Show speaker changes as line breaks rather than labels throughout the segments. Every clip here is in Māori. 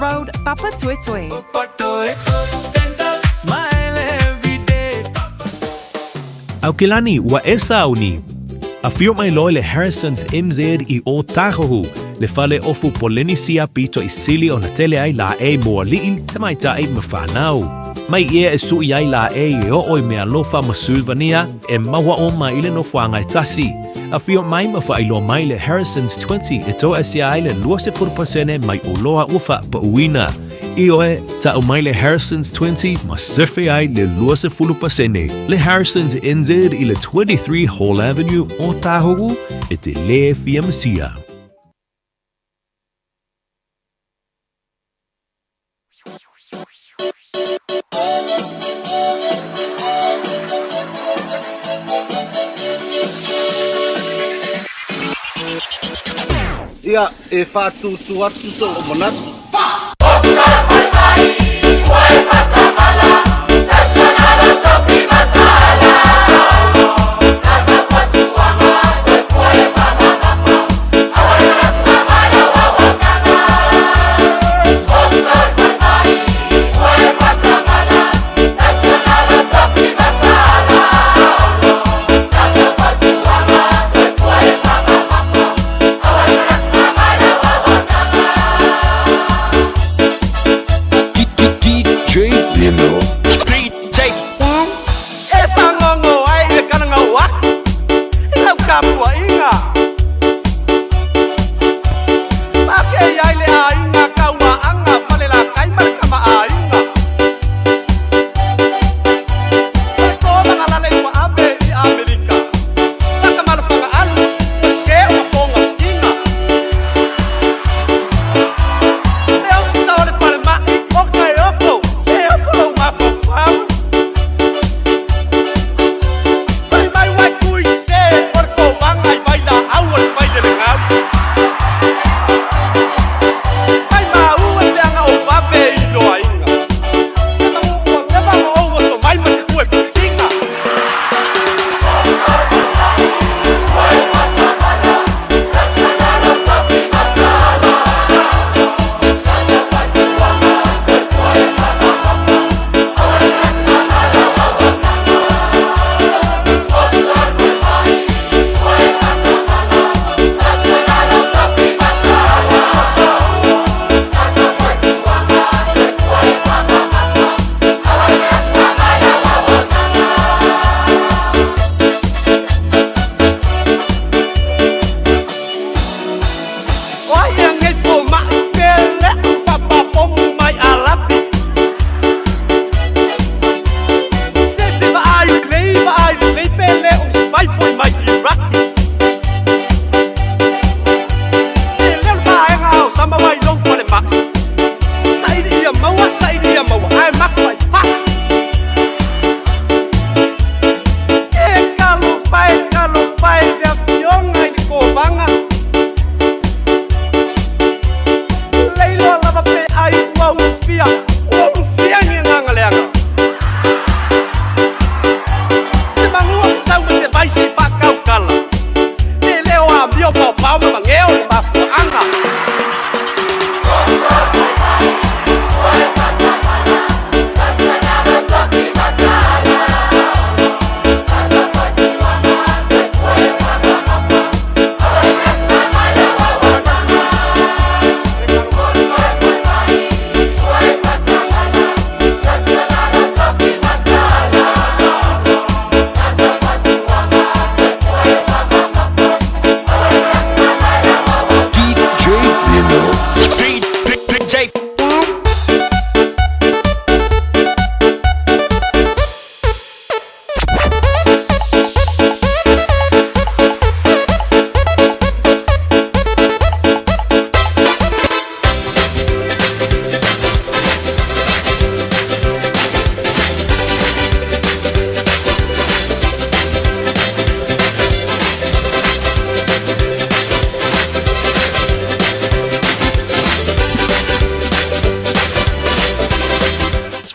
Road, Papatoetoe.
Smile every day.
Aukilani wa esauni. Afio mai loe le Harrison's MZ I o tahohu. Le fale ofu Polynesia pito isili o na tele ai la e moali'i tamai tae mawhanau. Mai ia e sui ai la e o oi mea lofa masulvania e maua o ma ile no whangai tasi. Afio mai mawhailo mai le Harrison's 20 e to asia ai le 20% mai uloa ufa pa uina. Ioe, ta o mai le Harrison's 20 ma surfe ai le 20%. Le Harrison's NZ I le 23 Hall Avenue o Tahogu e te le Fiamsia.
Ia, e whātutu atu tō o manatu.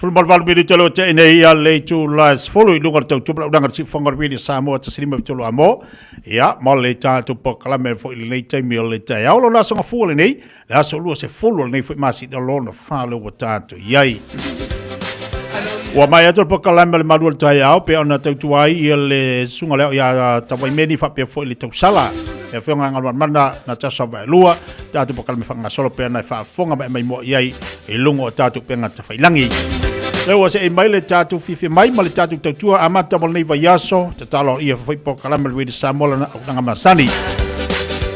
Fulmalval bidi tolo te nei a le tu las folo I lunga tau tupla udanga si whangar bidi Samoa ta sirima tolo amo. Ia, ma le tātu pokalame fo I le nei taimi o le tai. Aolo la songa fuole nei, le aso lua se folo nei fo masi na lona whalo wa tātu. Iai. Wa mai ato pokalame le marua le tai au, pe ona tau tuai I le sunga leo ia tawai meni whapia fo I le tau sala. E whionga ngalwan mana na tasa vai lua, tātu pokalame whanga solo pe ana whafonga mai mo iai I lungo o tātu pe ngata whailangi. Leo se mai le tātu Fiafia Mai ma le tātu tautua amata mo nei vaiaso te talo ia foi po kalama le Samoa na masani.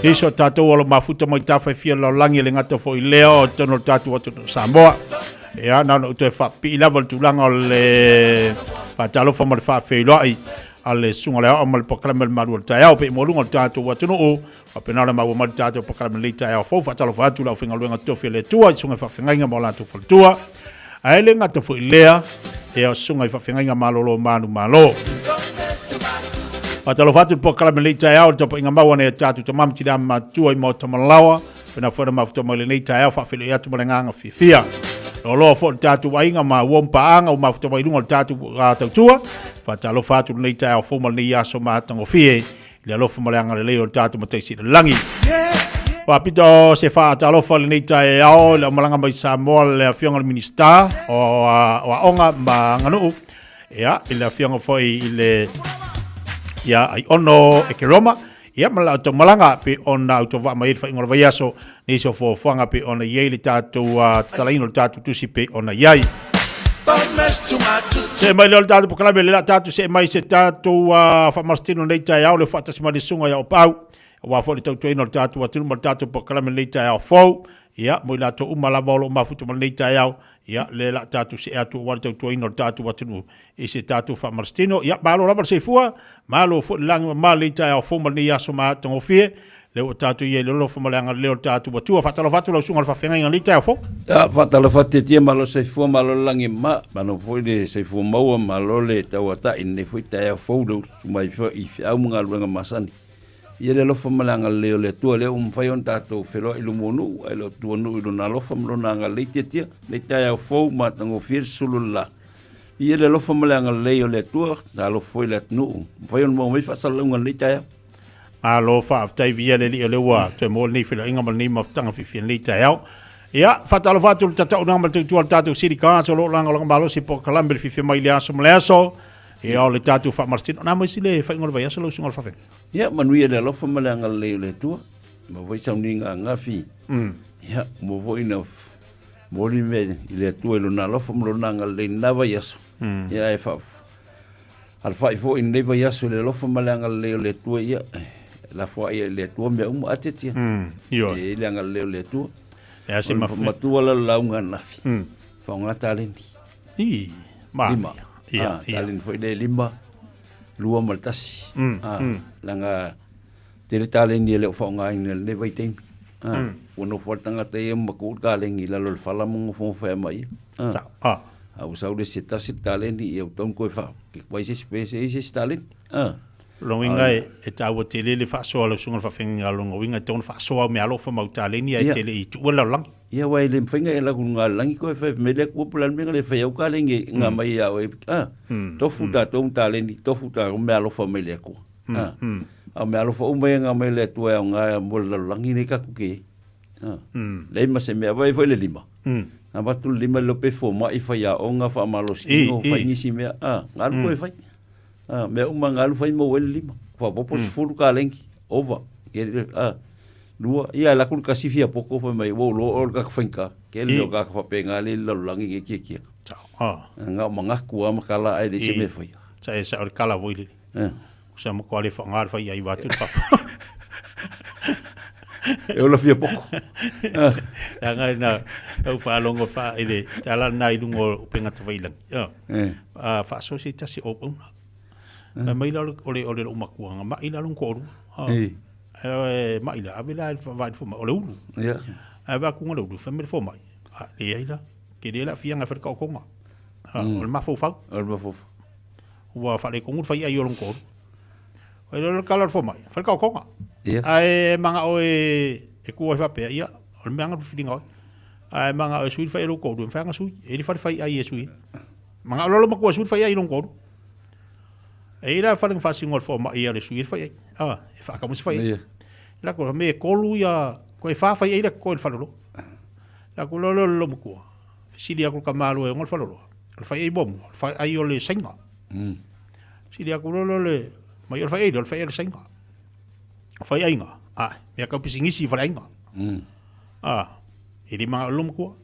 Iso tātu o lo mafuta mo ta Fiafia lo langi le ngata foi leo tono tātu atu Samoa. Ia na no te fa pi level tu langa le pa talo fa mo le fa fe loi ale sunga leo mo le po kalama le maru ta ia pe mo lunga tātu atu no o pe na le mau mo tātu po kalama le ta ia fo fa talo fa tu la finga luenga to fe le tua sunga fa finga mo la tu fa tua. Aele ngata fo ilea e o sunga I whawhenga malolo manu malo. Patalo fatu po kalame nei tai au tapo inga maua nei tātu ta mamtira matua I mo tamalawa pena whara mafuta mo le nei tai au whawhelo I atu maranganga Fiafia. Lolo fo tātu wainga ma wompa anga o mafuta mai lunga tātu tautua. Patalo fatu nei tai au fo mal nei aso matango fie. Le alofa maranga le leo tātu mataisi le langi. Wapito se fa talofa le nei tai ao le malanga mai Samoa le afionga minista o onga ma nganu ia ile afionga foi ile ia ai ono e keroma ia mala to malanga pe ona auto va mai fa ingol vaiaso nei so fo fanga pe ona ye le tatu talaino le tatu tusi pe ona yai se mai le tatu pokala le tatu se mai se tatu fa mastino nei tai ao le fa tasima de sunga ya o pau wa fo le tau no tatu atu mo tatu po kalame le tai au fo ia mo la to umala volo ma futu mo le tai au ia le la tatu se atu wa tau no tatu atu e se tatu fa marstino ia balo la se fua malo fo lang ma le tai au fo mo le yaso ma tongo fie le o tatu ye le lo fo mo lang le tatu atu fa talo fatu lo sunga fa fenga le tai au fo
fa talo fatu tie malo se fua malo langi ma no fo le se fua mau malo le tau ata in fo tai au fo do mai fo I au mga luenga masani Ia le lofa malanga leo le tua leo mwhai on tātou wheroa ilu monu, ai leo tua nu ilu nā lofa malanga le tia, le tai au fau ma tango whir sulu la. Ia le lofa malanga leo le tua, tā lofa i le atnu, mwhai on mwai whasalunga le tai au.
A lofa aftai via le li le wa, te mo ni whelo inga mal ni maftanga Fiafia le tai au. Ia, whatalo whatu le tatau nanga mal tutua le tātou siri kāso lo langa malo si po kalambe le Fiafia Mai le aso male aso. Ia o le tātou whamarstino, nā mai si le whaingora vai aso lo sunga le whawhenga.
Ia, manuia le lofa malanga leo le tua, ma vai sauni ngā ngafi. Ia, mo voi na mori me I le tua ilo nā lofa malanga le nā vai aso. Ia, e whau. Al whai fo I nei vai aso le lofa malanga leo le tua, ia, la whai le tua mea atetia.
Ia.
E leanga leo le tua.
Ia se mafu.
Matua la launga nafi. Whaunga tāleni.
Lima.
Ia, tāleni foi le lima. Lua maltasi. Langa tere tāleni leo whaunga ina le vai teimi. Wano whatanga te e makuut kālengi lalo le whalamunga Fiafia Mai. Au saure se tasi tāleni I au taun koe whao. Ke kwai se spese se tāleni.
Longinga e tāua te lele whaasoa lau sunga whawhenga longa winga te ona whaasoa me alofa mau tāleni e te le I tuala langi.
Ia wai le mwhinga e laku ngā langi koe whai mele kua pulan menga le whai au kālengi ngā mai au e tofu tā tōng tāleni, tofu tā o me alofa mai le kua. Au me alofa o mai ngā mai le tua au ngā mola langi ne kaku ke. Leima se mea wai le lima. Nā batu lima lope fo mai whai a o ngā wha malo skingo whai nisi mea. Ngā lupo e whai. Mea uma ngā lupo mo wele lima. Wha popo se furu kālengi. Ova. Lua, ia la kul kasifia poko foi mai wo lo o ka whainka ke le o ka whapenga le lalangi e kia. Ngā manga kua makala ai le se me foi.
Sa e sa o kala voile. Sa mo kwale whangar whai ai watu papa.
E o la fia poko.
Ia ngai na au whalongo wha ele tala nai lungo penga te wailang. Wha so se tasi o pauna. Mai la ole o makuanga ma ila lung koru. Mai la abela vai fo o ulu aba ku ngolo fa me fo mai le ila ke le la fianga fer ka konga o ma fo fa wa fa le kongu fa ia yo lonko o le kala fo mai fer ka konga ai manga o e ku fa pe ia o me anga filinga Ai manga o sui fai lo ko du fa nga sui. E fai ai e sui. Manga lo ma ko sui fai ai long ko. E ira fa ng fasing fo ma ia le sui fai ai. E fa ka mo fai. La ko me ko lu ya ko e fa fai ai ko fa lo. La ko lo mo ko. Silia ko ka malu e ngol fa lo. Fai ai bom, fai ai o le senga. Silia ko lo le mai fai ai le senga. Fai ai nga. Me ka pisingisi fai ai nga. Ili mga ulum ko.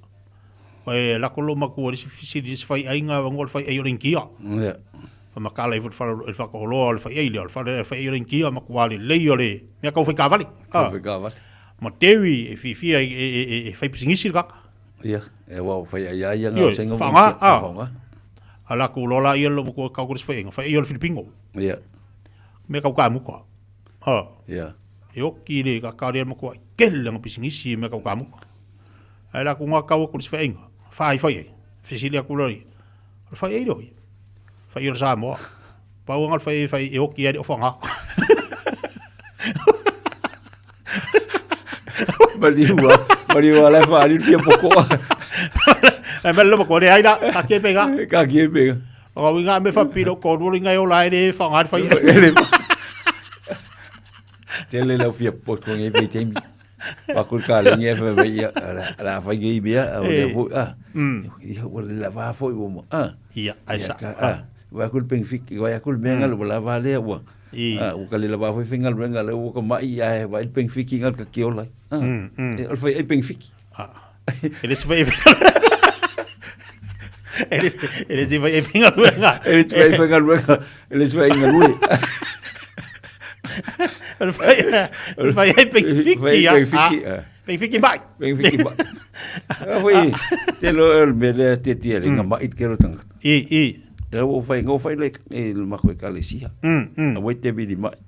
Ay la ko luma ko di fisi di fai ai nga ngol fai ai ring kia.
Ya.
Makala ifut fa ko lo fai ai le fai ai ring kia makwali le yo le. Me ka fai kavali.
Fai kavali.
Ma tewi fifia e fai pisingisi ka.
Ya, e wa fai ai nga senga.
Fanga. Ala ko lola ia lo ko ka ko fai ai Filipino.
Ya.
Me ka ka mu ko.
Ya.
E o ki le ka ka le mo ko kel nga pisingisi me ka mu. Ai la ku nga ka ko fai nga. Fai fisilia ku lo. Fai ai do. Fai o Samoa. Pa o nga fai e o ki e o fanga.
Maliwa la fa ali pia poko.
Ai melo mo ko le ai la ka ke pega.
Ka ke pega.
O winga me fa piro ko ro nga o la e fanga fai.
Tele la fia poko nge pe temi. Pakul kali nge fa ia la fa nge bia o ia o la va foi o
Ia ai sa.
Wa kul peng fik wa kul menga lo la va le wa. O kali la va foi fingal menga le o ko mai ia va peng fik ngal ka ke o la. O foi peng fik.
Eles vai Eles vai fingal menga.
Eles vai fingal menga. Eles vai ngalui.
Vai peng fik ia. Peng fik mai.
Peng fik mai. Foi te lo bele te te nga mai ke lo tang. E o fai le ma ko kalesia. A we te bi di mai.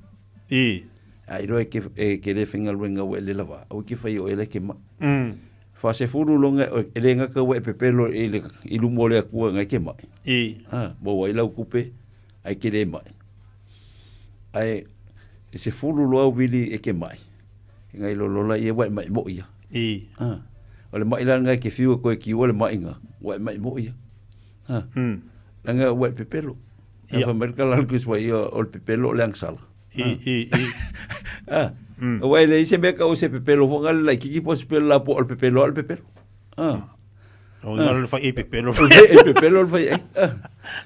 Ai ro ke le fingal wenga we le lava. O ke fai o ele ke mai. Fa se furu longa ele nga ka we pepelo ele ilu mole ku nga ke mai. Bo wa ila kupe ai ke le mai. Ai se furu lo au vili e ke mai. Ngai lo la ye wa mai mo ia. O le mai la nga ke fiu ko ki o le mai nga. Wa mai mo ia. Langa wa pepelo. Fa merka la ku swa ia o pepelo le angsala. Wa le se me ka o se pepelo fo ngal la ki po pepelo la po o pepelo al pepelo.
O ngal fa e pepelo.
E pepelo fa e.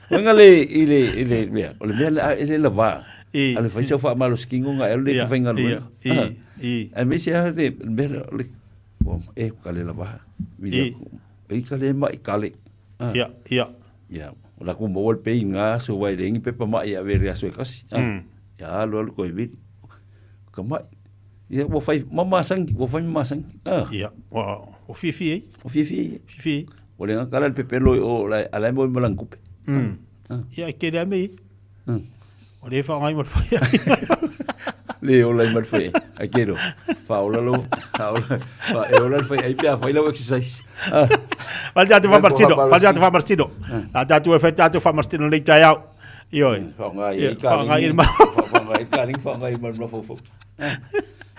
Ngale ile mea. O le mea ile la va. Ale fa se fa malo skingo nga ele te fa ngal. A me se ha de mea le. Bom e kale la va. Video. E kale mai kale. Ya. La ku mo pe nga so wa lengi pe pa mai a ver aso kasi. Ya lo ko e vi. Ka mai. Ya wo fai mama sang, wo fai mama sang.
Ya. O fifi. O
le ngala el pepelo o la ala mo malankupe.
Ya ke da me. O le fa ngai mo fai.
Le o la mo fai. A quero. Fa o la lo. Fa o la fai ai pia fai lo exercise.
Fal ja tu fa marcido. Ja tu fa marcido le taiao. Yo.
Fa ngai ma. Fa ngai kaling fa ngai ma fofo.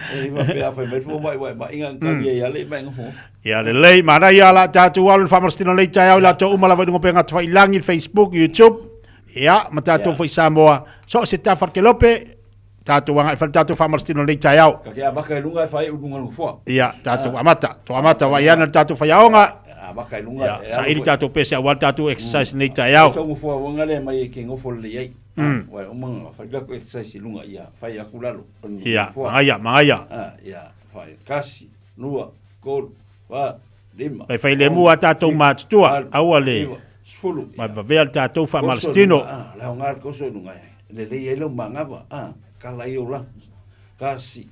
Va pia fa met fo mai ma inga ka ya le mai ngofo.
Ya le lei mana ya la ja tu al fa marcido le taiao la to umala va ngope ngat fa ilang in Facebook, YouTube. Ya, mata tu fa Samoa. So se ta farke lope. Tatu wanga fa tatu fa marcido le taiao.
Ka ya baka lunga fa lunga ngofo.
Ya, tatu amata. To amata wa yana tatu fa yaonga.
Baka lunga.
Sa ili tatu pese wa tatu exercise nei taiao.
So ngofo wanga le mai ke ngofo le ai. Wa umanga fa ga ko exercise lunga ya. Fa ya kulalo.
Ya, mangaya.
Ya, fa kasi lua kol fa lima.
Fa le mu tatu mat tua awale.
Fulu.
Ma bel tatu fa marstino.
La ngar ko so lunga. Le yelo manga ba. Kala yola. Kasi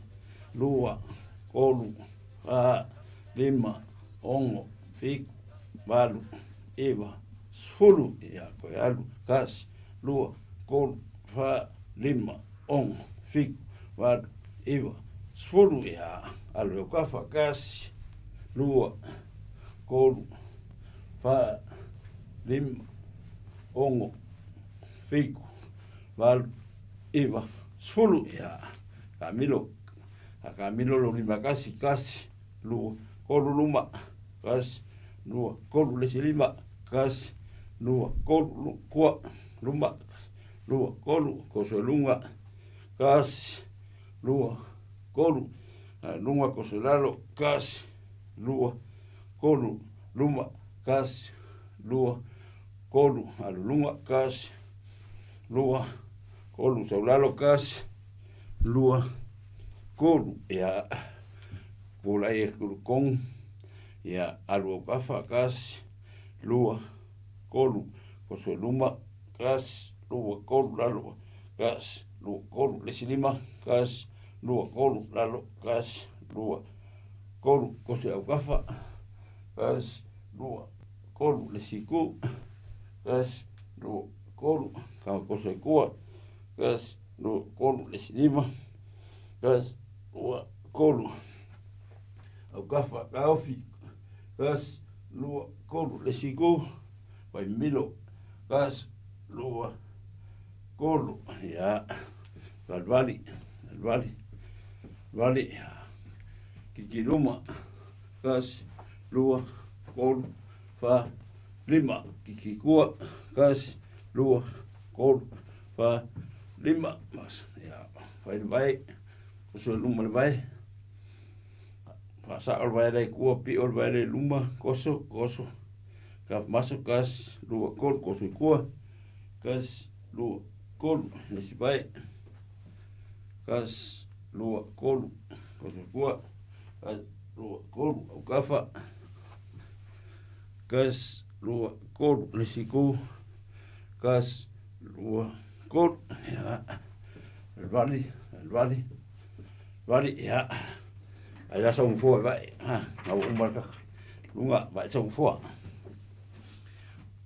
lua kolu fa lima ongo fiku balu eva fulu ya ko alu kas lua kol fa lima ongo fiku balu eva fulu ya alu ka fa kas lua kol fa lima ongo fiku balu eva fulu ya Camilo lo lima kasi lu kolu luma kas, lua, kolu lesi lima, kas, lua, kolu, kua, luma, lua, kolu, koso lunga, kas, lua, kolu, lunga koso lalo, kas, lua, kolu, luma, kas, lua, kolu, alulunga, kas, lua, kolu, saulalo, kas, lua, kolu, ya, kola e kong, ya, alu kafa, kas, lua, kolu, koso luma, kas, lua, kolu, lalo, kas, lua, kolu, lesilima, kas, lua, kolu, lalo, kas, lua, kolu, koso au kafa, kas, lua, kolu, lesiku, kas, lua, kolu, koso kua, kas, lua, kolu, lesilima, kas, lua, kolu, au kafa, kaofi, kas, lua, kolu, lesiku, vai milo, kas, lua, kolu, ya, valvali, kikiluma, kas, lua, kolu, fa, lima, kikikua, kas, lua, kolu, fa, lima, mas, ya, vai, koso luma vai, sa vai dai kua pi vai dai luma, koso, kaf masuk, kas, lua, kolu, koso kua, kas, lua, kolu, lesi vai, kas, lua, kolu, koso kua, kas, lua, kolu, au kafa, kas, lua, kolu, lesi ku, kas, lua, kolu, ya, vali, ya, ai la song fo vai, au umar ka, lunga, vai song fo,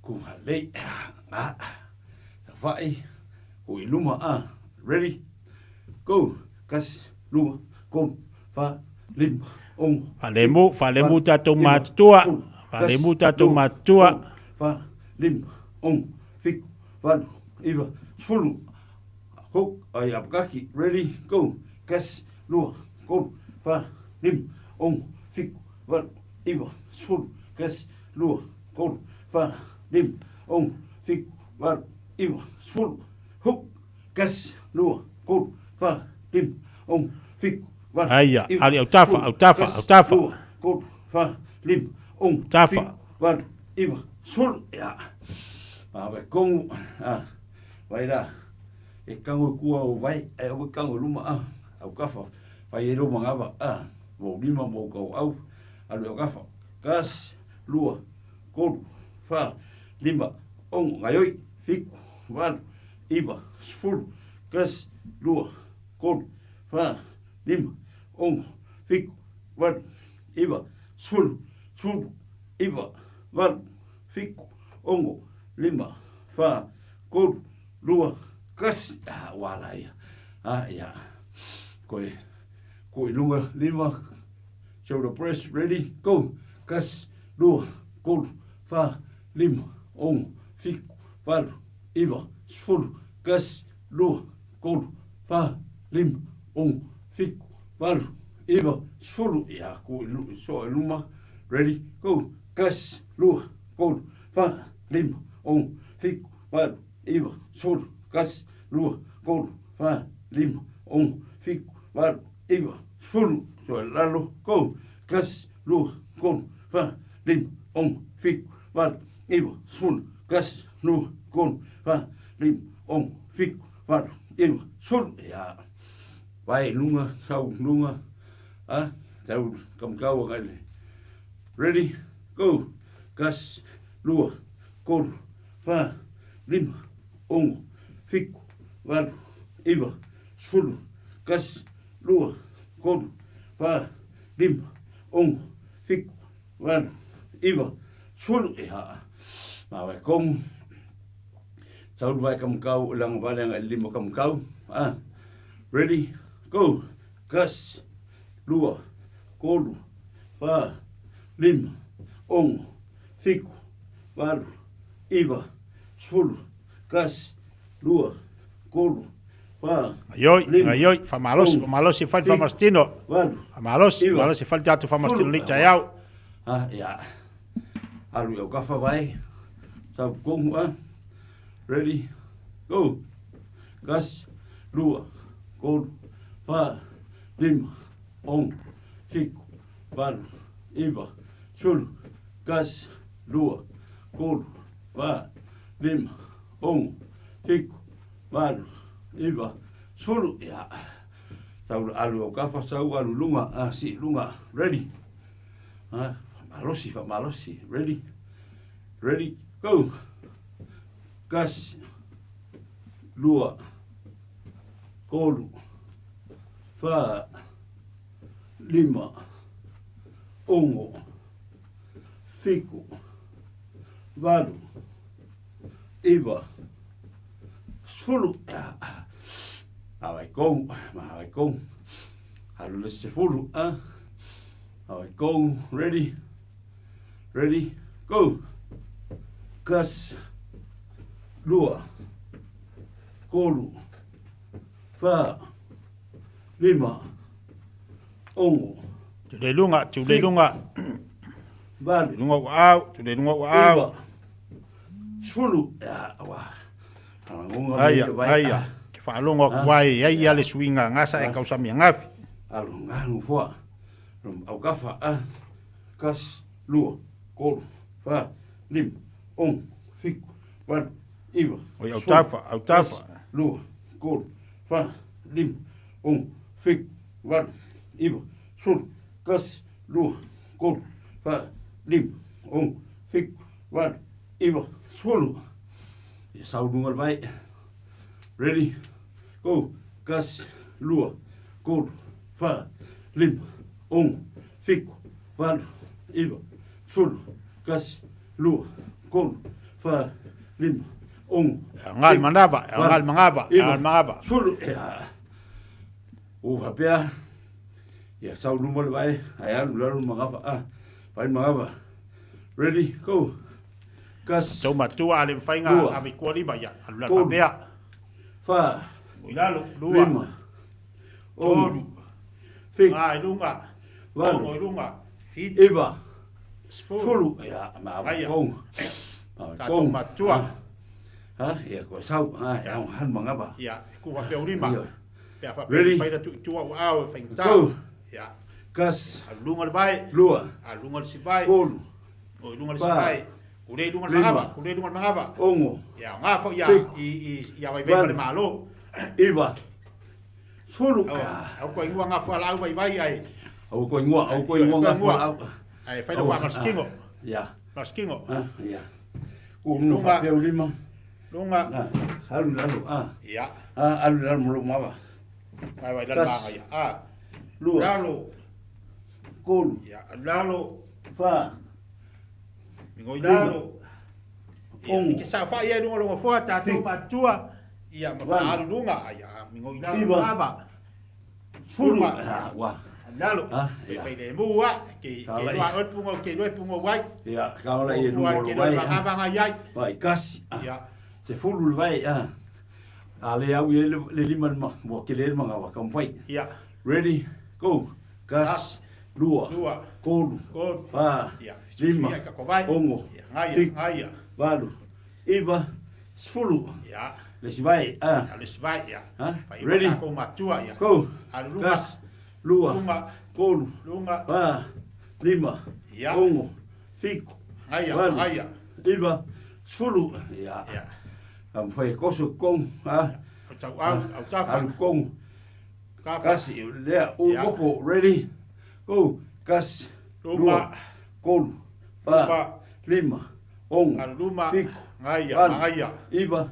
ku halei, vai, ku iluma, ready, go, kas, lua, kolu, fa, lim, ong,
Falemu tatou matua. Falemu tatou matua.
Fa, lim, ong, fiku, valu, iwa, fulu, hok, ai apkaki, ready, go, kas, lua, kolu, fa, lim, ong, fiku, valu, iwa, fulu, kas, lua, kolu, fa, lim, ong, fiku, valu, iwa, fulu, hok, kas, lua, kolu, fa, lim, ong, fiku, valu,
Aia, ali au tafa.
Lua, kolu, fa, lim, ong,
Tafa.
fiku, valu, iwa, fulu, ya. Vai kongu, vai la, e kango kua o vai, e o kango luma, au kafa, vai e luma ngava, mo lima mo kau au, alu au kafa, kas, lua, kolu, fa, lima, ong, ngaioi, fiku, valu, iwa, fulu, kas, lua, kolu, fa, lima, ong, fiku, valu, iwa, fulu, iwa, valu, fiku, ongo, lima, fa, kolu, lua, kas, wala ia, ia, koe lunga, lima, shoulder press, ready, go, kas, lua, kolu, fa, lima, ongo, fiku, valu, iwa, fulu, kas, lua, kolu, fa, lima, ongo, fiku, valu, iwa, fulu, ia, koe luma, ready, go, kas, lua, kolu, fa, lima, ong, fiku, valu, iwa, fulu, kas, lua, kolu, fa, lima, ong, fiku, valu, iwa, fulu, so lalo, go, kas, lua, kolu, fa, lima, ong, fiku, valu, iwa, fulu, kas, lua, kolu, fa, lima, ong, fiku, valu, iwa, fulu, ya, vai lunga, sau lunga, sau kamkau kale, ready, go, kas, lua, kolu, fa, lima, ongo, fiku, valu, iwa, fulu, kas, lua, kolu, fa, lima, ongo, fiku, valu, iwa, fulu, ia, vai kongu, sau vai kamkau, ulang valang lima kamkau, ready, go, kas, lua, kolu, fa, lima, ongo, fiku, valu, iwa, fulu, kas, lua, kolu, fa,
Aioi, famalosi fai famastino.
valu,
Famalosi fai jatu famastino ni tayau.
Ia. Alu au kafa vai. Sau kong ready. Go. Gas. Lua. Kolu. Fa. Lima. Ong. Fiku. Valu. Iva. Sulu. Gas. Lua. Kolu. Fa. Lima. Ong. Fiku. Valu. Iva. Sulu. Ia. Tau alu au kafa sau alu lunga. Si lunga. Ready. Malosi, malosi. Ready. Ready. Go. Gas. Lua. Kolu. Fa. Lima. Ongo. Fiku. Valu. Iva. Sfulu. Awai kong. Awai kong. Halu lese fulu. Awai kong. Ready. Ready. Go. Gas. Lua. Kolu. Fa. Lima. Ongo.
Tude lunga.
Valu.
Lunga wa au. Tude lunga wa au.
Iva. Sfulu. Wah.
Aya. Ke whaalonga kuai. Ai ale swinga. Ngasa e kausami ngafi.
Alu nganu fua. Au kafa. Gas. Lua. Kolu. Fa. Lima. Ongo. Fiku. Valu. Iva.
Oi au tafa.
Lua. Kolu. Fa. Lima. Ongo. Fiku. Valu. Iva. Sulu. Gas. Lua. Kolu. Fa. Lima. Ongo. Fiku. Valu. Iva. Sulu. Sau dungal vai. Ready. Go. Gas. Lua. Kolu. Fa. Lima. Ongo. Fiku. Valu. Iva. Sulu. Gas. Lua. Kolu. Fa. Lima. Ongo.
Ngal mangaba.
Sulu. Hapea. Ya sau dungal vai. Ayalu lalu mangaba. Vai mangaba. Ready. Go. Gas.
Tau matua ale whainga ame kua lima ia. Alula pamea.
Fa.
Uilalo.
Lima.
Tolu.
Fik.
Ngai lunga.
Valu.
Oi lunga. Fit.
Iva.
Sfulu.
Fulu. Ya. Maawai kong.
Tato matua.
Ya ko sau. Ya han mangaba.
Ia. Kuwa peo lima. Pea pa
Ready?
pea tu tua au whaingta.
Go.
Ia.
Gas.
Alunga le vai.
Lua.
Alunga le sivai.
Kolu.
Oi lunga le
Fa.
sivai. Kule lunga le
Lima.
mangaba. Kule lunga le mangaba.
Ongo.
Ia. Ngā fo ia.
Fik.
Ia vai vai le malo.
Iva. Fulu.
Au koe ngua ngā fua lau vai ai.
Au ko ingua. Au ko ingua ngafua au.
Ai whaina wha maskingo.
Ya.
Maskingo.
Ya. Umno fa peo lima.
Lunga.
Halu lalu.
Ia.
Alu lalu mulu mawa.
Vai vai lalo
Gas.
manga ia.
Lua.
Lalo.
Kolu.
Ia. Lalo.
Fa.
Mingoi lalo.
Ong.
Ia. Ke sa wha ia lunga fua tātou matua. Ia. Ma wha alu lunga. Ia. Mingoi lalo.
Iva.
Mava.
Fulu.
Lunga.
Wah.
Lalo.
Ia.
Pai le mua. Ke
Kala
loa oi pungo. Ke loa pungo wai.
Ya. Kau la ia
Fua
lumoro
ke loa
vai.
whakawanga iai.
Vai gas.
Ia.
Se fulu vai. Ale au ia le lima ma. Mo ke le manga wa kam vai.
Ia.
Ready. Go. Gas.
Gas.
Lua.
Lua.
Kolu.
Kod.
Fa.
Ia.
Lima.
Ia ka kovai.
Ongo.
Ia. Ngaia.
Fik.
Ngaia.
Valu. Iva. Sfulu.
Ia.
Le si vai.
Ale svai ia.
Ready.
Ko matua ia.
Go.
Alu lunga.
Gas. Lua.
Lunga.
Kolu.
Lunga.
Fa. Lima.
Ia.
Ongo. Fiku.
Ngaia.
Valu.
Ngaia.
Iva. Sfulu. Ya.
Ia.
Am fai koso kong.
Au tau au. Au tafa.
Alu kong.
Kafa.
Gas. Lea. Ulmoko. Ready. Go. Gas.
Lunga.
Lua. Kolu. Fa.
Lunga.
Lima. Ongo.
Alu lunga.
Fiku.
Ngaia.
Valu.
Ngaia.
Iva.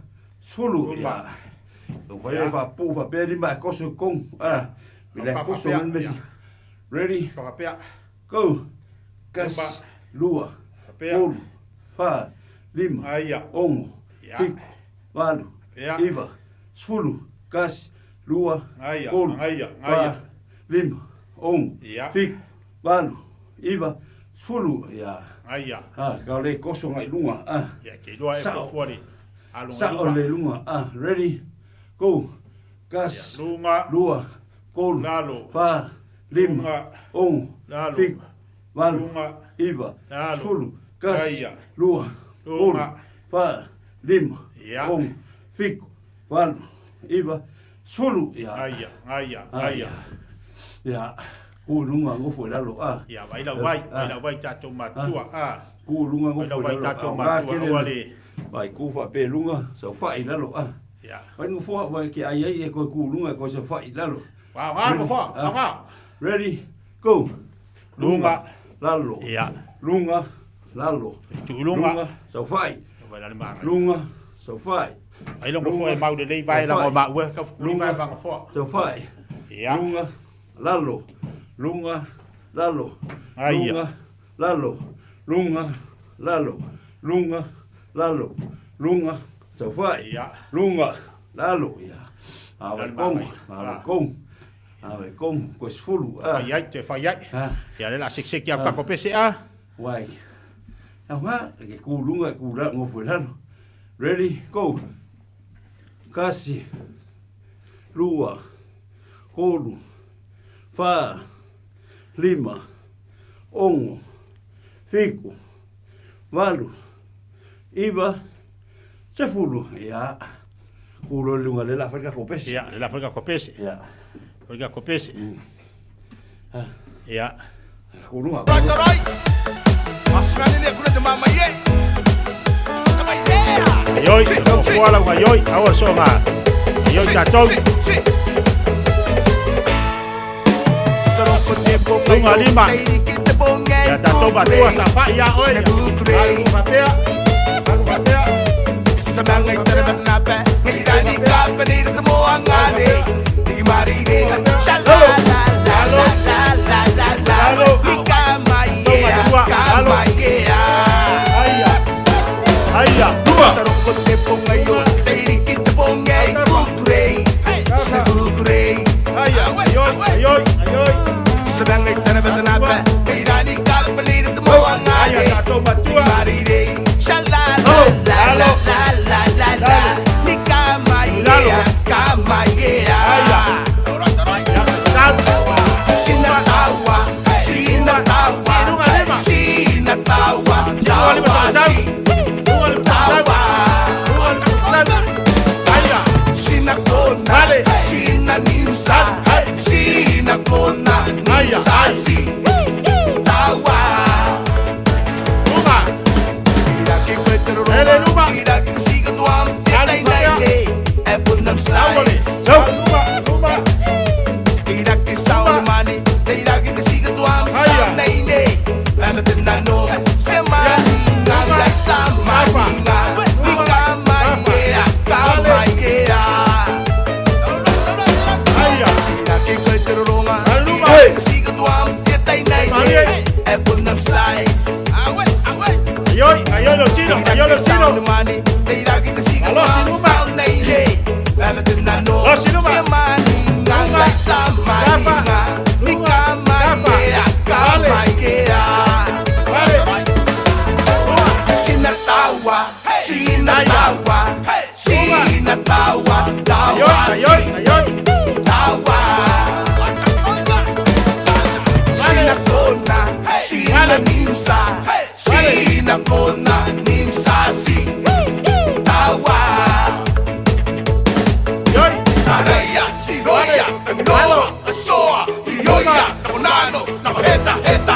Sfulu.
Lunga.
Ya. Vai fa pu fa pe lima koso kong. Bila
Fa- fa-
koso
fa-
men mesi.
ya.
Ready.
Pakapea.
Go. Gas. Lua.
Pakapea.
Kolu. Fa. Lima.
Ngaia.
Ongo.
Ya.
Fiku. Valu.
Ya.
Iva. Sfulu. Gas. Lua.
Ngaia.
Kolu.
Ngaia.
Fa.
Ngaia.
Lima. Ongo.
Ya.
Fiku. Valu. Iva. Sfulu. Ya.
Ngaia.
Kau le koso ngai lunga.
Ia ke loa e
Sao.
fuari. Alu
Sa o le lunga. Ready. Go. Gas.
Lunga.
Lua. Kolu.
Lalo.
Fa. Lima.
Lunga.
Ongo.
Lalo.
Fiku. Valu.
Lunga.
iwa,
Lalo.
sulu, kasi,
Aia.
lua,
Lunga.
fa, lima,
Ya.
fiku, walu, iwa, sulu, ya.
Aia.
Ya, kulunga ngofo lalo
Ya, waila wai tato matua
kulunga
Waila
ngofo
wai
lalo
tato matua wale.
Vai kufa pe lunga, so fai lalo
Ya.
Vai ngofo vai ki ai ko kulunga ko so fai lalo.
Wa nga ko nga.
Ready, go.
Lunga.
Lalo.
Ya.
Lunga, lalo.
Lunga.
So fai.
Waila le manga.
Lunga, so fai.
Ai longo fo e mau de lei vai la ngo ma we ka lunga va ngo fo.
So fai.
Ya.
Lunga, lalo. Lunga, lalo.
Aia.
Lunga, lalo. Lunga, lalo. Lunga, lalo. Lunga, so fai.
Ya.
Lunga, lalo ya. Awe
Lalmai.
kong. Awe kong, ko sfulu.
Ai te fai ai.
Ah,
Ya le la sik ya ka ko pese
wai. Awa, ke kulunga kula ngofu lalo. Ready, go. Kasi. Lua. Kolu. Fa. Lima. Ongo. Fiku. Walu. Iwa. Sefulu. Ya. Kulo lunga le la Afrika ko pesi.
Ya, le la Afrika ko pese.
Ya.
Afrika ko pese. Ya.
Kulunga.
Ayoi, so fuala wa ayoi, awa so nga. Ayoi tatou. Lunga lima. Ya tatou batua sa fa ya oi. Alu batea.
Semangat terbat nabe, ngirani kapan itu semua ngade. Dimari deh, shalala la la la la la. Ikamaya, kamaya.
Aya, dua.
Sarong te pongayo, teri kita pongai kukurei, kukurei.
Aya, ayoi.
Semangat terbat nabe, ngirani kapan itu semua ngade.
Aya tatou batua.
Dimari deh, shalala la la la la la. Nikamaya, kamaya.
Aya. Ya, tahu.
Sinatawa, sinatawa, sinatawa, tawa,
Aya.
sinakona, sinaniusa, sinakona, nisasi, tawa.
Lunga.
Iraki kweteroma, iraki sigatuam, tetainaine, ebunam slice.
Lunga.
Iraki saunamani, iraki sigatuam, naine, ematenano, semani, nanga samani, nikamaya, kamaya.
Aya.
Iraki kweteroma,
Aluma.
iraki sigatuam, tetainaine, ebunam slice.
Ayoi lo chino.
Sinakona, nimsasi, tawa. Araya, siroya, no, soa, yoya, nakonano, nakoheta, heta,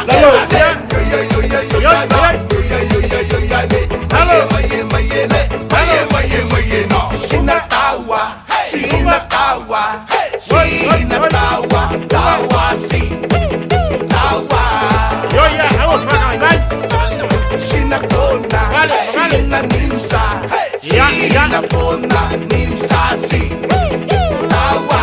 sinatawa, tawasi, tawa. Sinakona, sinanimsa, sinakona, nimsasi, tawa.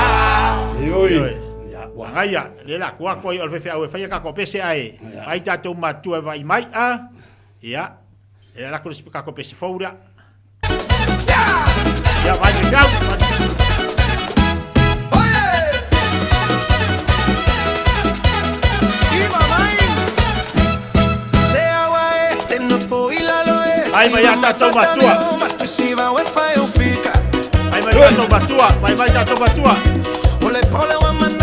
Aya, le la kwa ko o fe au fa ka ko pese ai. Ai tatou matua vai mai a. Ya. E la ko spika ko pese foura. Ya vai de gau. Ai mai tatou matua. Ai mai tatou matua, vai tatou matua.
Ole pole wa mana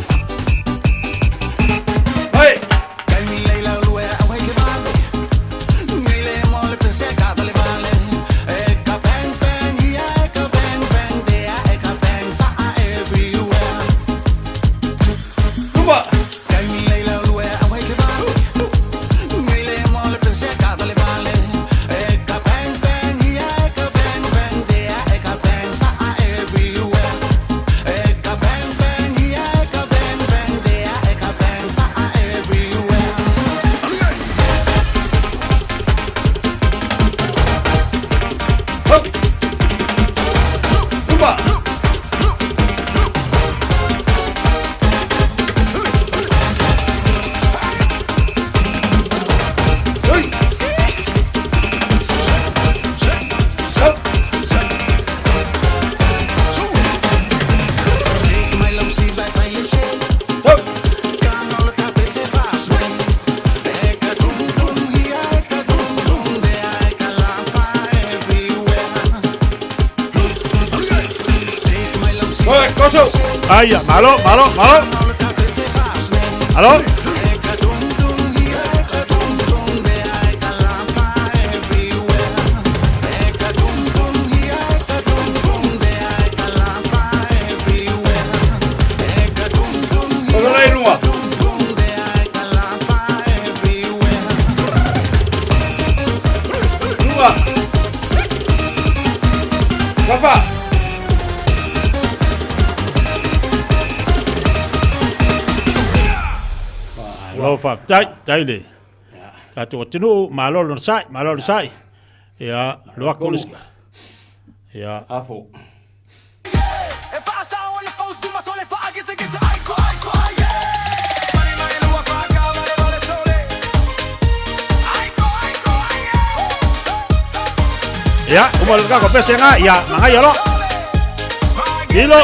Ai, malo. Halo.
Papa.
Lo fa tai le. Ta tu tinu malo lo sai. Ya, lo akolis. Ya,
Afo.
ya, como el gago pese nga, ya, mangaya lo. Milo.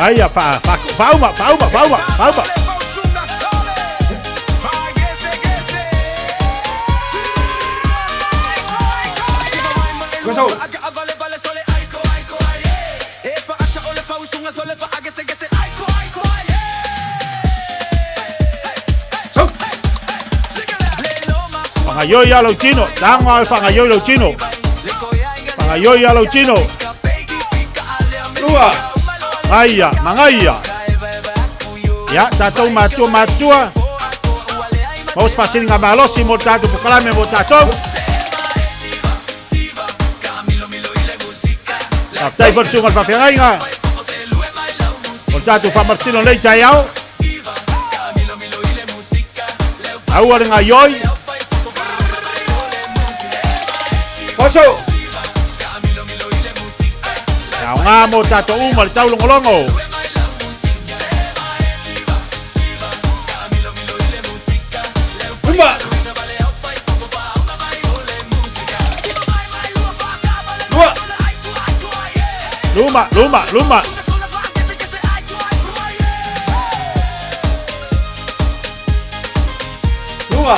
Ai, fa uma. Pangayoy ya lo chino, tangwa pangayoy lo chino. Pangayoy ya lo chino. Lua. Aya, mangaya. Ya, tatou matua. Vamos pasar nga malosi mo tatou pukalame mo tatou. Taptai bersungal papengai nga. Mo tatou pamartino lei jayao. Awar nga yoy. Poso. Nga mo tato umal tau longo. Umba. Luma. Luma.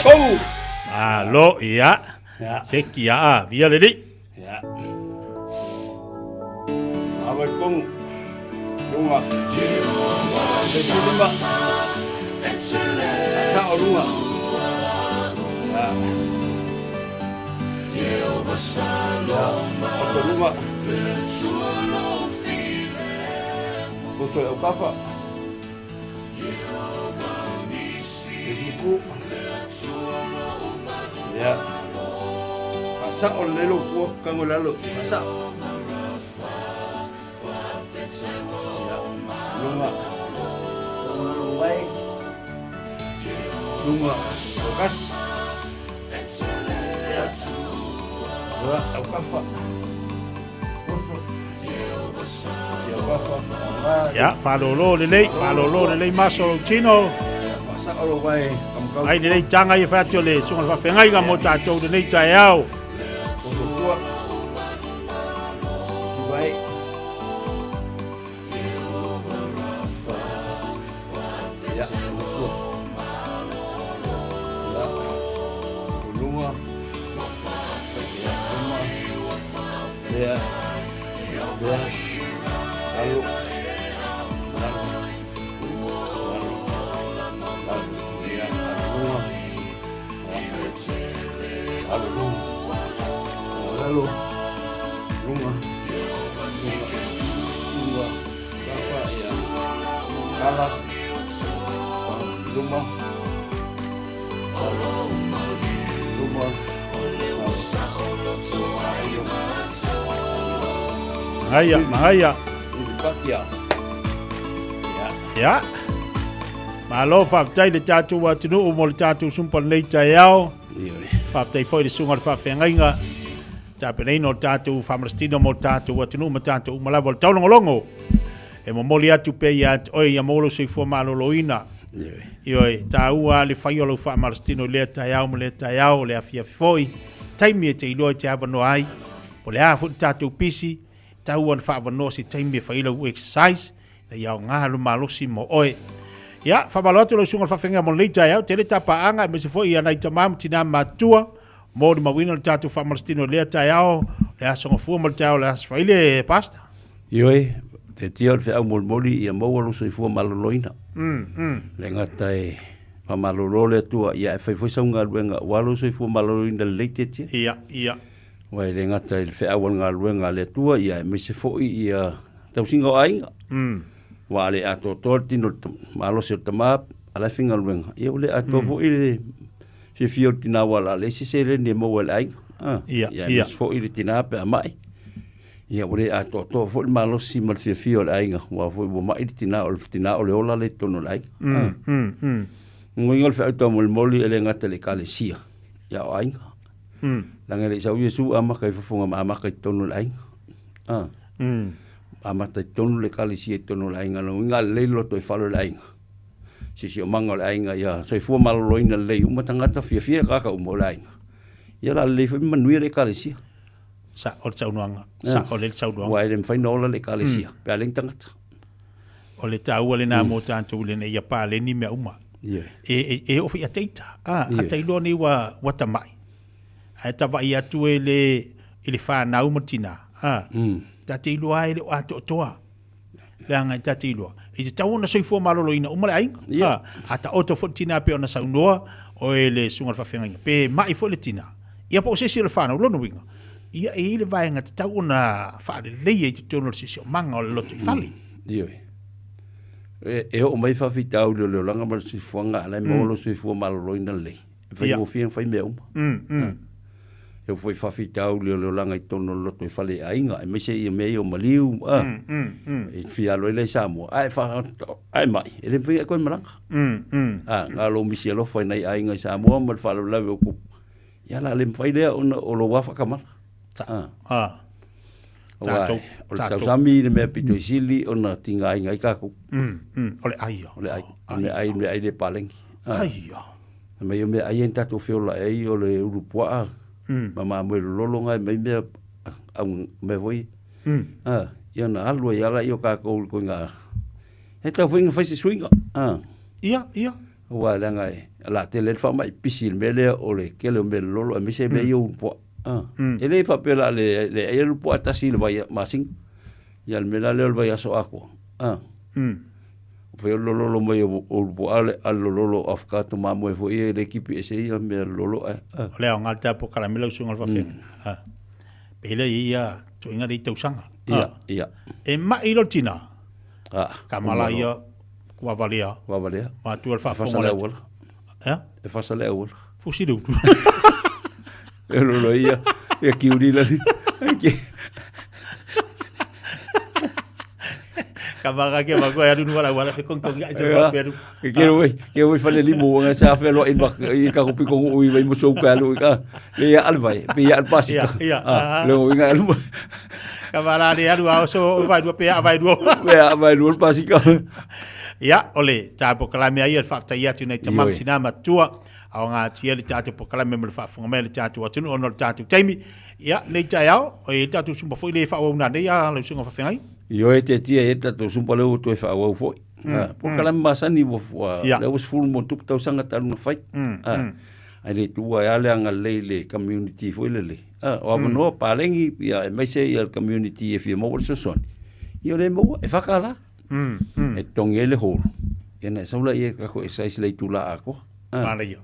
Oh. Lo iya. Ya. Sekia via ledi.
Ya. Abai kong lunga. Lumba. Sa lunga. Ya. Yehova Shalom. Lunga. Boso ya kafa. Yehova Nisi. Ya. Sa olelo ko kangolalo. Sa. Lunga. Kas.
Ya, falolo lele maso chino. Ai lele changa i fatio le sungal fa fengai ga mo tatou lele chayao.
Ya. Ya. Lalu. Lalu. Rumah. Bapak ya. Kalah. Rumah.
Mahaya.
Fiafia.
Ya. Malo whaptai le tātou wa tunu o mo le tātou sumpa nei tai au. Whaptai foi le sunga le whawhengainga. Tāpenei no tātou whamarastino mo tātou wa tunu ma tātou umalawa le taulongolongo. E mo moli atu pe ia oi ia molo sei fua maloloina. Ioi, tāua le whaiolo whamarastino lea tai au mo lea tai au lea fiafoi. Taimi e te iloa te awano ai. Po le hafu tātou pisi. Tāua na whaavano si taimi e whaila u exercise. Na iau ngālu malosi mo oe. Ia, whamalo atu lo sunga whawhenga mo nei tai au. Tere tapa anga e me se foi ia nai tamamu tina matua. Mo di mawina le tātou whamarastino lea tai au. Lea songa fua mo le tai au lea swaile pasta.
Ioi, te tia le whao molmoli ia maualo soi fua maloloina. Le ngata e whamalolo le atua ia e whaifoi saunga luenga walo soi fua maloloina le leite tia.
Ia.
Wai le ngata e whao ngā luenga le atua ia e me se foi ia tausinga o ainga. Wa le ato tol tino malo se tamap ala finga luenga. Ia le ato foi le fio tina wala le se le ne mo wala ainga. Ia foi le tina pe mai. Ia ore ato to fo malo si mal fio le ainga wa fo bo mai tina o le ola le tono lai. Ngoi fa to moli ele ngata le kalesia. Ya ainga. Langa le sau Yesu ama kai fonga ama kai tono lai. Ama tai tono le kalesia tono lai nga no nga le lo to falo lai. Si o mango le ainga ya so fu malo loina le uma tangata fia ka mo lai. Ya la le fa manui le kalesia.
Sa o tsau noanga. Sa o le tsau noanga.
Wa le fainola le kalesia. Pe aleng tangata.
O le tau le na mo tantu le nei pa le ni me uma. E o fi ataita. Atailo ni wa watamai. Ai tava ia tu ele fa na umatina. Tatilo ai le ato toa. Langa tatilo. E te tau na soi fo malolo ina uma ai. Ata auto fotina pe ona saunoa o ele sunga fa fenga. Pe mai fo le tina. Ia po se se le fa na lo no winga. Ia e le vai ngata tau na fa le lei te tono se se manga o loto i fali.
E o mai fa fitau le langa ma se fuanga ala mo lo se fu malo ina le. Fai o fien fai meu. Eu foi fa fitau le langa i tono loto i fali ainga e me se i me o maliu. E fia lo le Samoa. Ai fa ai mai. Ele foi ko maranga. Ngalo mi se lo foi nei ainga i Samoa ma fa lo lave o ku. Ya la le fai le o lo wa fa kamala. O tau sami le mea pito isili o na tinga inga i kaku.
Ole aia.
Ole ai me ai le palengi.
Aia.
Me yo me ai en tatu feola ei o le urupua. Mama mo lolo ngai me me me voi. Ia na alua ia la io kaku ko nga. E tau finga fai se swinga.
Ia.
Wa la ngai la tele fa mai pisil mele o le kele me lolo me se me yo urupua. Ele papela le ele po atasi le vai masing ya me la le vai aso ako foi lo mai o po ale al lo of ka to mamo e foi le equipe ese ya me lo
le ngal ta po kala melo sungal fa fe pele ia to inga de to sanga
ia
e ma ilo tina kamala ia kwa valia ma tu al fa fa e
fa sale awol
fusidu
lo ia e kiuri la
Kabaga ke bago ya dunu wala ke kong ya peru
ke we fale limo nga sa felo in bak i ka kupi ko ui vai mo so ka lu ka le ya alvai pe ya pasita lo nga lu
kabala de adu so vai do pe vai do
pasika
ya ole ta po kala me ai fa ta ya tu nei tamam tina matua au ngā tia le tātou pokalame me le whaafunga mea le tātou atunu ono le tātou taimi. Ia, nei tai au, o e tātou sumpa foi le whaau nā nei a le sunga whawhengai.
Io e te tia e tātou sumpa leo to e whaau foi. Pokalame masani le was full mo tupu tau sanga taru na whai. ai le tua ia le anga le community foi le. O no palengi ia mai se ia community e fia mo so son. Io le mo e fakala. E tongele hol. Ena saula ia ka ko sai le tula ako.
Mana ia.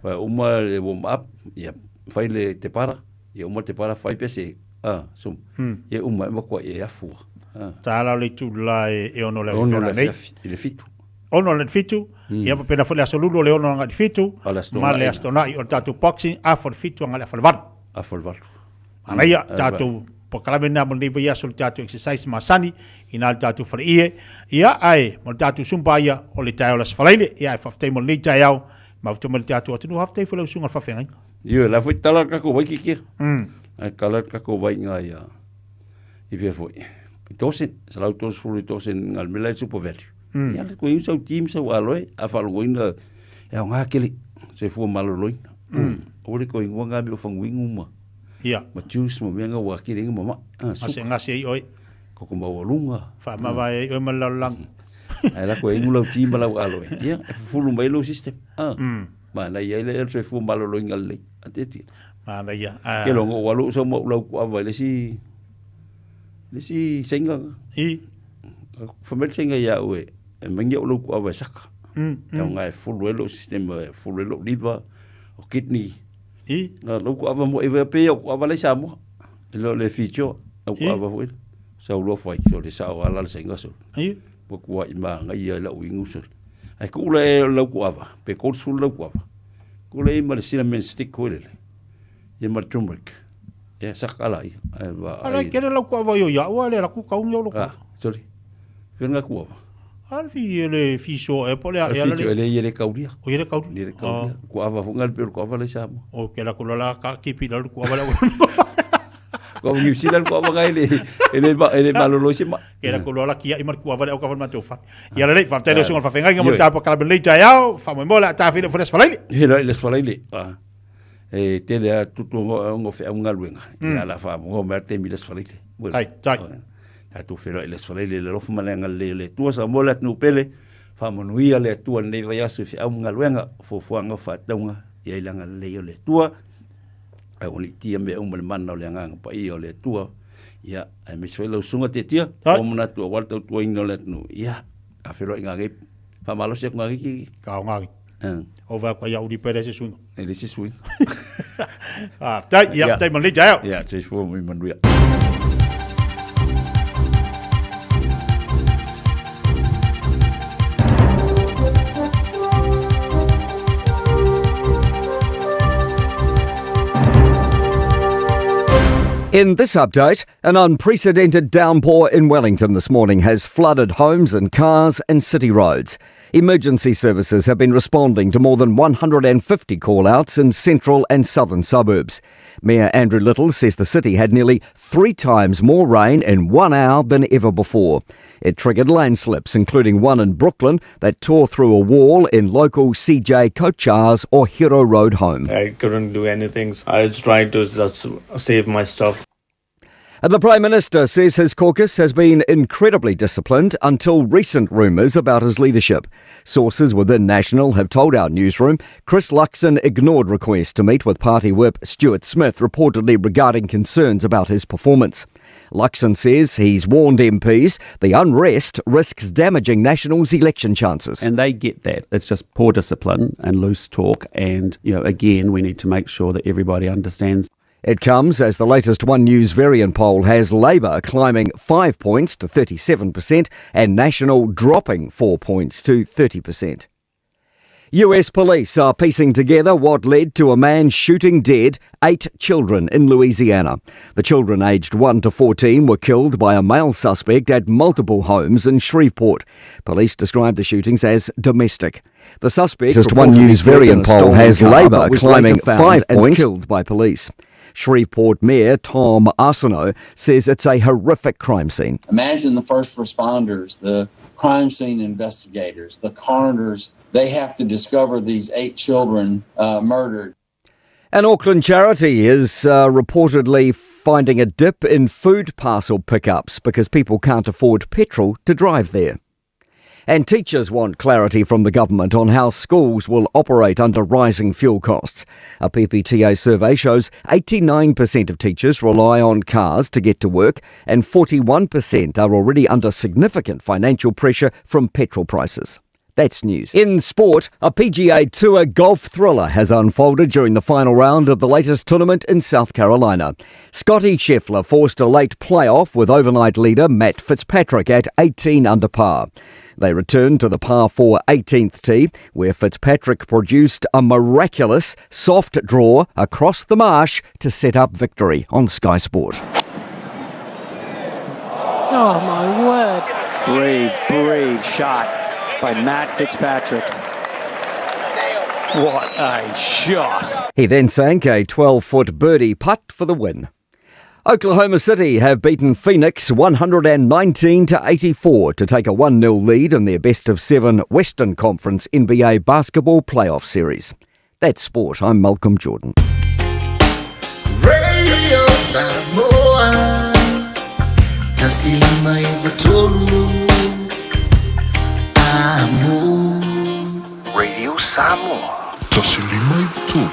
Wa uma le warm up ia fai le te para. Ia uma te para fai pese. So. Ia uma ko ia fu.
Tala le tula e ono le
le fitu.
Ono le fitu. Ia pa pena fole asolulo le ono ngati fitu. Ma le astona i o tatu boxing a for fitu ngale a falvar.
A falvar.
Ana ia tatu po kalame na mo nei ia sol tatu exercise masani ina tatu for ie. Ia ai mo tatu sumpa ia o le tayo las falaile ia fa te mo nei tayo ma to mo tatu atu no hafte fole usunga fa fenga.
Ia la foi tala ka ko vai ki. Ai kala ka ko vai nga ia. I ve foi. Tosen, salau tos fulu tosen ngal mila super value. Ia le ko insa team sa waloi a falgoina e nga kele se fu maloloi. O le ko inga nga mi o fangwinguma.
Ia.
Ma juice mo menga wa kile ngama.
Ase ngase i oi.
Ko ko mawalunga.
Fa ma vai o malalang.
Ai la ko inga lo team la waloi. Ia fulu mai lo system. Ma na ia le se fu maloloi ngal le. Ateti.
Ma na ia.
Ke lo ngo walu so mo lo ko avale si Lisi senga famel senga ya we mengia lo ku ava saka ya nga full system full liver o kidney na lo ku ava mo eve pe ku ava le samo le ficho ku ava foi sa lo foi so le sa wala le senga so bo ku wa ima nga ia la wingu so ai ku le lo ku ava pe ko sul lo ku ava ku le ima le cinnamon stick ko le ia ma turmeric. Ya sakala ai.
Ala kere la ku ava yo ya wa le la ku kaung yo lo.
Sorry. Venga ku ava.
Al fi le fiso e pole
ya le kauria.
O le kauria.
Le kauria. Ku ava fungal per ku ava le samo.
O ke la ku la ka ki pi la ku ava la.
Ko mi sila ku ava kai ele malolo sima.
Ke la ku la ki ai mar ku ava le o ka ma to fa. Ya le fa tele sunga fa fenga nga mo ta pa kala le ja ya fa mo la ta fi le fres fa le.
Hele le fa le. Tele a tutu ngo fe unga luenga ia la fa ngo merte mi les falite
ai tai
a tu fero les falite le lo fuma le tua sa mola nu pele fa monuia le tua nei vai asu fe unga luenga fo fuanga fa tonga ia langa le tua ai oni tia me un mana le nga pa io le tua ia ai me swelo sunga te tia o mona tu walta tu ino le nu ia a fero nga ge fa malo se nga ki
ka nga o va kwa ya uri pere se swing.
Ele se swing.
Tai ya tai man le ja.
Ja, se fu mi man ria.
In this update, an unprecedented downpour in Wellington this morning has flooded homes and cars and city roads. Emergency services have been responding to more than 150 call-outs in central and southern suburbs. Mayor Andrew Little says the city had nearly 3 times more rain in 1 hour than ever before. It triggered landslips, including one in Brooklyn that tore through a wall in local CJ Kochars or Hero Road home.
I couldn't do anything. I was trying to just save my stuff.
And the Prime Minister says his caucus has been incredibly disciplined until recent rumours about his leadership. Sources within National have told our newsroom Chris Luxon ignored requests to meet with party whip Stuart Smith, reportedly regarding concerns about his performance. Luxon says he's warned MPs the unrest risks damaging National's election chances.
And they get that. It's just poor discipline and loose talk. And, again, we need to make sure that everybody understands.
It comes as the latest One News variant poll has Labour climbing 5 points to 37% and National dropping 4 points to 30%. US police are piecing together what led to a man shooting dead 8 children in Louisiana. The children aged 1 to 14 were killed by a male suspect at multiple homes in Shreveport. Police described the shootings as domestic. The suspect, just One News variant poll, has Labour climbing 5 points killed by police. Shreveport Mayor Tom Arsenault says it's a horrific crime scene.
Imagine the first responders, the crime scene investigators, the coroners. They have to discover these 8 children murdered.
An Auckland charity is reportedly finding a dip in food parcel pickups because people can't afford petrol to drive there. And teachers want clarity from the government on how schools will operate under rising fuel costs. A PPTA survey shows 89% of teachers rely on cars to get to work, and 41% are already under significant financial pressure from petrol prices. That's news. In sport, a PGA Tour golf thriller has unfolded during the final round of the latest tournament in South Carolina. Scotty Scheffler forced a late playoff with overnight leader Matt Fitzpatrick at 18 under par. They returned to the par 4 18th tee, where Fitzpatrick produced a miraculous soft draw across the marsh to set up victory on Sky Sport.
Oh my word.
Brave shot by Matt Fitzpatrick. What a shot.
He then sank a 12-foot birdie putt for the win. Oklahoma City have beaten Phoenix 119-84 to take a 1-0 lead in their best-of-7 Western Conference NBA basketball playoff series. That's sport. I'm Malcolm Jordan.
Radio Samoa, tasili mai batolu. Radio Samoa.
Tasili mai batolu.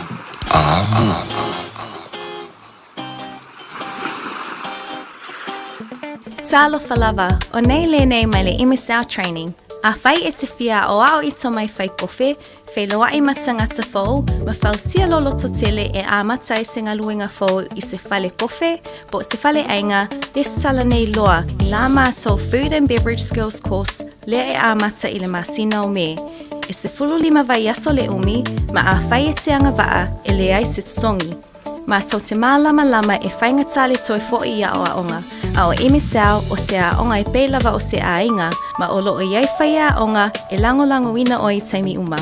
Talo falava, o nei le nei mai le imisau training. A fai e te fia o au ito mai fai kofe, fei loa i matanga te fau, ma fau sia lolo to tele e a matai singa luinga fau I se fale kofe, bo se fale ainga, des tala nei loa, I la mātou Food and Beverage Skills course, le e a mata I le masina o me. E se fulu lima vai aso le umi, ma a fai e te anga waa, e le ai se tutongi. Mātou te mālama e whainga tali toi fo'i ia o a onga, a o emisau o se a onga I pēlawa o se a inga, ma o loo iai whai a onga e lango wina o I taimi uma.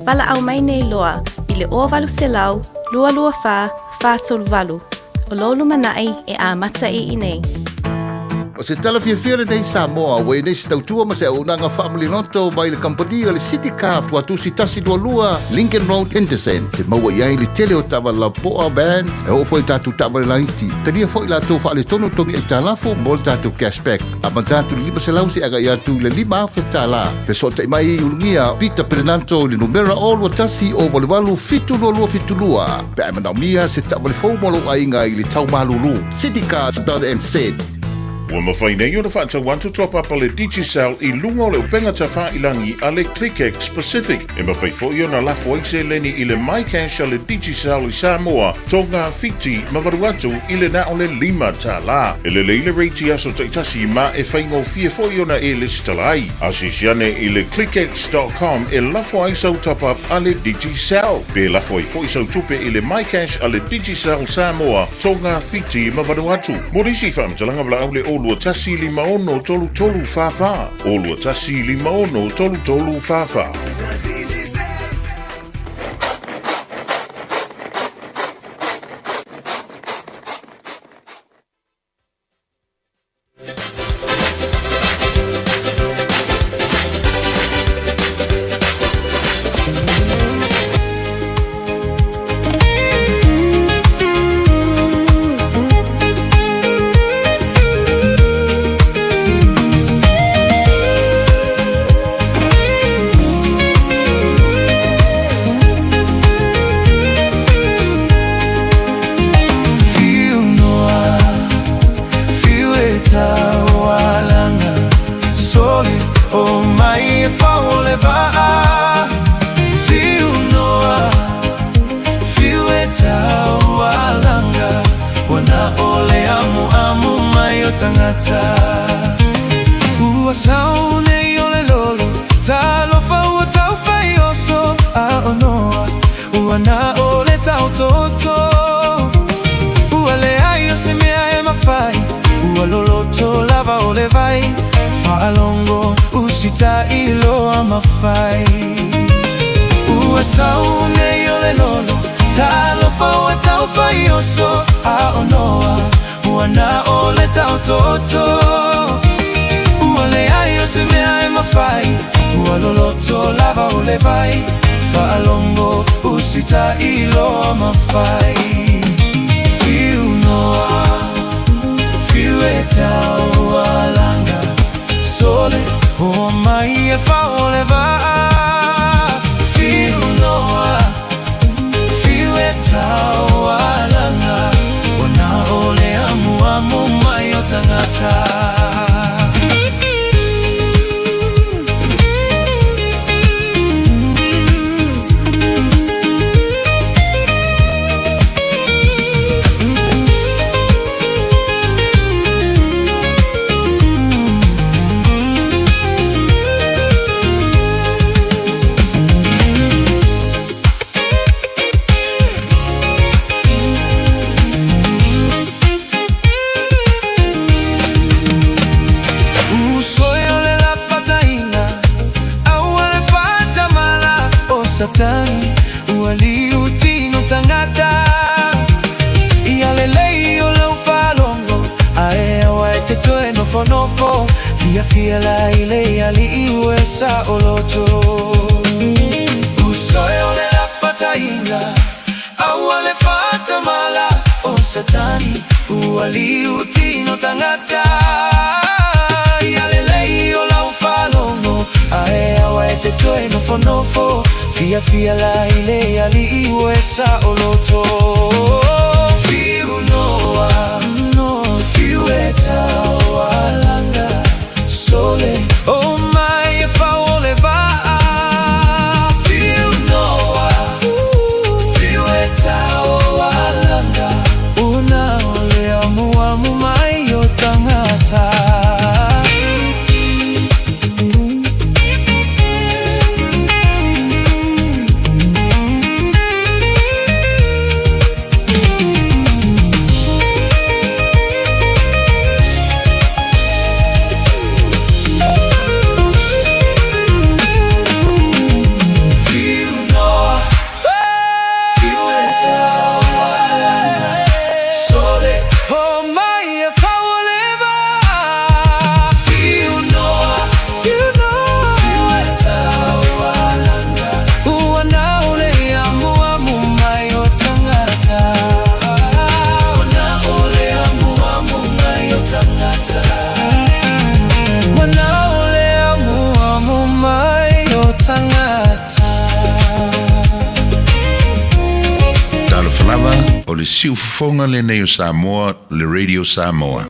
Wala au mai nei loa, I le ovalu se lau, lua wha tolu walu. O lolu manai e a mata I nei.
O se tala Fiafia nei Samoa, wei nei se tautua ma se unanga family noto mai le kampania le City Car watu si tasi dua lua Lincoln Road Henderson. Te maua iai le tele o tawa la poa ban e o foi tatu tawa le laiti. Tania foi la tofa ale tono tongi e talafo mo le tatu cashback. Ama tatu lima se lausi aga ia tu le lima afe tala. Fe sota mai ulungia Peter Pernanto le numera o lua tasi o walewalu fitu lua. Pe amana mia se tawa le fau molo ainga I le tau malulu. citycars.nz.
Ua mawhai nei o na whaata want to top up ale Digicel I lunga o le upenga ta whailangi ale ClickX Pacific. E mawhai fo i o na lafo aise leni I le MyCash ale Digicel I Samoa, tonga fiti mawaruatu I le na o le lima ta la. E le leile reiti aso taitasi ma e whaingo fie fo i o na e listalai. Asisiane I le clickx.com e lafo aise top up ale Digicel. Pe lafo I fo I sau tupe I le MyCash ale Digicel Samoa, tonga fiti mawaruatu. Morisi whaamtalanga vla au le o lua tasi lima ono tolu fafa. O lua tasi lima ono tolu fafa.
Sole, oh my e whaole waa Whiu noa Whiu e tau alanga O na ole amu amu mai o tangata Satani ualiuti no tangata Ialelei o lau whalongo Ae awa e te toe nofo nofo Fiafia la ile ali iwe sa o loto Usoe o le la pataina Aua le fata mala O Satani ualiuti no tangata Ialelei o lau whalongo Ae awa e te toe nofo nofo Fiafia la ile ali iwe sa o loto Whiu noa Whiu e tau alanga Sole o mai e whaole waa Whiu noa Whiu e tau alanga Una ole amu amu mai o tangata
O le siufonga le nei o Samoa, le Radio Samoa.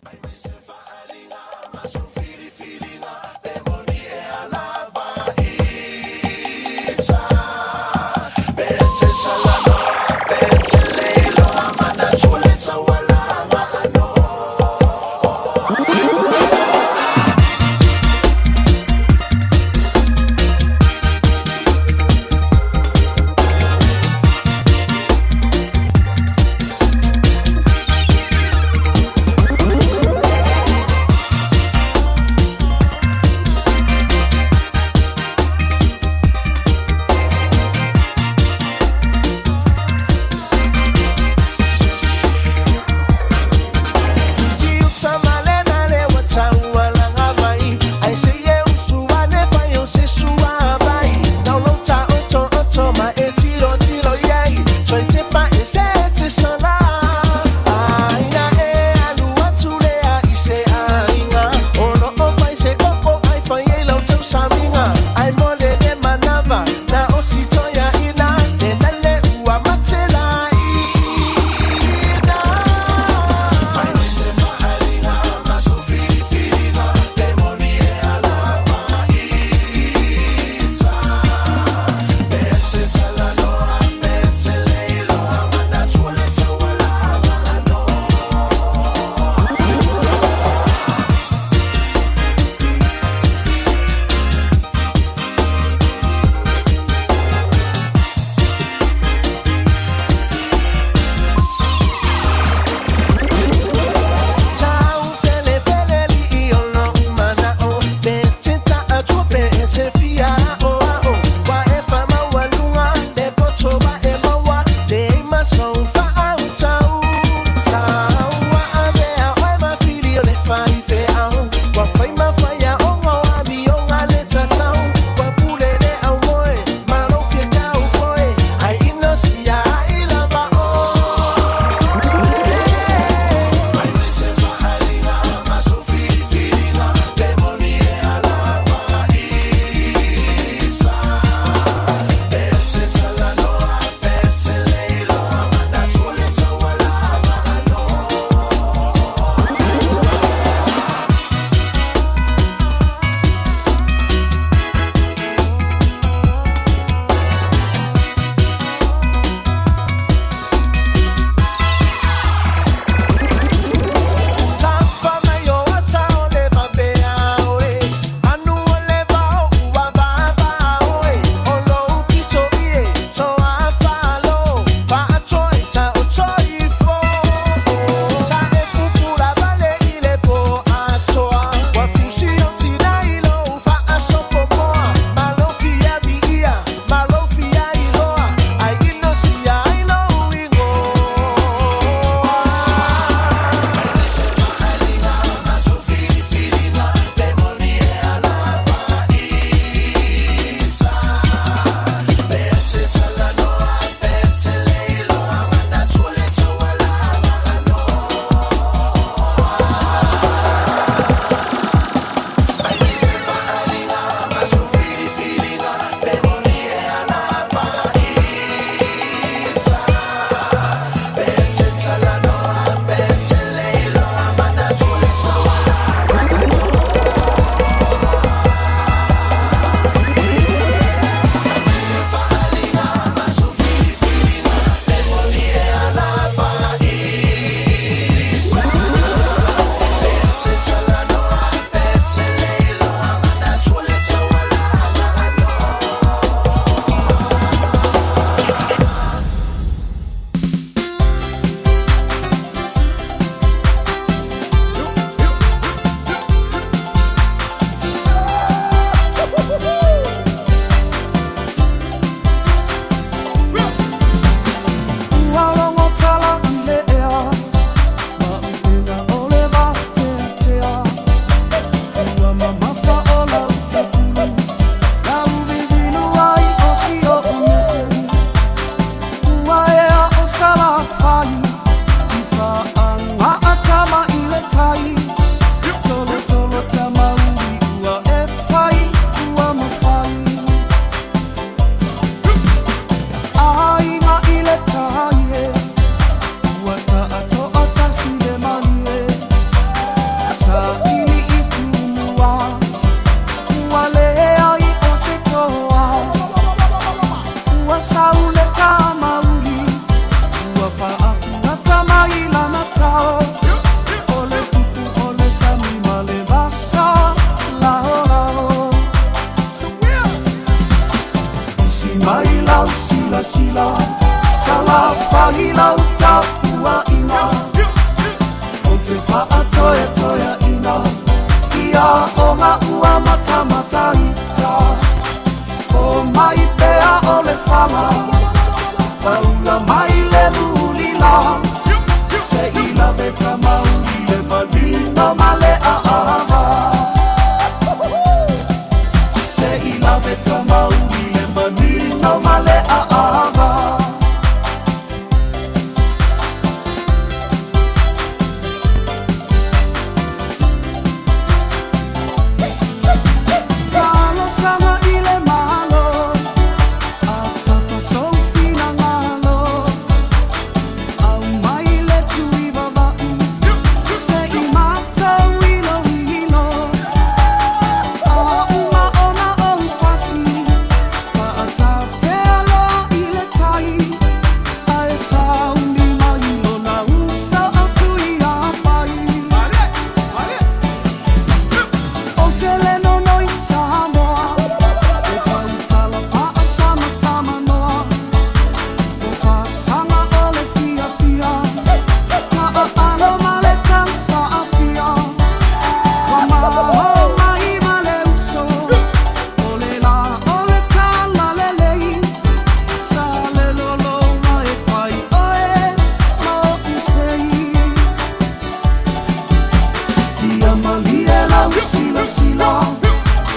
silo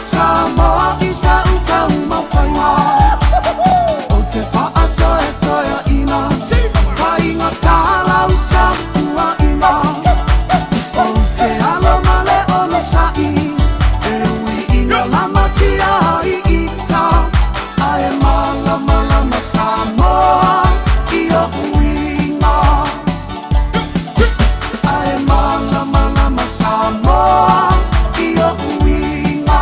Samoa isa utau mawhainga O te whaatoe toea ina Kainga tāla uta ua ina O te alo male ono sai E ui ina lama tia i ita Ae malama lama Samoa I o uinga Ae malama lama Samoa I o uinga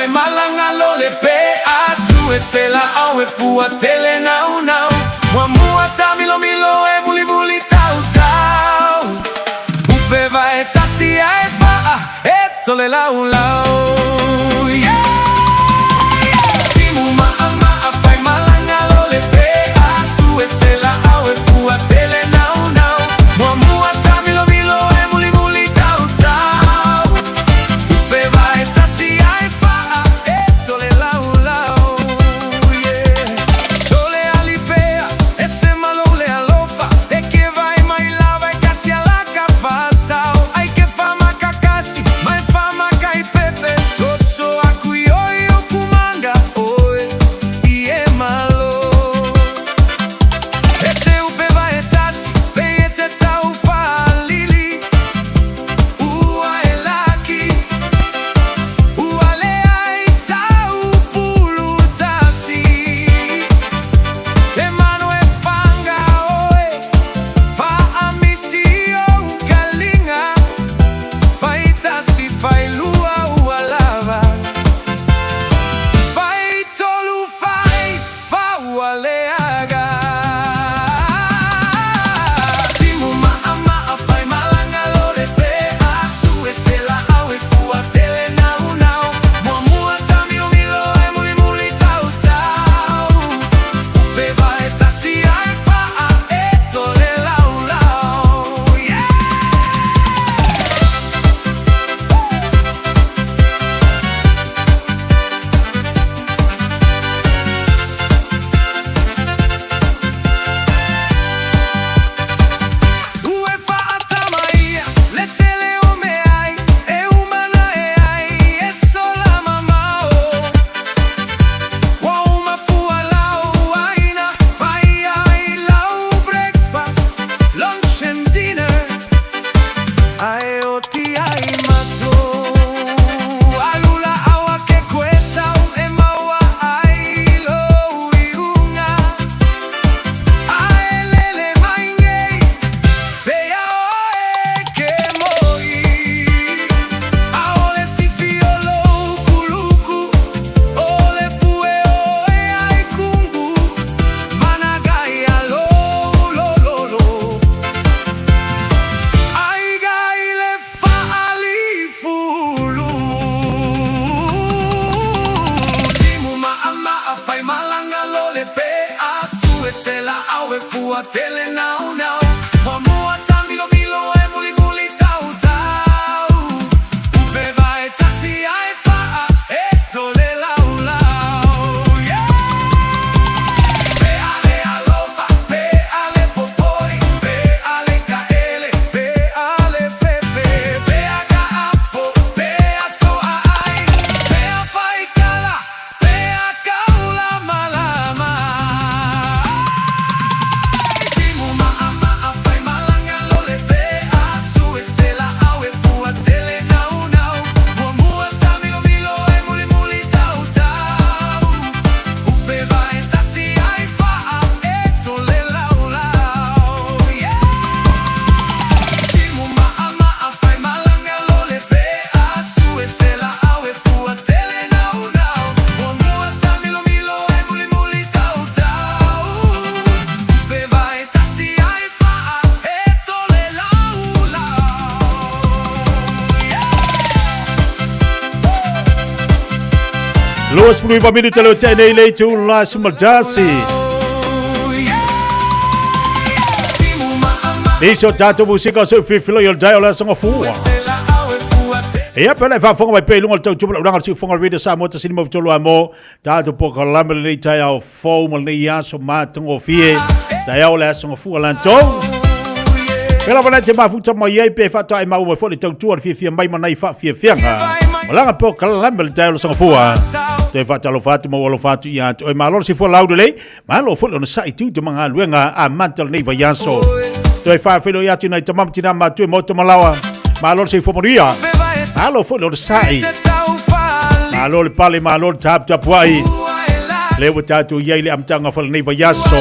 fai malanga lo le pe asu e se la au e fua tele nau nau Mua mua ta milo milo e muli muli tau tau Upe va e tasi ai fa e tole lau lau Simu maa maa fai malanga lo le pe asu e se la au e fua tele nau nau Mua mua ta milo milo e muli muli tau tau Upe va e tasi ai fa e tole lau lau Sole alipea e se malo le alofa E che vai mai lava e casi alla cafasao Ai che fa macacasi ma e fa macai pepe Soso a cui oi o kumanga oi e malo E te upe va e tasi pe e te tau fa lili Ua e laki Ua le ai sau pulu tasi Se mano e fanga oe Fa amisi o galinga Fai tasi fai lua ua lava Fai tolu fai fa ua le aga Timu maa maa fai malanga lo le pe asu e se la au e fua tele nau nau Mua mua ta milo milo e muli muli tau tau Upe va e tasi ai fa e tole lau lau Ue fa atamaia, le tele o me ai, e umana e ai, e sola mamao Wa uma fua lau aina, fai ai lau breakfast, lunch and dinner Ae o ti ai mato Alula awa ke kuesau e maua ai lo iunga Ae lele maingei Pea oe ke moi Aole si fiolo kuluku Ole pue oe ai kungu Managai alo lo lo lo Ai gai le fa ali fulu Timu maa maa fai malanga lo le pe asu e se la au e fua tele nau nau Mua mua ta milo milo e muli muli tau tau Upe va e tasi ai fa e tole lau lau Pe ale alofa, pe ale popoi, pe ale kaele, pe ale fefe Pe aga apo, pe a soa ai, pe a fai kala, pe a kaula malama Timu maa maa fai malanga lo le pe asu e se la au e fua tele nau nau Mua mua ta milo milo e muli muli tau tau Upe va e tasi ai fa e tole lau lau Timu maa maa fai malanga lo le pe asu e se la au e fua tele nau nau Mua mua ta milo milo e muli muli tau tau Upe va e tasi ai fa e tole lau lau
Luas 10 minute lo cai nei le tu la sumaljasi Iso tatu musika so fifilo yo dai ola songa fua Ia pele fa fonga mai pe lunga tau tupu uranga si fonga rede Samoa ta sinima tolo amo tatu po kalama le tai au fo mal nei aso matungo fie tai ola songa fua lanto Pela wana te mafuta mai ai pe fa tai mau mai fo le tau tuar Fiafia Mai manai fa fianga Malanga po kalama le tai ola songa fua Te fa talo fatu mo lo fatu ia to e malo si fo laude le malo fo no sai tu te manga luenga a mantal nei va yaso Te fa felo ia tina te mamtina ma tu mo to malawa malo si fo moria malo fo no sai malo le pale malo tap tap wai le wata tu ia le amtanga fo nei va yaso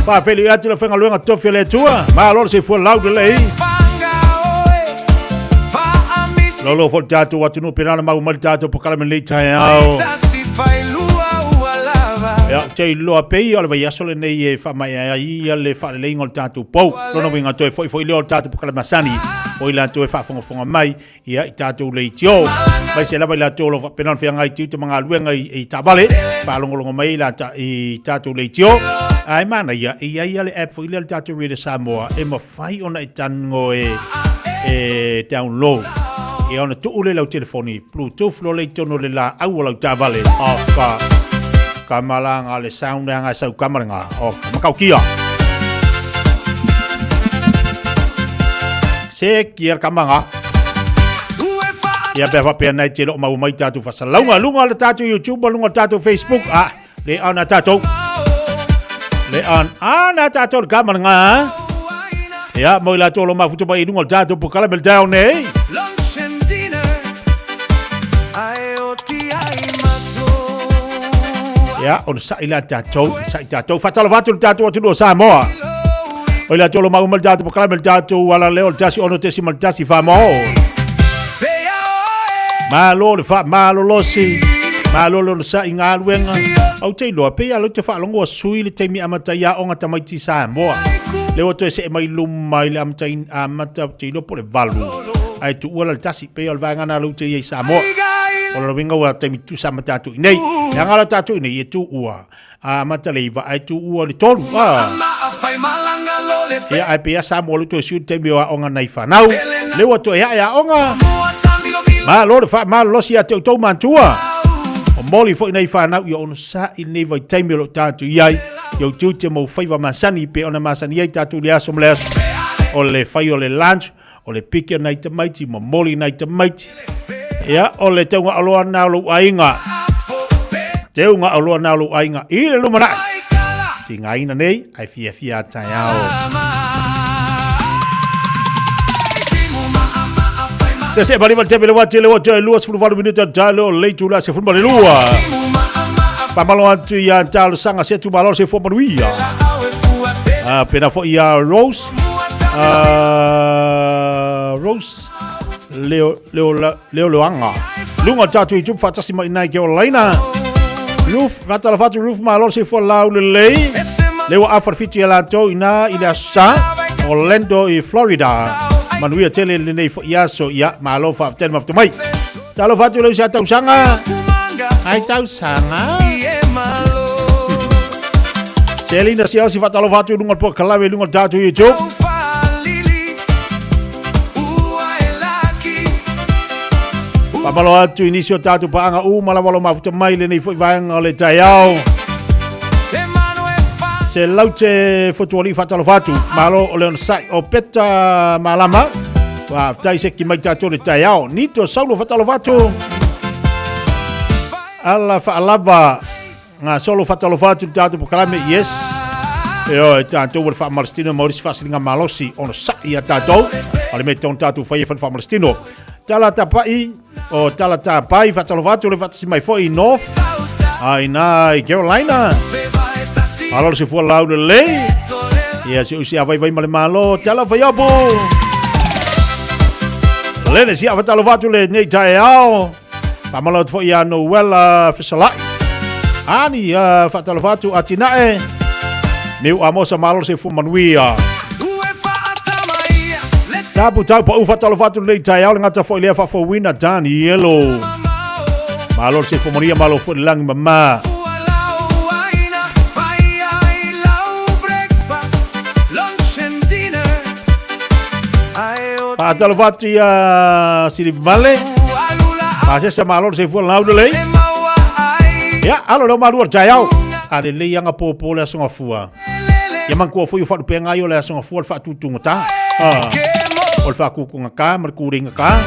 fa felo ia tina fenga luenga to fele tua malo si fo laude le Lolo fo tato watu no penana mau mal tato po kala men le tai au. Ya te lo apei ala vai asole nei e fa mai ai le fa le ngol tato po. Lono winga to foi le tato po kala masani. O ila to fa fonga mai ia tato le tio. Vai se lava la to lo penana fa ngai tu te manga luenga i tabale. Pa longo mai la i tato le tio. Ai mana ia le app foi le tato re Samoa e ma fai ona i tango e download. E ona tu ule lau telefoni Bluetooth lo le tono le la au lau tavale ka kamalanga le sound nga sau kamaranga makau kia se kier kamanga ia befa pe na telo mau mai tatu fasa lunga le tatu YouTube lunga tatu Facebook le ana tatu ana tatu kamaranga ia mo la tolo ma futu mai lunga tatu po kala meldown nei ya on sa ila tato fatalo fatu tato tu Samoa oila tolo mau mal tato pakala mal tato wala leo tasi ono tesi mal tasi famo malo le fa malo losi malo lo sa inga luenga au te lo pe alo te fa longo sui le te mi amata ya onga tamaiti Samoa leo to se mai lum mai le amata amata te lo por valu ai tu wala tasi pe al vanga na lu te Samoa Ola winga wa te mitu sama tatu nei. Yang ala tatu nei e tu ua. Mata leiva ai tu ua le tolu. Ia APR Samoa lu to siu te miwa onga nei whanau. Lewa to ya onga. Ma lo fa ma lo sia te tau mantua. O moli fo nei whanau ia ono sa i nei vai te miwa tatu iai. Yo tu te mo faiva masani pe ona masani iai tatu le aso mle aso. O le fai o le lunch. O le pike nei te maiti. Mo moli nei te maiti. Ya ole te unga aloa nalu ainga. Te unga aloa nalu ainga. Ile lumana. Ti ngaina nei. Ai Fiafia tai au. Te se bali te bele wate le wate luas fulu minuta talo le tula se fulu lua. Pamalo atu ya talo sanga se tu balor se fo manuia. Pena fo ya Rose. Rose. Leo loanga. Lunga tatu i tupa tasi mai nai ke o laina. Roof, ratala fatu roof ma lo se fo lau le lei. Leo afar fiti ala to ina ila sa. Orlando i Florida. Manuia tele le nei fo iaso ia ma lo fa ten maftu mai. Talo fatu lo sa tau sanga. Ai tau sanga. Selina si si fatalo fatu lunga po kalawe lunga tatu i tup. Pamalo atu inisio tatu paanga malawalo mafuta mai le nei foi vanga le taiao. Se laute fotuali fatalo fatu malo o le on sai o peta malama. Wa tai se ki mai tatu le taiao. Nito saulo fatalo fatu. Alla fa alava nga solo fatalo fatu tatu pokalame yes. Eo tatu wor fa Marstino Maurice Fasilinga Malosi on sai tatu. Ale me ton tatu fa fa Marstino. Tala tapai o tala tapai fatalo fatu le fatsi mai foi north ai nai Carolina alo se fu lau de le ia se usia vai male malo tala vai apo le ne sia fatalo fatu le nei taiao pamalo foi ia Noella Fisalai ani fatalo fatu atinae meu amosa malo se fu manuia Tapu tau pa ufa talo fatu nei tai au ngata fo ilea fa fo wina tani yellow. Malo se fo moria malo fo lang mama. Pa talo fatu ya sili vale. Pa se malo se fo lau de ya alo lo malu tai au. Ade le yanga popo le songa fua. Ya man ko fo yu fa pe ngayo le songa fua fa tu ngata. Ol fa kuku ngaka merkuring ngaka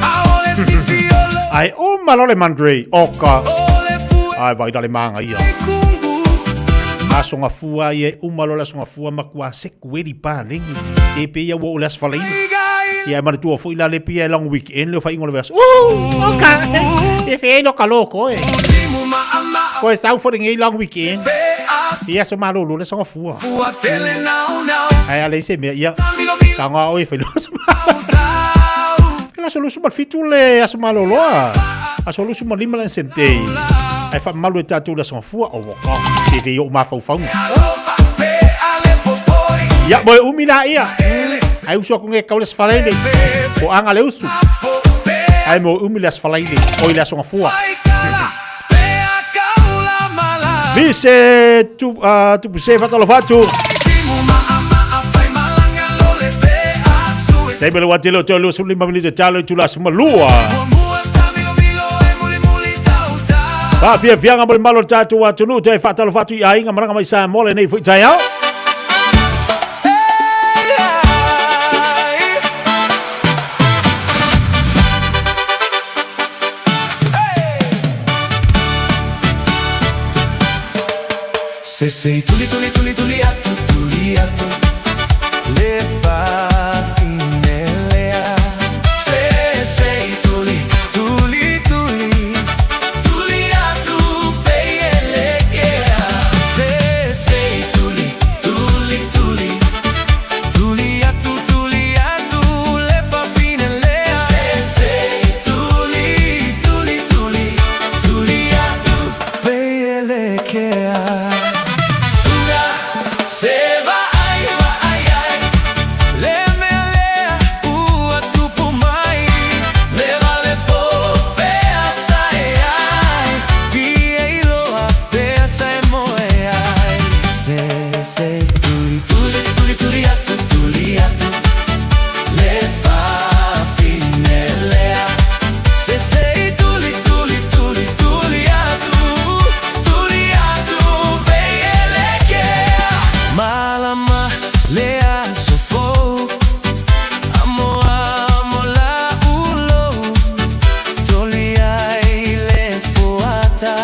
ai malole mandre oka ai vai dale manga ia asonga fua ye malole songa fua makua sekwedi pa lengi tepe ya wo las falai ia mar tu fo ila le pia long weekend le fa ingol vers oka e fe no kaloko ko sa fo ngi long weekend ia so malo le songa fua ai ale se me ia kanga o e fe nga solusu mal fitu le asmalo loa. A solusu mal lima lan sentei. Ai fa malu tatu la son fua o waka. Ke yo ma fau. Ya boy umina ia. Ai usu aku nge kaules falaide. O anga le usu. Ai mo umilas falaide. O ila son fua. Dice tu se fa tolo fatu. Dai belo watelo tolo su 5 menit talo tu la semua. Ba Fiafia ngabol malo tatu watu nu te fa tolo fatu ai ngamara mai Samoa le nei fu taya.
Se sei tuli atu le fa finelea. Se sei tuli atu peielekea. Se sei tuli atu le fa finelea. Se sei tuli atu peielekea. Se va ai, le me alea, tu pumai, le vale po fea sai ai, via ilo a fea sai moe ai. Se tuli atu, le fa finelea. Se sei tuli atu, peielekea. Malama lea sofo amo la ulo toli ai le fuata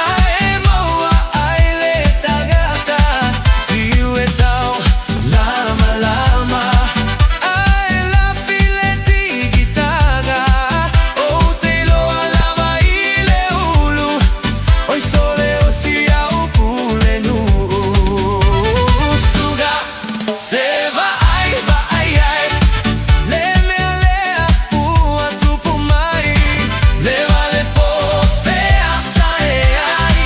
ai moa ai le tagata fiu e tau lama ai la fileti gitaga o te lo alava ile ulu oi sole o sia o pulenu. Se va ai, le me alea, tu pumai, le vale po fea sai ai,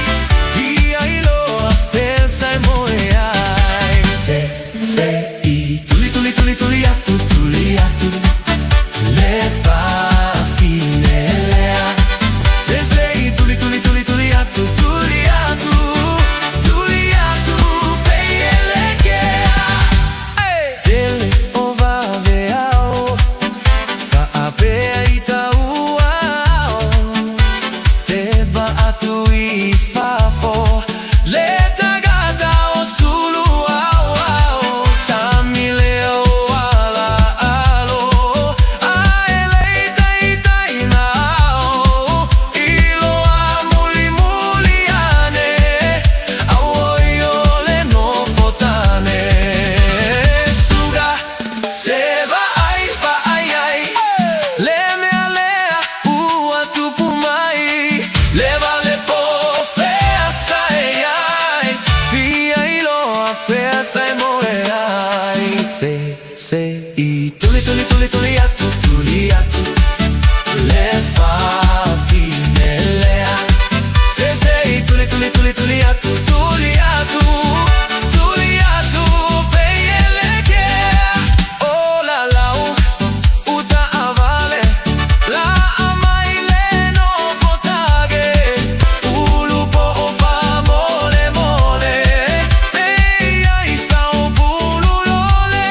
via ilo a fea sai moe ai. Se i tuli atu, le fa finelea. Se sei tuli atu, peielekea. Dele o va veao, fa apea ita uao, te ba atu I fafo, le tagada o sulu au, tamile o ala alo, ai leita nao, ilo a muli ane, au oio le no fotane. Se va ai, le me alea, tu pumai, le vale po fea sai ai, via ilo a fea sai moe ai. Se i tuli atu, le fa finelea. Se sei tuli atu, peielekea. Oh la lau, uta avale, la amai le no potage, ulupo o fa mole, peia I sao pululole,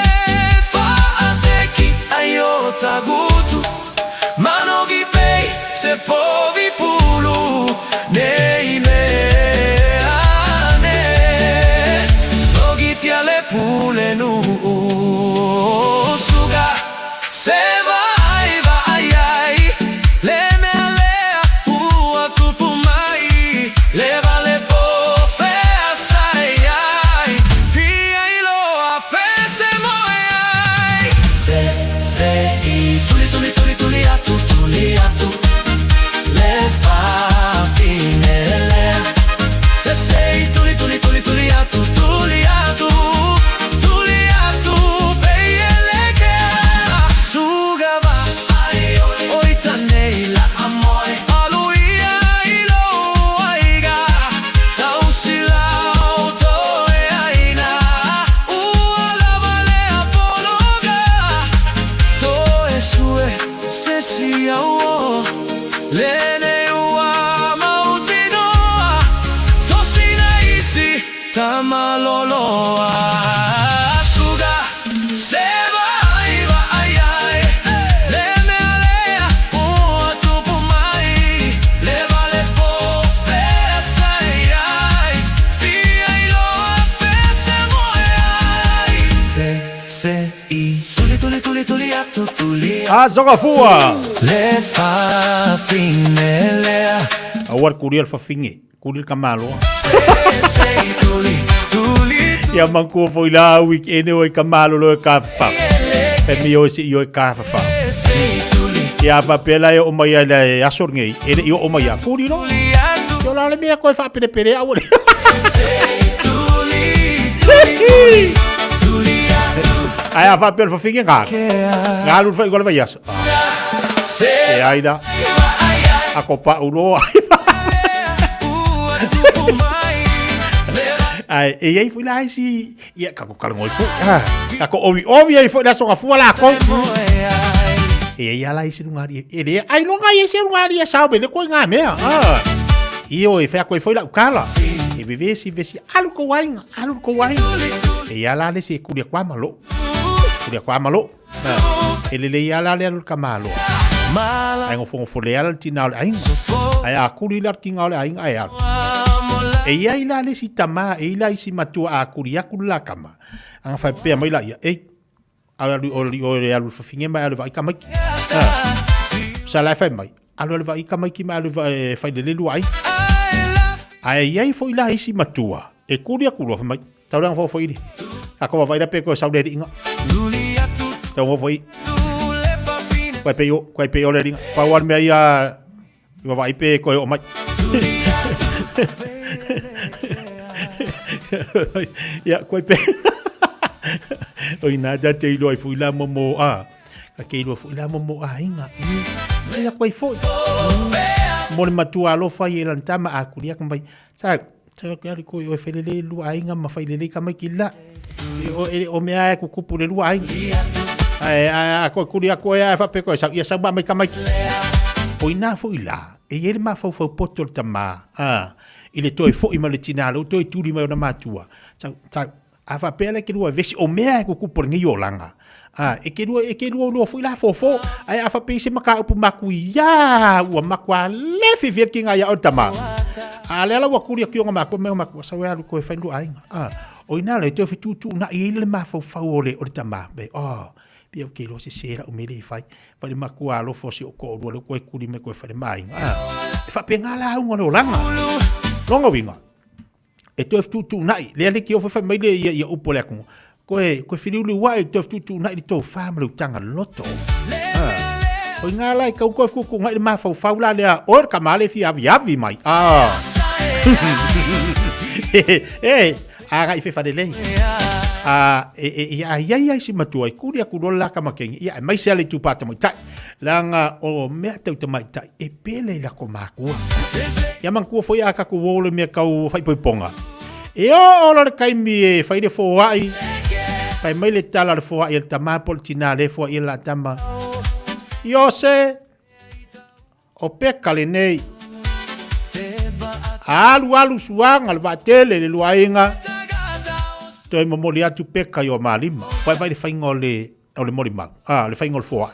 fa aseki aiota gutu, manogi pei se povi pulu nei me.
Zonga fua. Awar kurial fafingi. Kurial kamalo. Ya mangku foi la weekend oi kamalo lo kafa. E mi o si oi kafa. Ya papela yo omaya la asor ngai. Ele yo omaya kuri no. Yo la le mia koi fa pere awor. Ai a papel fa finge ngar. Ngar fa igual vai yaso. E aida. A copa ulo. Ai e aí fui lá esse ia kako kalangoi fu. Kako obi aí foi lá só a fu lá com. E aí lá esse ngari. Ele ai não ngai esse ngari sabe ele coi ngame. E oi foi lá o cara. E vive se alu ko wain. E ia lá nesse kuria kwa malo. Ele le ia lá le alu kamalo. Ai ngofo le ala tinal ai. Ai a kuri la tingal ai ai. E ia ila le si tama e ila isi matua a kuria kula kama. Anga fa pe mai la ia. E ala o alu fafinge mai alu vai kama. Sala fa mai. Alu vai kama ki mai alu fa de le luai. Ai ai foi lá isi matua. E kuria kulo fa mai. Taurang fo foi. Ako vai da pe ko saudade inga. Então foi. Quai pe ole ringa. Pa wan me ia vai pe ko o mai. Ya quai pe. Oi na ja te loi fui la momo a. Ke lo fui la momo a inga. Ya quai foi. Mo matua lo fa ia lantama a kuria kan bai. Sa kaya ko o felele lu ainga ma failele ka mai kila o mea ko kupu le lu ainga ai ko kuria ko ya fa pe ko sa ia sa ba mai ka mai o ina fo ila e ele ma fo poto tama ile toi fo i maletina lo toi tuli mai na matua sa a fa pele ke lu vesi o mea ko kupu ngi yolanga e ke lu lo fo ila fo ai a fa pe se maka upu makuia wa makwa le fi vir kinga ya o tama ala wa kuria ki nga ko me ko sa wa ko fa lu ainga o ina le to fitu na ile ma fa ole o tama be pia ke lo se sera o me le fai pa le makua lo fo si o ko lo ko kuri me ko fa le mai fa pengala un no langa longa winga e to fitu na le ki o fa mai le ya o pole ko filu lu wa e to fitu na to fa ma lu tanga loto o ngala ka ko ngai ma fa la le or kamale Fiafia Mai aga ife fa de lei ia si matua kuria kurola kama kengi ia mai se le tupata mai tai langa o mea tau te mai tai e pele la ko makua ia mangkua foi aka ku wole me kau fai poiponga e o la kai mi fai de fo ai pai mai le tala le fo ai el tamapol tina le fo ai la tama io se o pekale nei alu suanga le vatele le luainga toi momoli atu peka yo malima vai le faingo le molima le faingo le foa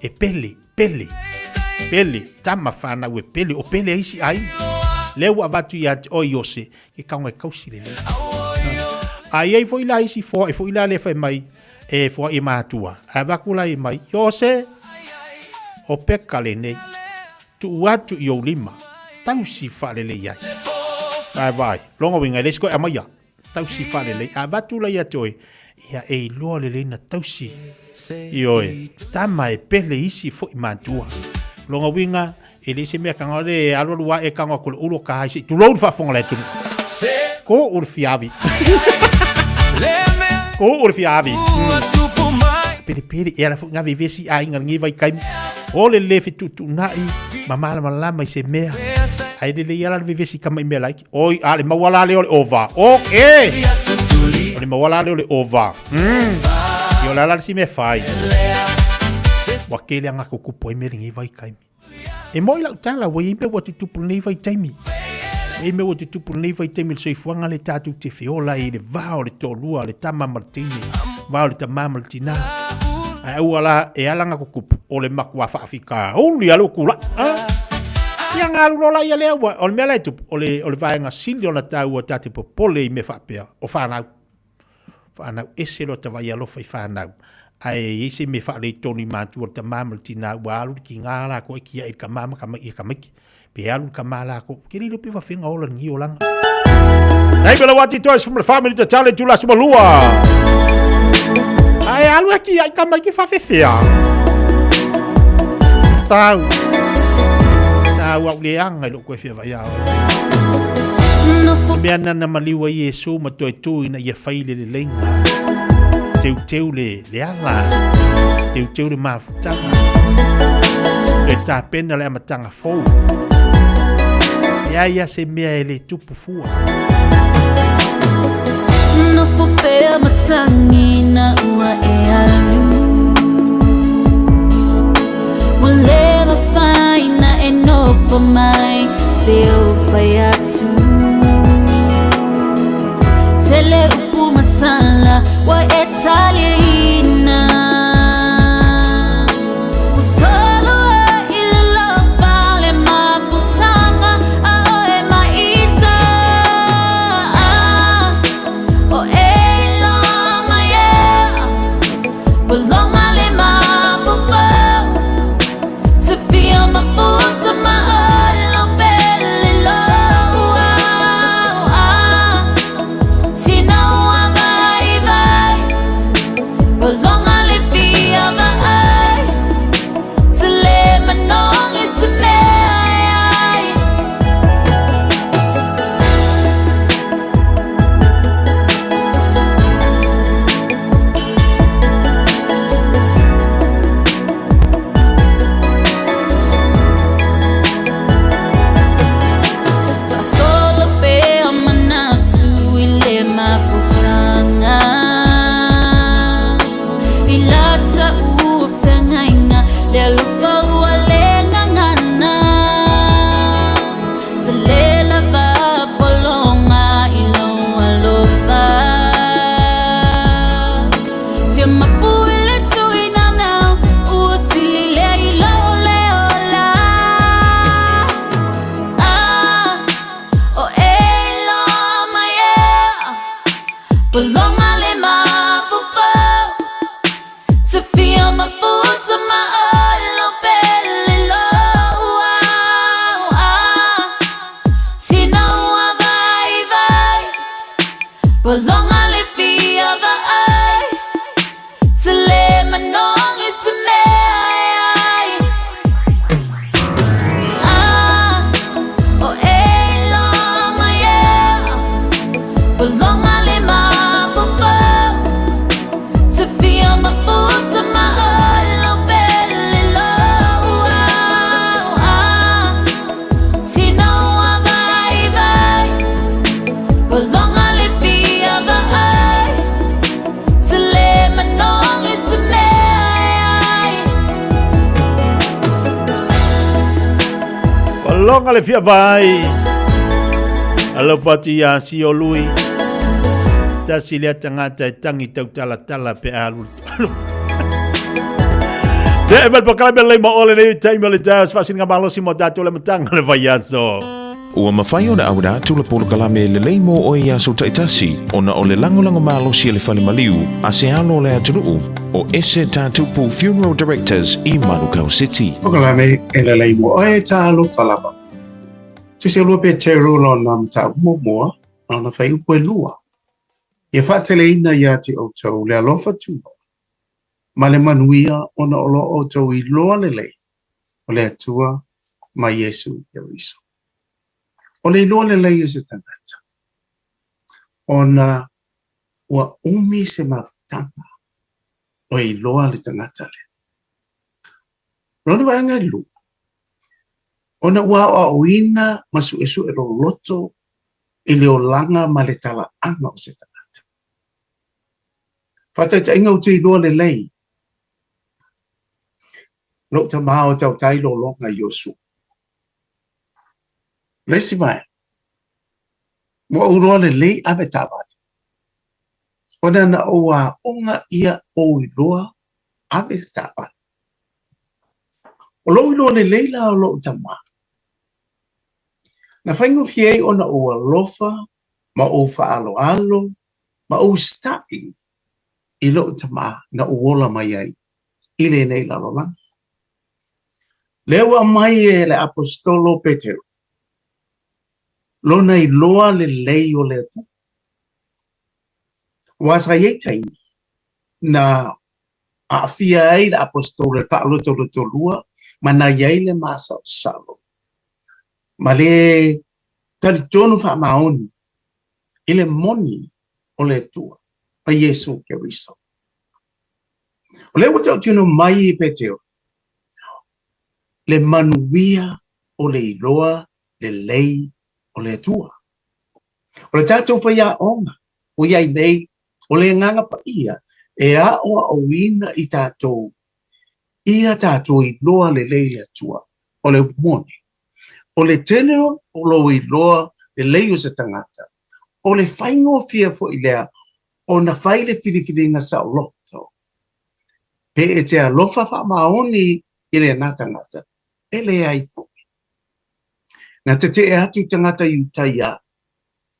e pele tama fana we pele o pele isi ai le wa batu ya o yose ke kaunga kausi le ai foi la isi foa foi la le fai mai e foa e matua abakula e mai yose o peka le nei tu watu yo lima tau si fale le yai vai longo winga le sko amaya tau si fale le abatu la ya toi ia e lo le na tau si ioe tama e pele isi fo matua longo winga ele se me kanga le alo lua e kanga ko ulo ka isi tu lo fa fonga le tu ko ur fiavi pere e ala funga vivesi a inga ngi vai kai o le fitu tu nai mama malama se mea ai de le ala vivesi kama me like oi ale mawala le over okay ole mawala le over yo la si me fai wa ke le anga ko kupo me ngi vai kai e moi la tala we impe what tu pu nei vai taimi e me what tu pu nei vai taimi so ifuanga le tatu te fiola e le va o le tolua le tama martini va o le tama martina ai wala e alanga ko kupu o le makua fa afika o li alo kula ia ngalu no la ia le wa o me la tu o le vaenga silio na tau o tate po pole me fa pe o fa na ese lo te vai alo fa na ai se me fa le toni ma tu ta mama tina wa lu ki ngala ko ki ai ka mama ka mai ka mai pe alu ka mala ko ki le pe va finga ola ngi olang ai bela wati toys from the family to challenge tu la smalua ai alu ki ai ka mai ki fa fefea sau au le anga lo ko fe va ya me ana na maliwa Yesu ma tu ina ia faile le lenga teu le ala teu le mafutanga e ta pena le matanga fo ia se mea ele tupu fua
no fo pe matangi na ua e alu will never find na enough for my Fiafia tele upu matala wa Italiana usolo illa vale ma putanga e maita o ela maye belong male ma pupa to feel my foot to my
longa le fia vai alo fati ya si o lui ta silia tanga ta tangi tau tala tala pe alu te ebel pakala le mo ole nei time le tas fasin ngabalo si mo dato le matanga le vai aso
Ua mawhai o na aura tula polo kalame le leimo o ia so taitasi o na o le langolango malo si le whale maliu a se alo le atunuu o ese tātupu Funeral Directors i Manukau City.
O kalame e le leimo o e tālo whalapa. Tuse lua pe te rulo na mta umomoa na na whai upo e lua. Ia whaatele ina ia te o tau le alofa tuba. Ma le manuia o na olo o tau i loa le lei o le atua ma Yesu e riso. O le loa le lei o se tangata. O na ua umi se mawtanga o i loa le tangata le. Rona wanga lu. O na ua o uina masu esu e loto i le o langa ma le tala anga o se tangata. Fata ta inga o te i loa le lei. Lo ta maa o tau tai lo longa Yosu. Lesi mai. Mo uroa le lei ave tabani. Ona na oa onga ia o iloa ave tabani. O lo iloa le lei la o lo tama. Na whaingo fiei ona oa lofa, ma o faalo alo, ma o stai. I lo tama na uola mai ai. I le nei lalolang. Lewa mai e le apostolo Petero. Lona I loa le lei o le tu. Wasa ye taimi. Na afia ai le apostolo le whaaloto le tolua. Ma na iai le masa o salo. Ma le talitonu wha maoni. I le moni o le tua. Pa Yesu Keriso. O le wata tino mai I Petero. Le manuia o le iloa le lei o le tua. O le tātou whaia onga. O iai nei o le nganga pa ia. E a o a owina I tātou. Ia tātou iloa le lei le tua. O le moni. O le tenero o lo iloa le lei o se tangata. O le whaingo fia fo I lea. O na whai le whiriwhiringa sa o loto. Pe e te alofa wha maoni I le natangata. E le ai fo. Na te e atu tangata I utaia.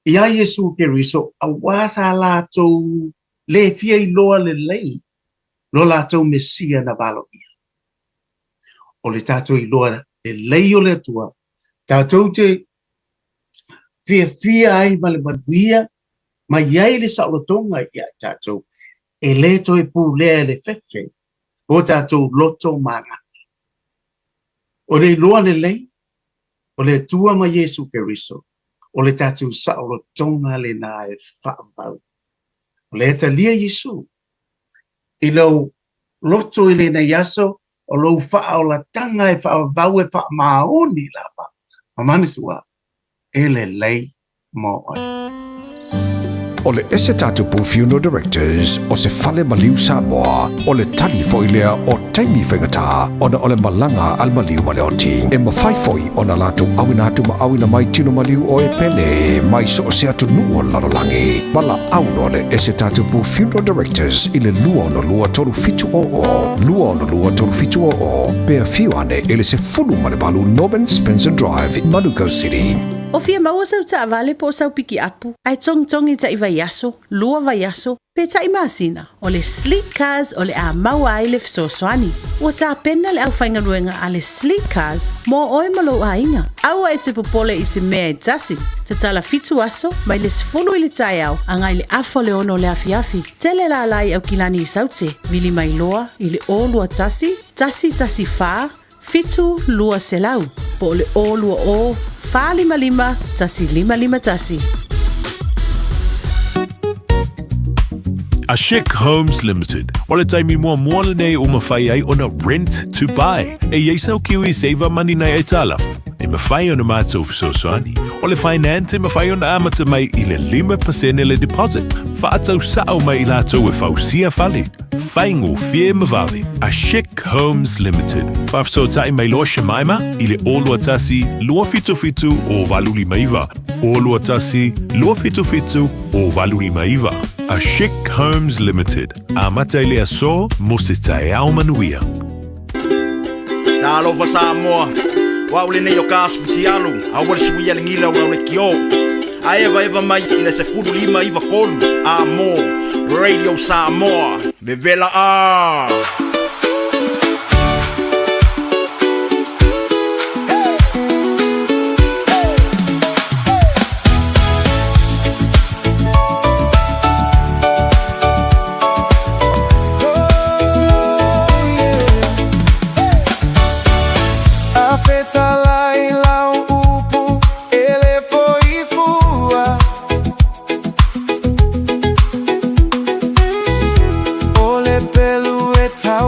Ia Yesu Keriso a wasa lātou le fia I loa le lei. Lo lātou mesia na valo ia. O le tātou I loa le lei o le tua. Tātou te fia ai ma le manuia. Ma iai le saulotonga ia tātou. E le toi pū lea le fefe. O tātou loto mana. O le loa le lei. O le tua ma Yesu Keriso. O le tātou saulotonga le na e whaambau. O le eta lia Yesu. I lau loto I le na yaso. O lau wha o la tanga e whaambau e wha maoni lapa. Ma manisua. E le lei mo ai.
O le ese tatu pu funeral directors o se fale maliu Samoa o le tali foi lea o taimi whengata o na o le malanga al maliu ma le oti e mawhai foi o na latu awina atu ma awina mai tino maliu o e pele mai so o se atu nuo lalolangi wala auno le ese tatu pu funeral directors i le lua no lua tolu fitu lua no lua tolu fitu pea fiu ane ele se fulu ma le balu Norman Spencer Drive Manuko City.
O fia maua sau ta vale po sau piki apu. Ai tong ta iwa yaso, lua va yaso, pe ta imasina. O le sleek cars o le a maua ai le fisosoani. O ta pena le au whainga ruenga a le sleek cars mo oi malo a inga. Aua e te popole I se mea e tasi. Te tala fitu aso, mai le sifulu I le tai au, angai le afo le ono le afiafi. Tele la lai au kilani I saute, vili mai loa, I le o lua tasi faa, fitu lua selau. Po le o lua o, faa lima tasi lima tasi.
Ashik Homes Limited. O le taimi mua le nei o mawhai ai ona rent to buy. E yeisau kiwi saver money nei e talaf. E mawhai ona mātou fisosoani. O le finance e mawhai ona amata mai I le 5% le deposit. Whaatau sao mai I lātou e whausia whale. Whaingo fie mawale. Ashik Homes Limited. Whafso tai mai loa Shemaima I le olua tasi lua fitu o valuli maiva. Olua tasi lua fitu o valuli maiva. Ashik Homes Limited. Amata ile aso mo se tae au manuia.
Talo va Samoa. Wa ule ne yo kas futialu. Awal suia ngila wa ule kio. Eva mai ile se fudu lima iva kolu. Amo Radio Samoa. Vevela a.
Tau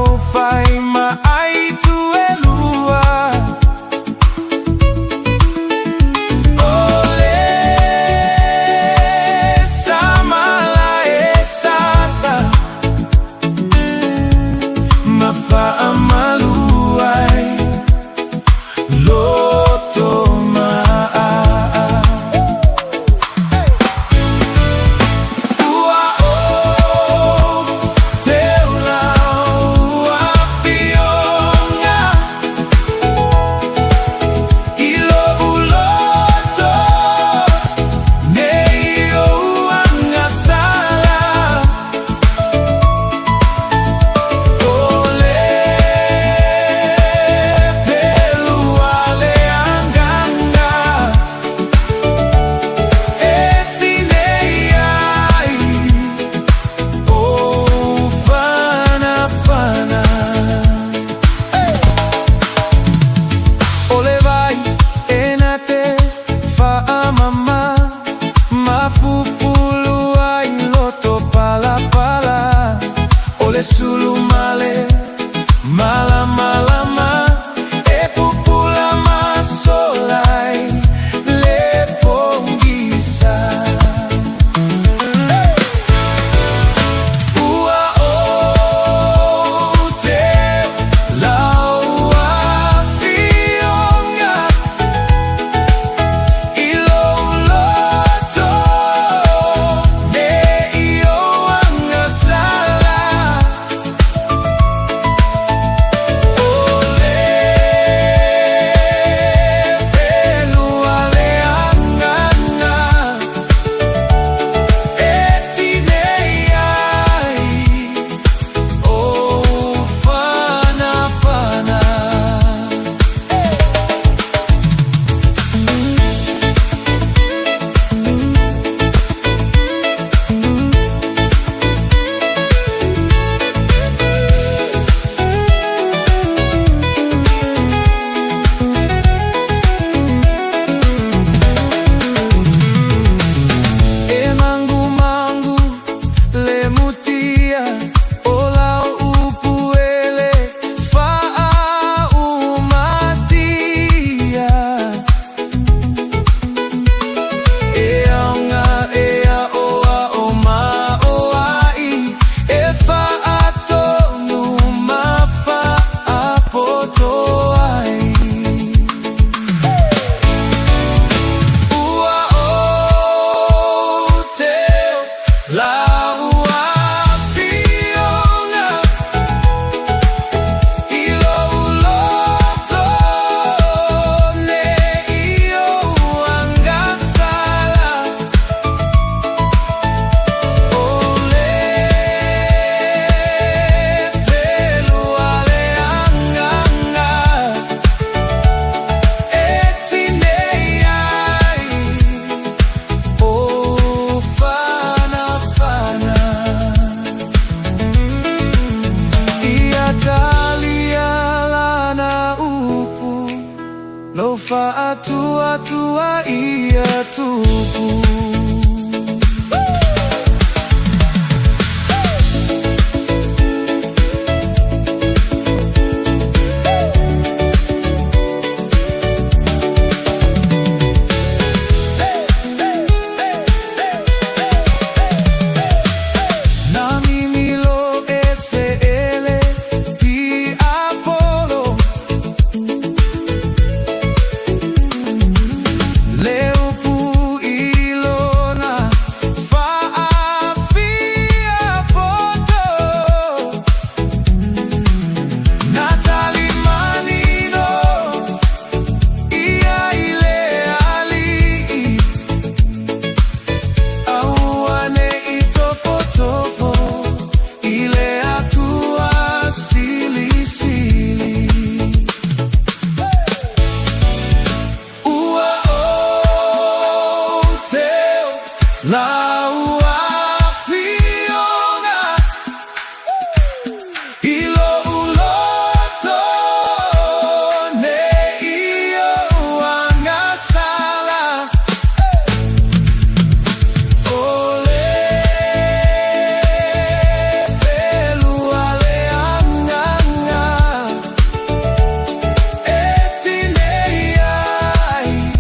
Faatua tua ia tupu.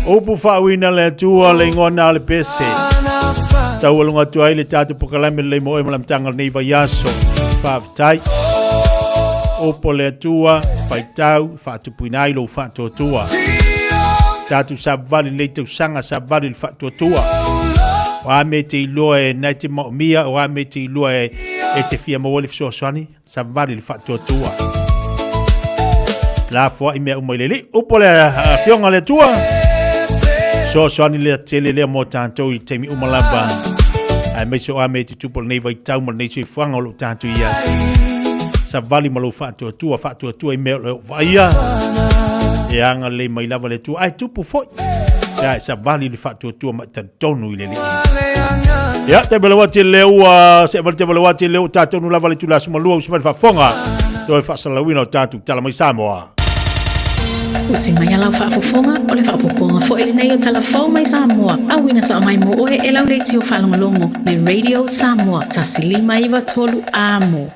Upu whawina le tua le ngona le pese. Tau alunga tuai le tātu pukalame le moe malam tangal nei vai aso. Whaavitai. Upo le tua, pai tau, whaatupuinai lo whaatotua. Tātu sabali le tau sanga sabali le whaatotua. Wa me te iloa e nai te maomia, wa me te iloa e te fia mawali fsoaswani, sabali le whaatotua. La fwa i mea umailele. Upo le fionga le tua. So ni le tele le mo tanto I temi umalaba. Ai me so ame te tupo nei vai tau mo nei so fanga lo tanto ia. Sa vali malo fatu tua I me lo vaia. E anga le mai lava le tu ai tupo foi. Ya sa vali le fatu tua ma tonu ile le. Ya te bela wati le ua se bela te bela wati le tato no lava le tu la suma lua usma fa fonga. Do fa sala wino tatu tala mai Samoa.
Usi mai alau whaafofonga o le whaapoponga fo ele nei o talafau mai Samoa. Awina sa mai mo oe e lau reiti o whalongolongo le Radio Samoa tasili mai wa tolu amo.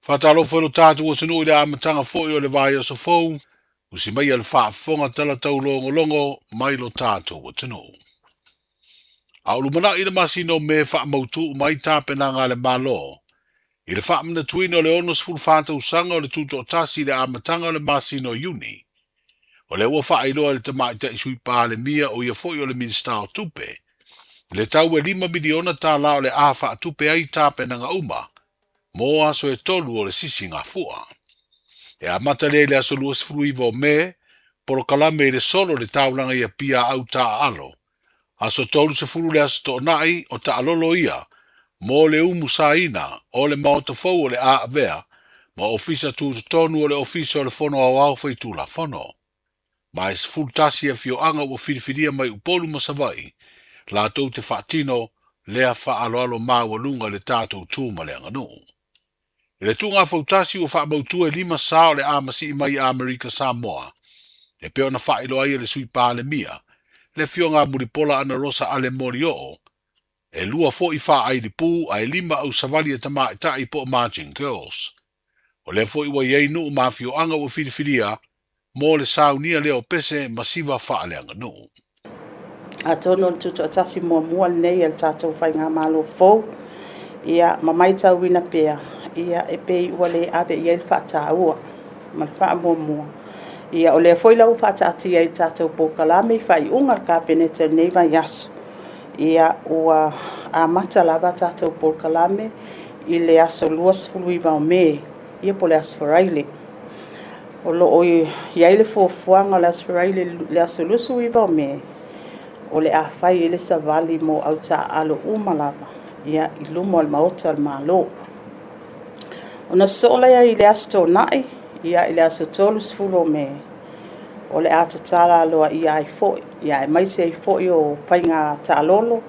Whatalo whero tātu o tunu I le amatanga fōi o le vai o sa fōu. Usi mai al whaafonga tala tau longo mai lo tātu o tunu. Aulu mana I le masino me whaamautu mai tāpena ngā le malo. I le whaamana tuino le onos fulu whātau sanga o le tuto tasi le amatanga o le masino uni. O le ua whaailoa le tamai ta isui pā le mia o ia foi o le minsta o tupe. Le tau e 5 miliona tā la o le a wha tupe ai tāpena ngā uma. Mō aso e tolu o le sisi ngā fua. E a mata le aso lua sifuru iwa o me, poro kalame le solo le taulanga ia pia au tā alo. Aso tolu sifuru le aso to nai o ta alolo ia, mō le umu saina o le maota fau o le a avea, ma ofisa tu tonu o le ofisa o le fono au au fai tu la fono. Ma es full tasi e fio anga o whiriwhiria mai upolu masawai, la tau te whaatino lea wha alo maa walunga le tātou tūma le anga nuu. E le tūnga whautasi o whaamautu e 5 sao le amasi I mai Amerika Samoa, e peo na whailo ai le sui pā le mia, le fio ngā muripola ana rosa ale mori o, e lua fo I wha ai li pū ai 5 au savali e tama I tai po Marching Girls. O le fo I wa iei nuu maa fio anga o whiriwhiria, mō le saunia leo pese masiva whaaleanga nuu.
A tono le tuto atasi mua nei el tātou whai ngā malo fōu. Ia mamai tau wina pēr. Ia e pei ua le abe I el whaata ua. Ma le wha mua. Ia o le foi lau whaata ati ai tātou pōkalame whai ungar ka peneta nei vai yasu. Ia ua a mata lava tātou pōkalame I le aso luas fuluiva o me. Ia po le asfaraile. O lo o iai le fuafuanga le asfaraile le aso lusu iva o me. O le a whai le savali mo au ta alo umalava. Ia I lumo al maota al malo. O na sola ia I le asto nai. Ia I le aso tolu sfulo me. O le a tatala aloa ia ai foi. Ia e maise ai foi o painga ta alolo.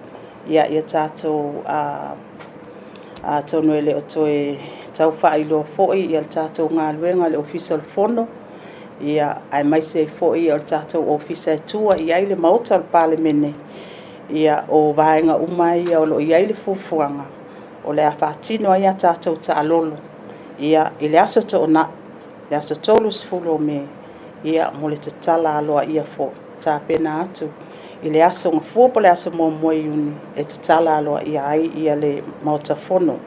Ia tātou tonu ele o toe tau whailo foi. Ia tātou ngā luenga le official fono. ia ai mai se fo'i o le tātou ofisa e tua i ai le maota o le palemene ia o vaenga uma ia o lo i ai le fufuanga o le awhatino ai a tātou ta'alolo ia i le aso to ona le aso tolu sifulu o me ia mo le tatala aloa ia fo tāpena atu i le aso ngafua po le aso mua iuni e tatala aloa ia ai ia le maota fono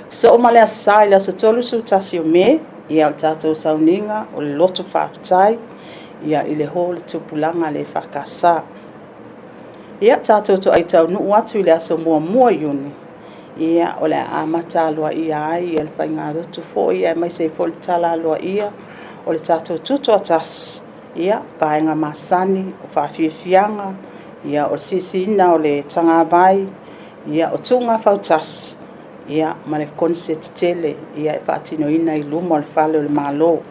so o ma le asa i le aso tolu su tasi o me ia o le tātou sauninga o le loto whaakutai ia i le ho le tupulanga le whakasa ia tātou to ai tau nuu atu i le aso mua iuni ia o le amata aloa ia ai ia le whainga rotu fo ia mai se fo le tala aloa ia o le tātou tuto atas ia paenga masani o whaafiafianga ia o sisina o le tanga vai ia o tunga fautas ia ma le konset tele ia e whaatino ina i lumo le whale o le malo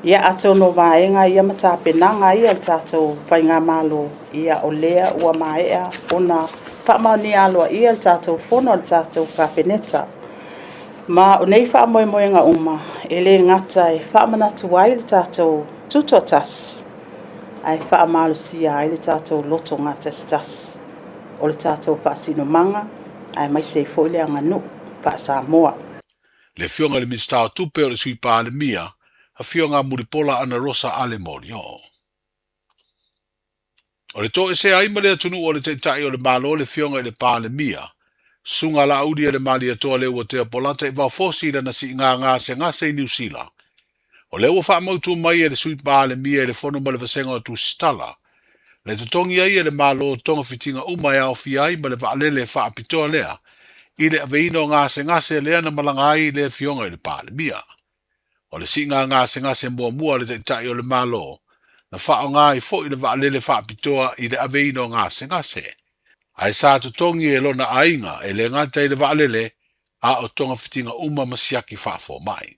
ia atono vaenga ia matapenanga ia le tātou whainga malo ia o lea ua maea ona whaamani aloa ia le tātou fono le tātou whapeneta ma o nei whaamoemoenga uma e le ngata e whaamanatu ai le tātou tutotas ai whaamalo sia ai le tātou loto ngata stas o le tātou whaasino manga ai mai se foi le anganu pa Samoa
Le fionga le mistao tupe o le sui palemia, a fionga muripola ana rosa ale morio. O le to e se aima le atunu o le te tai o le malo le fionga i le palemia, sunga la audi le mali atoa le ua te polata e va fosi na si ngā se New Zealand. O le ua wha mautu mai e le sui palemia e le fono ma le vasenga o tu stala, le tutongi ai e le malo tonga fitinga uma e au fiai ma le vaalele wha apitoa lea, i le aveino ngase lea na malanga ai le fionga i le palemia. O le si ngase mua le te tai o le malo, na wha o ngā i fo i le vaalele wha apitoa i le aveino ngase. Ai sa tutongi e lona ainga e le ngata i le vaalele a o tonga fitinga uma masiaki wha fo mai.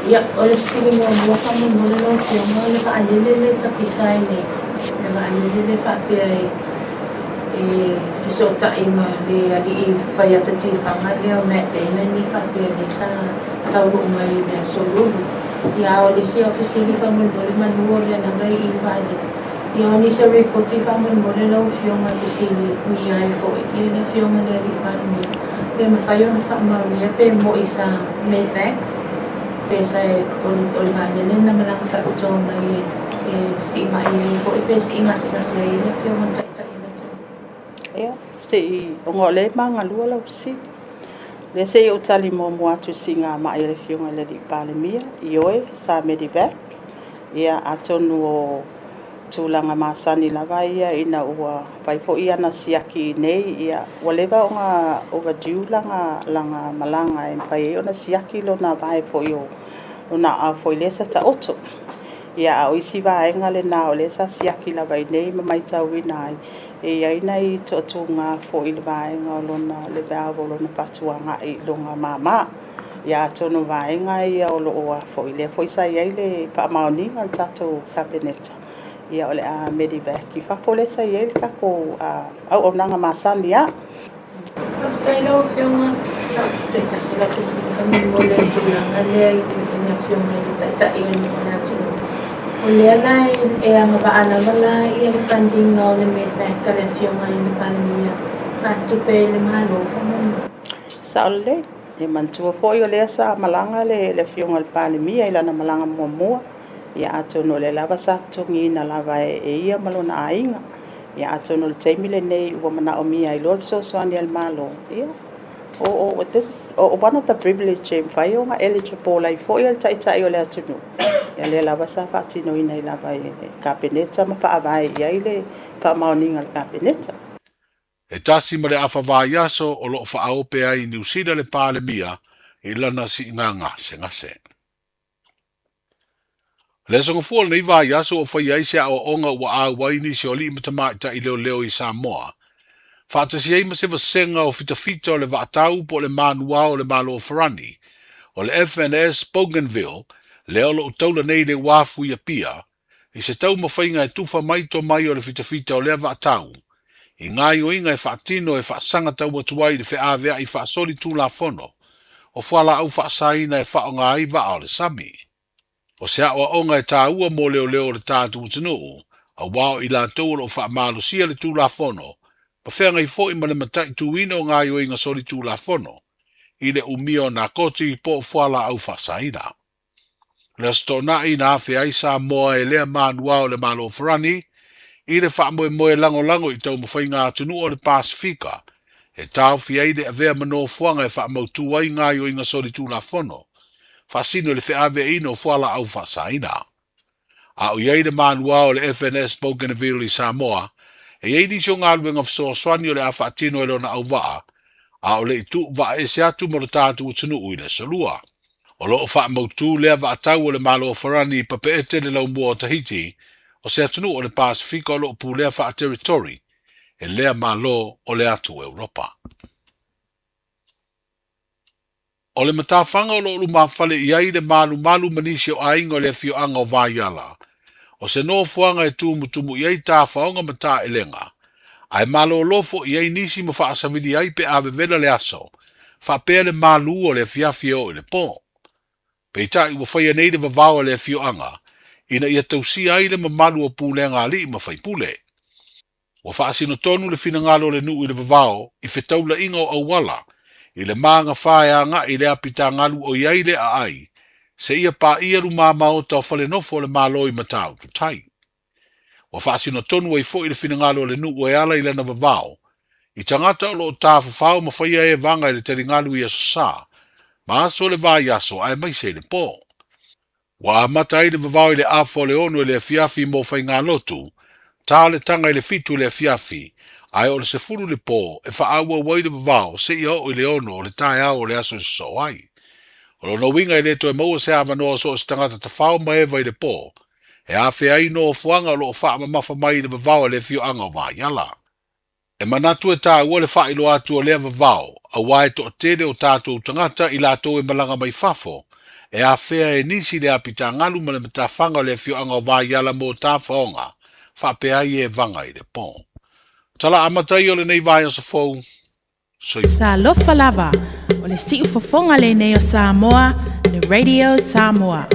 Ia, o le sili mua kama mole lo fionga le vaalele le tapisai ne, le vaalele le wha pia e fisota ima le ali i whaiatati whanga leo me te ina ni whapea le sa tauru mai le solulu. Ia o le si ofisili whamulmole manua le nangai i wale. Ia o ni sa rekoti whamulmole lau fionga ofisili ni ai fo i le fionga le ali wale ni. Pe mawhai ona whamaunia pe mo i sa medvac. Pe sa e o le wale le na malanga whakutoa mai e si mai e fo i pe si ngasi ai le fionga tai.
Ia, se i ongo le manga lua lau si. Le se i o tali mo atu si ngā mai le fionga le di palemia, i oe, sa medivac. Ia atonu o tūlanga masani lawa ia ina ua paifo ia na siaki nei, ia walewa o ngā overdue langa malanga e pai o na siaki lo na vai fo i o na a fo i lesa ta oto. Ia o isi vaenga le na o lesa siaki lawa i nei ma mai tau ina ai. E aina i totu ngā fo i le vaenga o lona le veawo lona patuanga i longa mama. Ia tono vaenga i o lo oa fo i le fo i sa iai le pa maoninga le tatou kabineta. Ia o le a medivac i whapo le sa iai le kako au o nanga masani a.
Tai lau fionga te tasi la pesi kami mole tulanga lea i ina fionga i ta i ni ona tunu. O lea lai e anga vaana wala i le funding no le medvac ka le fionga i le palemia. Whatupe le malo whamona.
Sa o le, e mantua fo i o lea sa malanga le fionga le palemia i lana malanga mua. Ia atono le lava sa tongi na lava e ia malona ainga. Ia atono le teimile nei ua mana o mia i lor so soani al malo. Ia. One of the privilege e mwhai o ngā eligible lai fo i al tai o le atunu. Ia le lava sa whaatino ina i lava e kapeneta ma whaavai ia i le whaamaoninga le kapeneta.
E tasi ma le awhawai aso o loo whaaope ai New Zealand le palemia i lana si ngase. Le songa fuol nei vai aso o whai aise a o onga ua awai ni si o li imatama i leo i Samoa. Whaatasi ei ma se vasenga o fita o le vaatau po le manua o le malo o Farani. O le FNS Bougainville, le olo utaula nei le wafu ia pia, i se tau mawhainga e tufa mai to mai o le fita o le vaatau. I ngai o inga e whaatino e whaasanga tau atuai le whaavea i whaasoli tū la fono, o whala au whaasaina e whaonga ai wa o le sami.
O se awa onga e tāua mo leo leo le tātu utanuu, a wao I lātou lo wha malusia le tūlafono, pa whenga I fo I ma le matai tuina o ngā yo inga sori tūlafono, I le umio na koti I po fuala au whasaina. Le stona I na awhi ai Samoa e lea manua o le malo frani, I le wha moe lango lango I tau mawhai ngā tunu o le Pasifika, e tau fi ai le avea mano fuanga e wha mautua I ngā yo inga sori tūlafono, Fasino le feave ino fuala au fasaina. A o iei le manua o le FNS Bougainville I Samoa, e iei ni so ngā luenga fsoswani o le awhaatino e lona au waa, a o le itu waa e se atu mo le tātu utunu ui le salua. O loo wha mautu lea wa atau o le malo o Farani I papeete le lau mua o Tahiti, o se atunu o le Pasifika o loo pu lea wha territory, e lea malo o le atu Europa. O le matawhanga o lo luma whale I ai le malu manisi o ainga o le fio anga o vaiala. O se no fuanga e tumu I ai tā whaonga mata elenga. Ai malo o lofo I ai nisi ma whaasawidi ai pe ave vela le aso. Whapea le malu o le fiafia o le po. Peita I wafaya nei le vavao le fio anga. Ina ia tausi ai le mamalu o pūlenga ali I mawhai pule. Wa whaasino tonu le finangalo le nuu I le vavao I whetaula inga o awala. I le maanga whaeanga I le apita ngalu o iai le a ai, se ia pa ia ruma mao tau whale nofo le malo I matau tu tai. Wa whaasino tonu ai fo I le finangalo le nu o e ala I le na vavao, I tangata o lo ta whawhao ma whaia e vanga I le teri ngalu I aso sa, ma aso le vai aso ai mai se le po. Wa amata I le vavao I le afo le ono I le fiafi mo whai ngā lotu, tā le tanga I le fitu le fiafi, ai o le se furu le po, e wha aua wai le vavao, se ia o le ono, o le tae au o le aso so ai. O lo no winga I le to e maua se awa noa so se tangata ta whao maeva I le po, e a whea I no fuanga o lo o wha mafa mai le vavao le fio anga o vaiala. E manatu e tā ua le wha ilo atu o lea vavao, a wae to o tere o tātou tangata I lato e malanga mai fafo, e a whea e nisi le apita ngalu ma le matawhanga le fio anga o vaiala mo tā whaonga, wha pea I e vanga I le po. Tala amatai o le nei vai o sa fou.
Ta lofa lava o le siu fofonga le nei o Samoa, le Radio Samoa.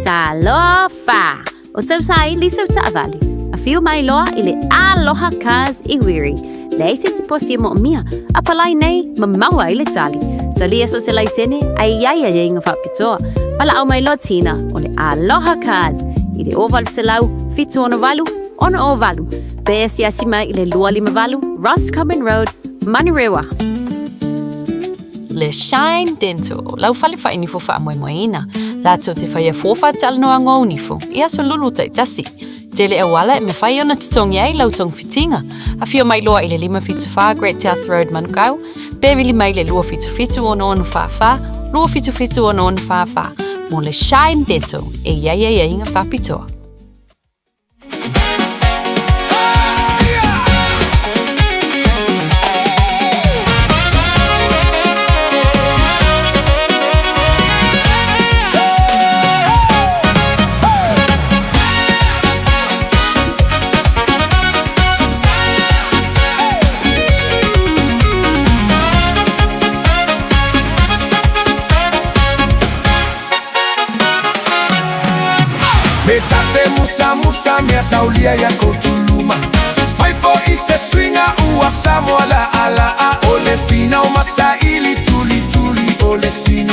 Ta lofa o tau sai liso ta avali. A fiu mai loa I le aloha kaz I wiri. Le se te posi mo mia, a palai nei ma maua I le tali. Tali aso se lai sene, ai iaia ia inga whapitoa. Pala au mai lotina, o le aloha kaz. I le ovalu se lau, fitu ono valu, ono o valu. Bea si asima I le lua lima valu, Roscommon Road, Manurewa.
Le Shine Dental, lau fale fa inifo fa moe moeina. Lato te whaia fofa tal no ango unifo, I aso lulu tai tasi. Tele e wala me whai ona tutongi ai lau tong fitinga. A fio mai loa I le 5 Great South Road Manukau, Bevili mai le lua fitu ono ono whawha, lua fitu ono ono whawha, mo le Shine Dental e iaia inga whapitoa.
Musa mea taulia ya kotuluma Faifo ise swinga ua Samoa la ala a ole fina o masaili tuli ole sini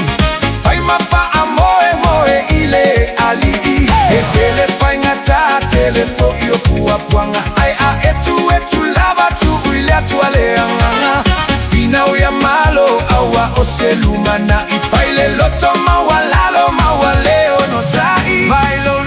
Faima fa amoe moe ile ali E tele fainga ta tele fo iyo pua puanga Ai a etu lava tu uile atu aleanga Fina o ya malo awa oseluma na Ifaile loto mawalalo mawaleo no sai Bailo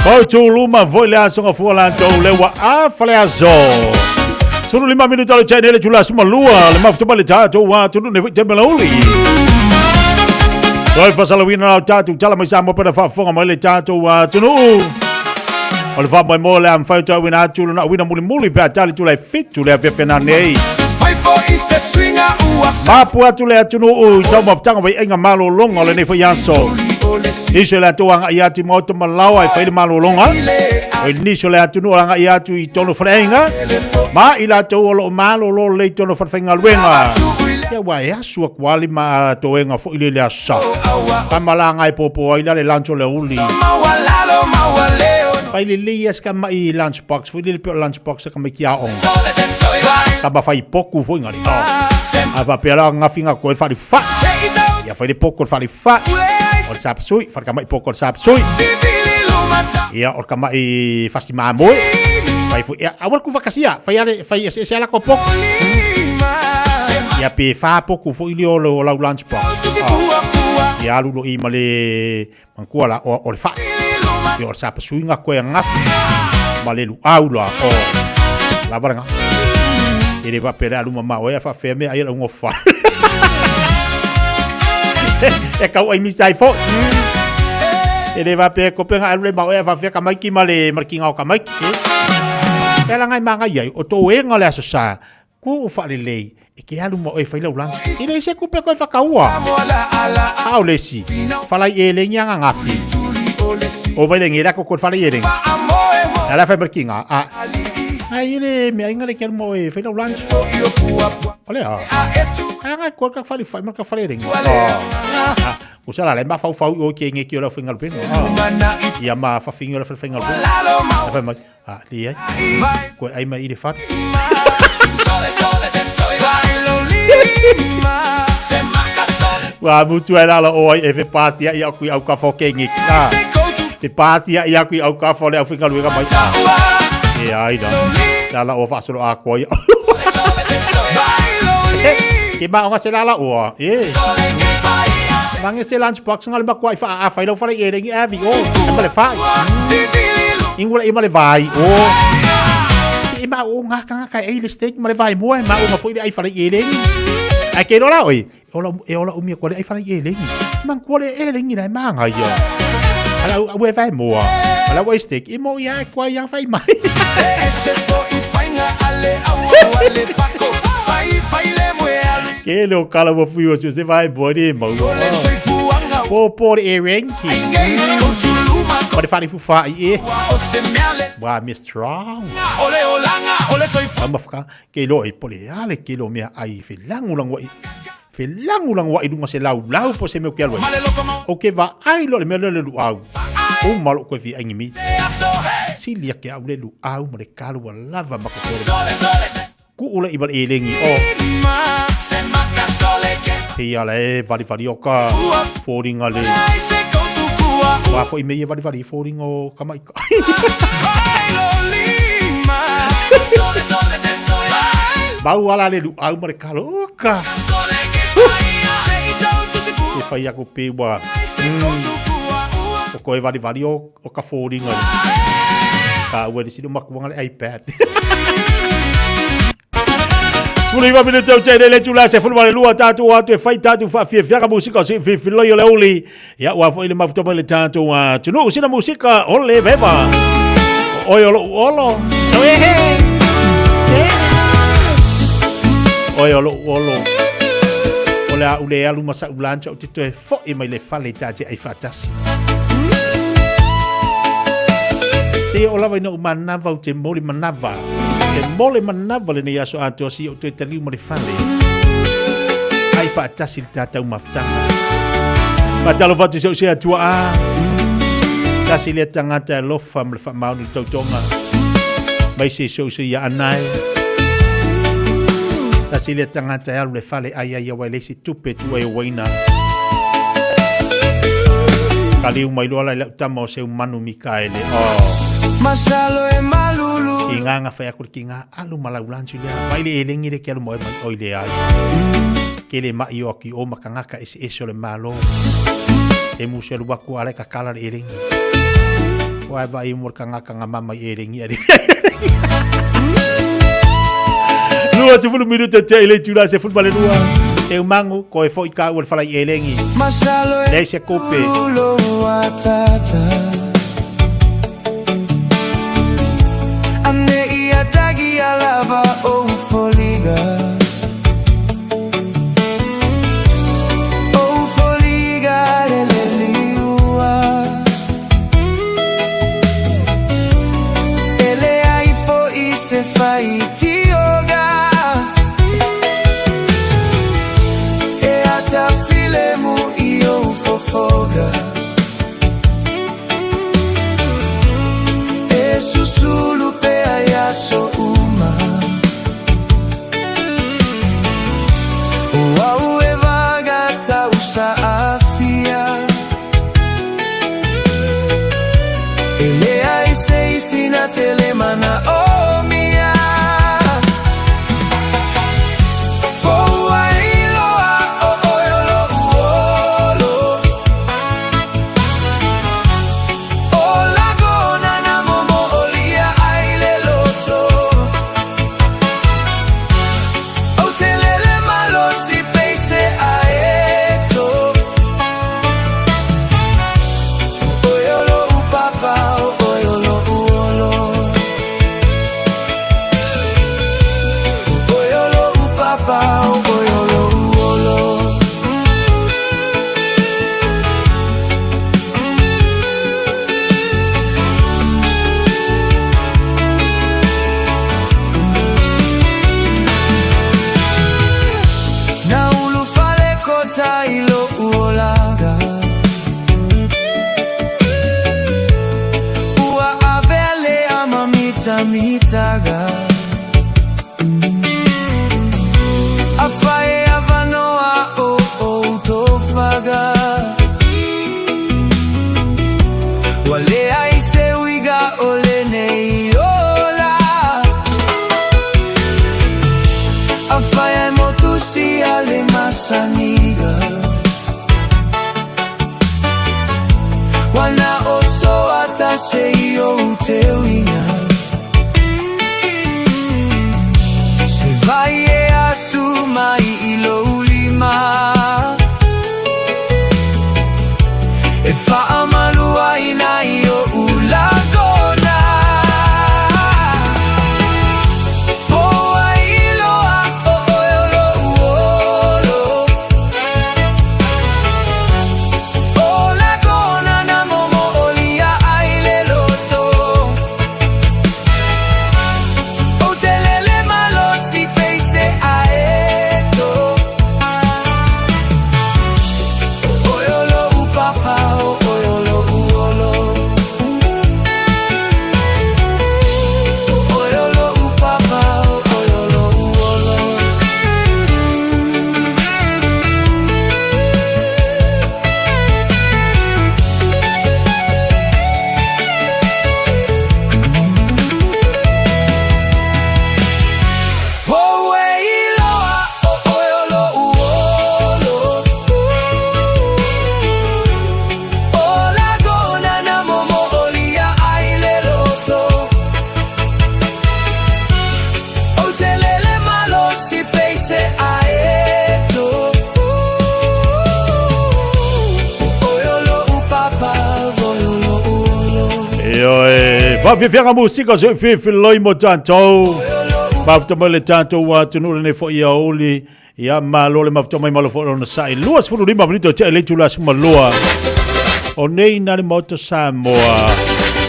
Mau tu luma voi le asonga fuala to le wa a fale azo. Suru 5 minuto le channel le jula suma lua le mafto bale tato wa tu ne te melauli. Doi pasal wina na tato tala mai samo para fa fonga mai le tato wa tu no. Ole fa mai mo le am fa to wina tu na wina muli pa tali tu le fit tu le pena nei. Mapua tu le atu no tau mafutanga vai enga malo longa le ne fa yaso. Niso le atu anga iati mauta malawa i whaile malo longa. O niso le atu no anga iatu i tono wharenga. Ma ila tau olo malo lo le tono wharenga luenga. Ia wa ea sua kuali ma toenga fo ile le asa. Kamalanga i popo ila le lancho le uli. Whaile lias ka mai lunchbox. Whaile le pio lunchbox ka mai kia on. Ka ba whai poku fo ingari. Ava pela ngafinga koe whari wha. Ia whaile poku whari wha. Or sap sui, far kamai pokor sap sui. Ia or kamai fasti mamoi. Fai fu ia awal ku vakasia, fai ese ala ko pok. Ia pe fa poku fu ilio lo la lunch box. Ia lu lo i male mangkuala or fa. Ia or sap sui nga ko ngaf. Male lu aula o la baranga. Ele va pera lu mama o ia fa feme ai lo ngofa. E kau ai misai fo. Ele va pe ko penga ale ma e va fe ka mai ki male markinga o ka mai. Pela ngai manga ia o to e ngale asosa. Ku fa le lei e ke alu mo e fa le ulang. Ile se ku pe ko fa ka ua. Au le si. Fa la e le nyanga ngafi. O ba le ngira ko ko fa le yering. Ala fa markinga a. Ai ile me ainga le ke mo e fa le ulang. Ole a. Ai ko ka fa le fa marka fa le ring. Usala le ma fau o ke nge ki o la fingal pin. Ia ma fa fingal fa fingal pin. Fa ma li ai. Ko ai ma ile fa. Wa mutu ala la o e fe pasi ia ku au ka fo ke nge. Te pasi ia ku au ka fo le fingal wi ka mai. E ai da. La o fa solo a ko. Ke ba o se la o. Mange se lunchbox ngal ba kwai fa a fa lo fa le ere ngi avi o ma le fa ingula i ma le vai o si ma o nga ka e le steak ma le vai mo ma o ma foi ai fa le ere a ke rola oi ola o mi ko le ai fa le ere man ko le ere ngi dai ma nga yo ala o e vai mo ala o steak i mo ya kwai yang fai mai que lo cala mo fui se você vai body mo por erenki pode falar fufa e wa mi strong ole olanga ole soy fa mafka que lo e pole ale que lo me ai felangulang wa idunga se lau po se me que alwe o que va ai lo me lo lu au o malo ko vi angimi silia que au le lu au mo de kalu lava makoko ku ula ibal elengi o Pia le vari oka foring ale. Wa foi meia vari foring o kamai. Bau ala le au mare kaloka. E fai ako pe wa. O ko vari o ka foring ale. Ka wa disido makuanga le iPad. Suliva minuto tau tei le tula se fulma le lua tatu atu e fai tatu fa Fiafia musika se filo yo le oli ya wa foi le mafuta le tatu tunu usina musika ole beba oyolo olo oyolo olo ola ule alu masa ulancha utito e fo e mai le fale tati ai fatasi se ola vai no manava te moli manava te mole manava le nei aso ato si o te taliu mo le fale ai fa tasi tata maftanga patalo fatu se atua a tasi le tangata lo fam le fa maunu tautonga mai se ya anai tasi le tangata alu le fale ai wa le si tupe tu e waina kaliu mai lola le tamo se manu mikaele masalo e malulu inganga fa yakul kinga alu malaulanchu le mai le elengi le kelu mo mai le ai kele ma yo ki o makangaka ese le malo e muselu baku ale kakala le elengi Wai ba I mor kanga mama I ringi ari. Lua se fulu minuto te ele tula se futbol lua. Se mangu ko e foi ka ul fala I elengi. Dei se kope.
Ane ia tagi alava o foliga. O foliga leliua. Ele ai fo I se fai tioga. E ata filemu io fofoga. E susulu pe ayaso uma. Wau e vaga tausa afia. Ele ai sei sina telemana o mia. Poa iloa o oiolo uolo. O lagona na momo olia aile loto. O telele malo si peise aeto. Oiolo upapa o oiolo uolo. Oiolo upapa o oiolo uolo. Na ulu fale kota ilo uolaga. Ua avele ama mitaga. Afae avanoa o tofaga. Wale aise uiga ole neiola. Afae motusi ale masaniga. Wana oso atase io uteuina. Se vai e assumai ilo ulima. E fa amalua ina io ulagona. Poa iloa o oiolo uolo. O lagona na momo olia aile loto. O telele malo si peise aeto. Oiolo upapa o oiolo uolo. Oiolo upapa o oiolo uolo. Poe iloa o oiolo uolo. O lagona na momo olia aile loto. O telele malo si peise aeto. Oiolo upapa oiolo uolo.
Io va via musica so loi mo tanto. Bafta mo le tanto wa tunu ne fo ia oli. Ia malo le mafta mai malo fo na sai. Luas fu lima minuto te le tula suma loa. O nei na le moto Samoa.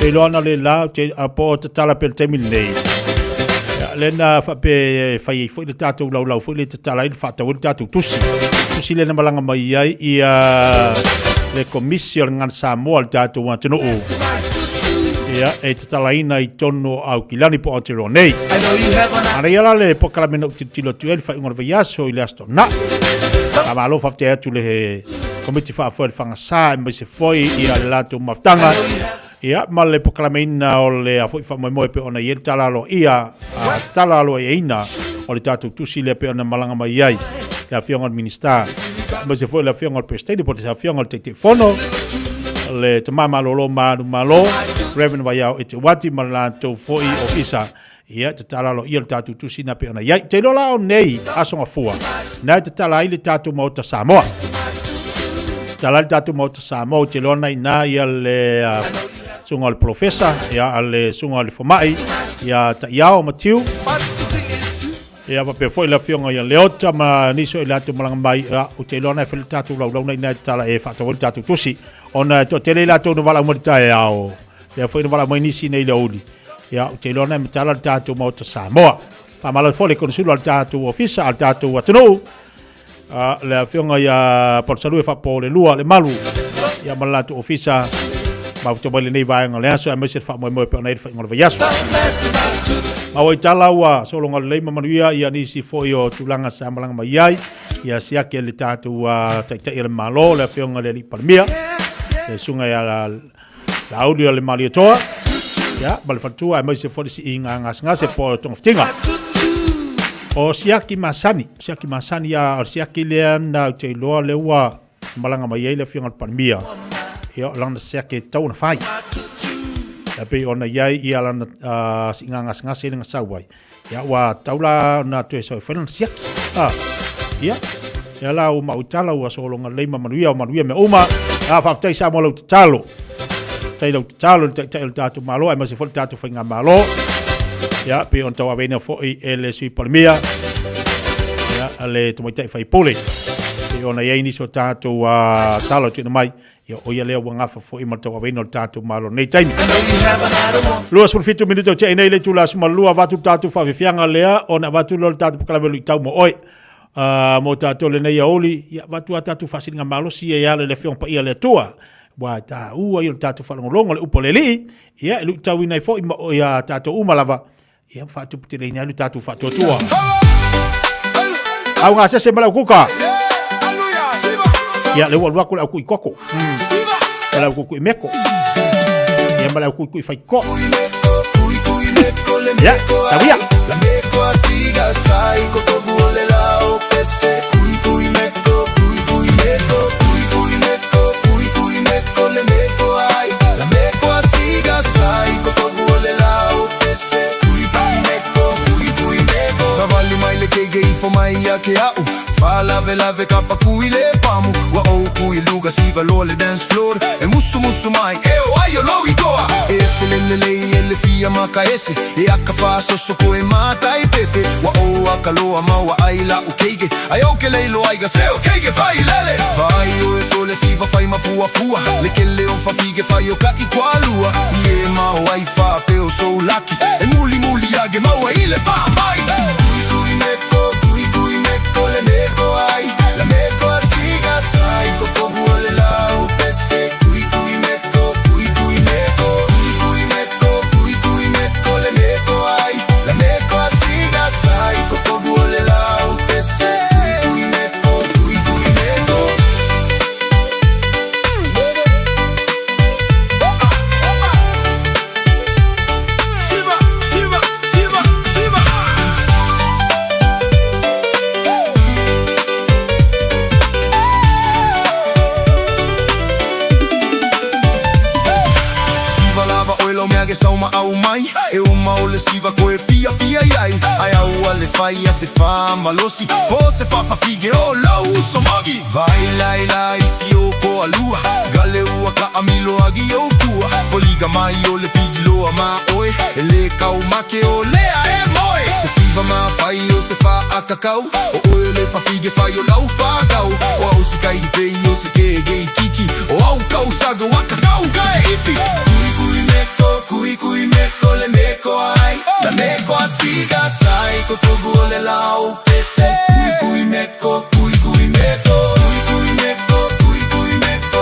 E lo ana le la te apo te tala pel te nei. Lena fa pe fai fo le tato lau fo le tala il fatta o tato tusi le na malanga mai ai ia le commission ngan Samoa tato wa tunu. Ia e te talaina I tono au kilani po atiro nei. Ana ia le po kala meno tilo tuel fa ngor viaso I le asto na. Ama lo fa te atu le komiti fa fo fanga sa me se foi ia le lato maftanga. Ia ma le po kala mena o le afo fa mo pe ona ia talalo ia talalo ina o le tatu tusi le pe ona malanga mai ai. La fianga minister. Me se foi la fianga prestedi po te fianga te fono. Le te mama lo malo Reverend Vaiao e te wati malato foi ofisa ia te talalo ia le tatu tusina pe ona iai te lola o nei asonga fua na te tala ile tatu mauta Samoa tala tatu mauta Samoa te lona ina ia le sunga le profesa ia le sunga le fomai ia ta iao matiu ia pa pe foi la fionga ia leota ma niso ila tu malanga mai o te lona fe tatu lau ina tala e fa to tatu tusi ona to tele la to no vala mo tai ao ia foi no vala mo nisi nei le uli ia o te lona me tala tatu mo to Samoa pa malo fole con sulu al tatu ofisa al tatu atno le fionga ia por salu fa po le lua le malu ia malatu ofisa ma to bale nei vai ngale aso me se fa mo pe nei fa ngol yaso ma o tala wa solo ngol le manuia ia ni si foi o tulanga sa malanga mai ai ia sia ke le tatu ta le malo le fionga le palmia le sunga ia la audio le mali toa ya bal fatua mai se foi si inga ngase po tong tinga o siaki masani ya siaki le na te lo le wa malanga mai ai le fionga palmia ia lang siaki tau na fai tapi ona iai ia lana singa ngase nga sawai ya wa taula na tu so felan siak ia ya la uma utala wa solo nga leima manuia me uma fa tai sa mo lo talo tai lo talo tai tatu malo ai ma se fol tatu finga malo ya pe on tawa vena fo ele sui palmia ya ale to mai tai fai pole e ona iai ni so tatu talo tu mai o ia lea wanga fo i maltawa veno tatu malo nei taimi. Luas por 5 minutos che nei le tula suma lua vatu tatu fa fianga lea ona vatu lol tatu kala velu tau mo oi. Mo tatu le nei oli ia vatu tatu fa singa malo si ia le fiong pa ia le tua. Wa ta u ia tatu fa longo le upoleli ia lu tau nei fo ia tatu uma lava ia fa tu putile ni lu tatu fa tua. Au nga se mala kuka. Ya le wa ku ku koko la ku ku meko ya mala ku ku fai ko ya tabia la meko asiga sai ko to bole la opese ku meko ku meko le meko ai la meko asiga sai ko to bole la opese ku meko savali mai le kege fo mai ya ke au fala velave kapa kuile pamu wa o kuiluga siva lole dance floor e musu mai ayo lo itoa ese le fia maka ese e akafa so ko e mata i pepe wa o akaloa ma wa aila o keige ayo ke leilo aiga se o keige fai lele vai o sole siva fai mafua le ke le o fa fige fai o ka ikwalua ye ma o ai fa pe o so lucky e muli age ma wa ile fa mai le meko ai la meko asiga sai ko buole la upese kui meko le meko ai la meko asiga sai ko buole la upese kui meko che sauma au mai e uma ole siva ko e Fiafia Mai ai au ale fai se fa malosi o se fa fige o la uso magi vai lai si o ko alua gale ua ka amilo agi o kua foliga mai o le pigilo ma oi e le kau make o le e moi se siva ma fai o se fa akakau o le fa fige fai o lau fa kau o au si kai pe o se ke kiki o au kau sago akakau kai ifi kui meko le meko ai la meko asiga sai ko togu le lau pese kui meko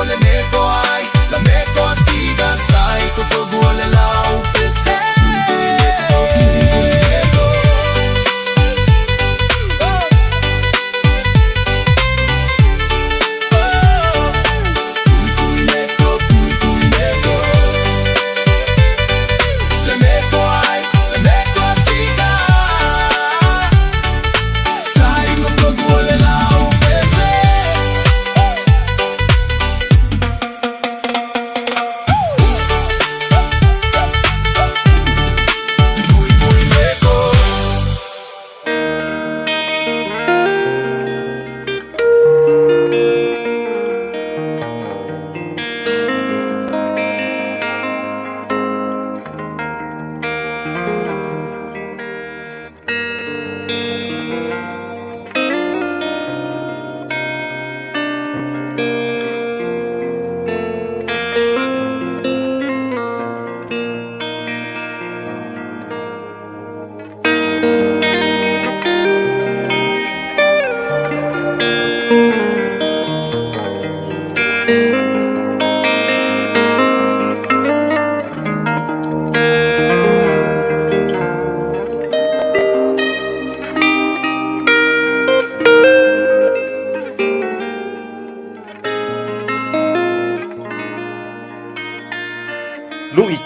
le meko ai la meko asiga sai ko togu le lau pese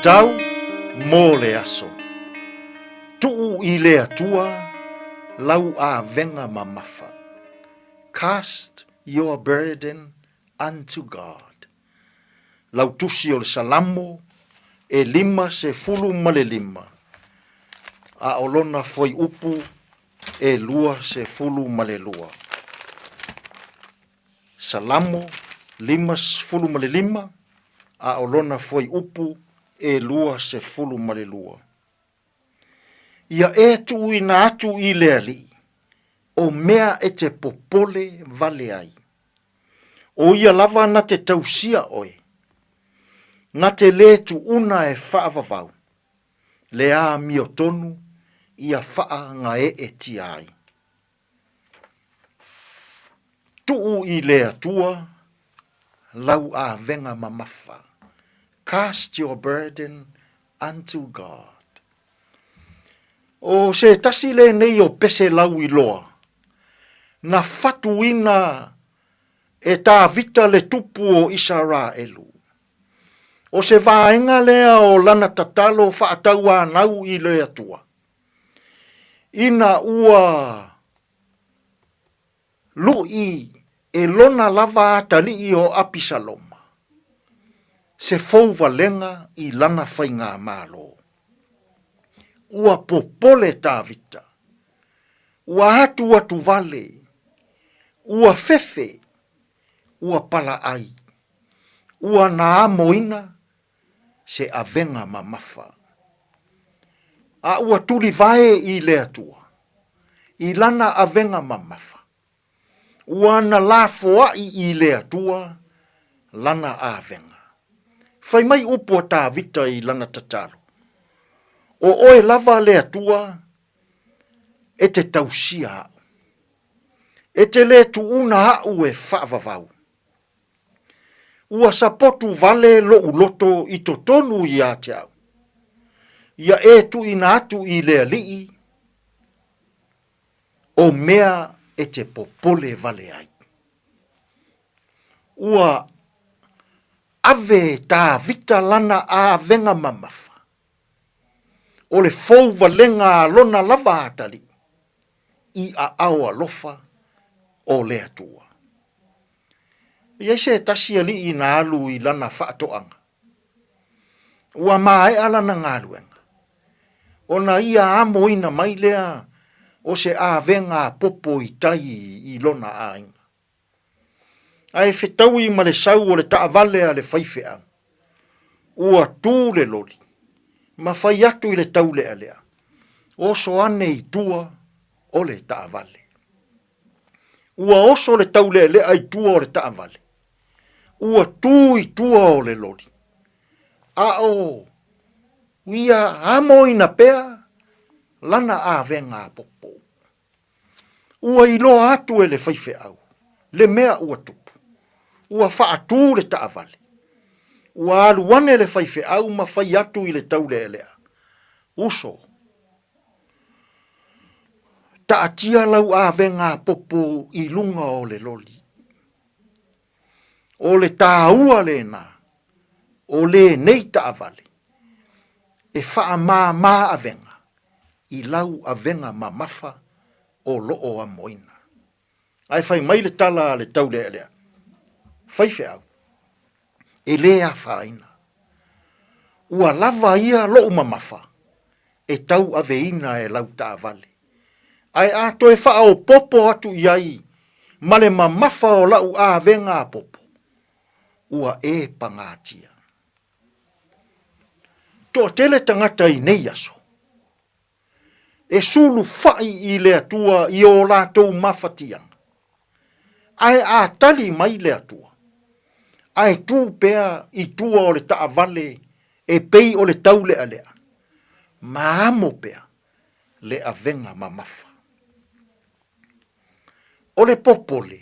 tau mō le aso. Tuu I le atua, lau a venga mamafa. Cast your burden unto God. Lau tusi o le salamo, e lima se fulu ma le lima. A olona foi upu, e lua se fulu ma le lua. Salamo, lima se fulu ma le lima, a olona foi upu, e lua se fulu ma le lua. Ia e tu ina atu I le ali, o mea e te popole vale ai. O ia lava na te tausia oe, na te le tu una e whaavavau, le a mio tonu, ia whaa nga e ti ai. Tuu I le atua, lau a venga mamafa. Cast your burden unto God. O se tasi le nei o pese lau I loa, na fatuina e tā vita le tupu o Israelu. O se vaenga lea o lana tatalo whaataua nau I le atua. Ina ua lui e lona lava atali I o Apisaloma. Se fou valenga I lana whainga malo. Ua popole tā vita. Ua atu vale. Ua fefe. Ua pala ai. Ua na amoina se avenga mamafa. A ua tuli vae I le atua. I lana avenga mamafa. Ua na la foai I le atua lana avenga. Fai mai upo tā vita I lana tatalo. O oe lava le atua e te tausia au. E te le tu una au e whaavavau. Ua sapotu vale lo uloto I totonu I a te au. Ia e tu ina atu I le alii, o mea e te popole vale ai. Ua ave tā vita lana a venga mamafa. O le fou valenga lona lava atali, I a awa lofa o le atua. Ia se tasi ali I na alu I lana whaatoanga. Ua mae alana ngaluenga. O na ia amo ina mai lea, o se a venga popo I tai I lona ainga. Ai whetau I ma le sau o le taavale a le whaifea. Ua tū le loli. Ma fai atu I le taule alea. Oso ane I tua o le taavale. Ua oso le taule alea I tua o le taavale. Ua tu I tua o le loli. Ao, uia amo ina pea, lana a venga popo. Ua ilo atu e le whaife au. Le mea ua tupu. Ua faa tu le taavale. Ua aluane le whaife au ma whai atu I le taule elea. Uso. Ta atia lau a venga popo I lunga o le loli. O le tāua le na. O le nei taavale. E wha ma a venga. I lau a venga ma mafa o loo a moina. Ai whai mai le tala le taule elea. Whaife au. E lea whaina. Ua lava ia loo mamafa. E tau aveina e lau tā vale. Ai a toe wha o popo atu iai. Male mamafa o lau a venga a popo. Ua e pangatia. Tō tele tangata I nei aso. E sulu whai I le atua I o lātou mawhatianga. Ai a tali mai le atua. Ai tū pea I tua o le taavale e pei o le taule alea. Ma amo pea le avenga mamafa. O le popole,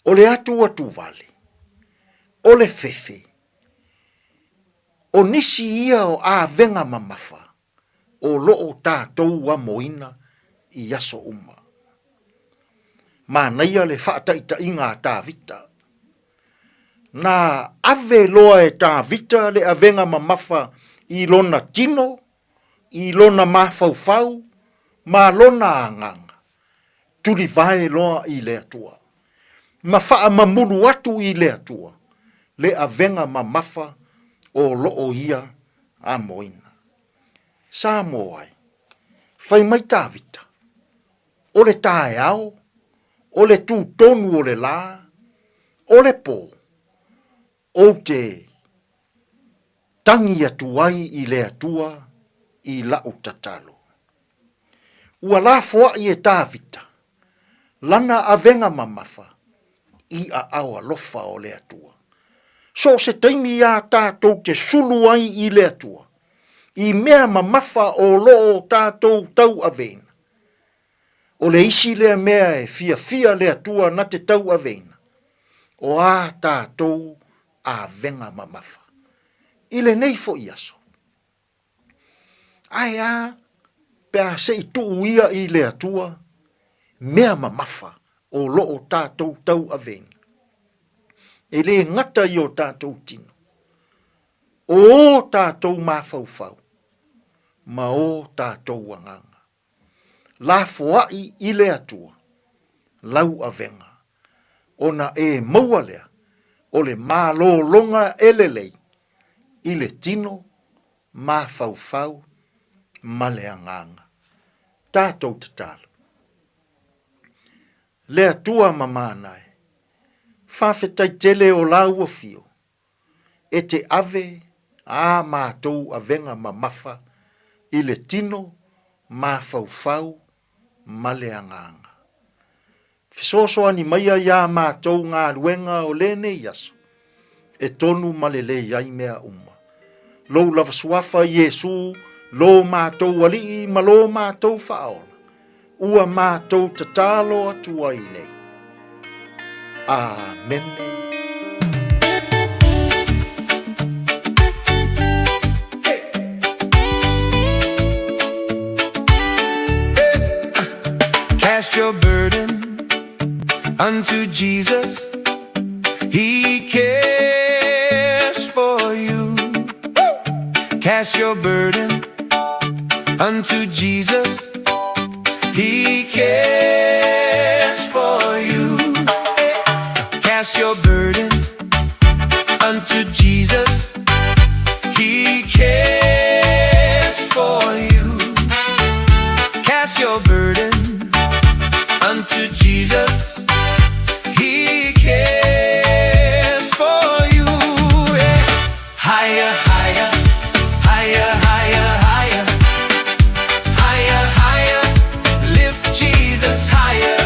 o le atu vale, o le fefe, o nisi ia o avenga mamafa, o loo tātou a moina I aso uma. Ma naia le whaata ita inga tā vita. na ave loa e tā vita le avenga mamafa i lona tino, i lona mafaufau, ma lona anganga. Tuli vai loa i le atua. Ma faa mamuru atu i le atua. Le avenga mamafa o loo ia a moina. Samoa ai. Fai mai tā vita. O le tae ao, o le tū tonu o le la, o le pō, o te tangi atu ai i le atua i lau tatalo. Ua la foa i e tā vita, lana avenga mamafa i a awa lofa o le atua. So se taimi a tātou te sulu ai i le atua, i mea mamafa o loo tātou tau avena. O le isi lea mea e fiafia le atua na te tau avena. O a tātou a venga mamafa. I le nei fo i aso. Ai a, pe a se i tuu ia i le atua, mea mamafa o loo tātou tau avena. E le ngata i o tātou tino. O tātou mafaufau. Ma o tātou anganga. La foai i le atua, lau avenga. Ona e maua lea, o le mālo longa elelei, i le tino, mā faufau, ma le anganga. Tātou tatalo. Le atua mamānai, whawhetai tele o lau a fio, e te ave a mātou avenga mamafa, i le tino, mā faufau, male anganga. Fisoso ani maia ia mātou ngā ruenga o lene iaso. E tonu malele iai mea uma. Lou lava suafa Iesu, lo mātou alii, ma lo mātou whaola. Ua mātou tatalo atua i nei. Amene.
Cast your burden unto Jesus. He cares for you. Cast your burden unto Jesus. He cares for you. Cast your burden unto Jesus. He cares for you. Cast your burden unto Jesus, He cares for you. Yeah. Higher, higher, higher, higher, higher, higher, higher. Lift Jesus higher.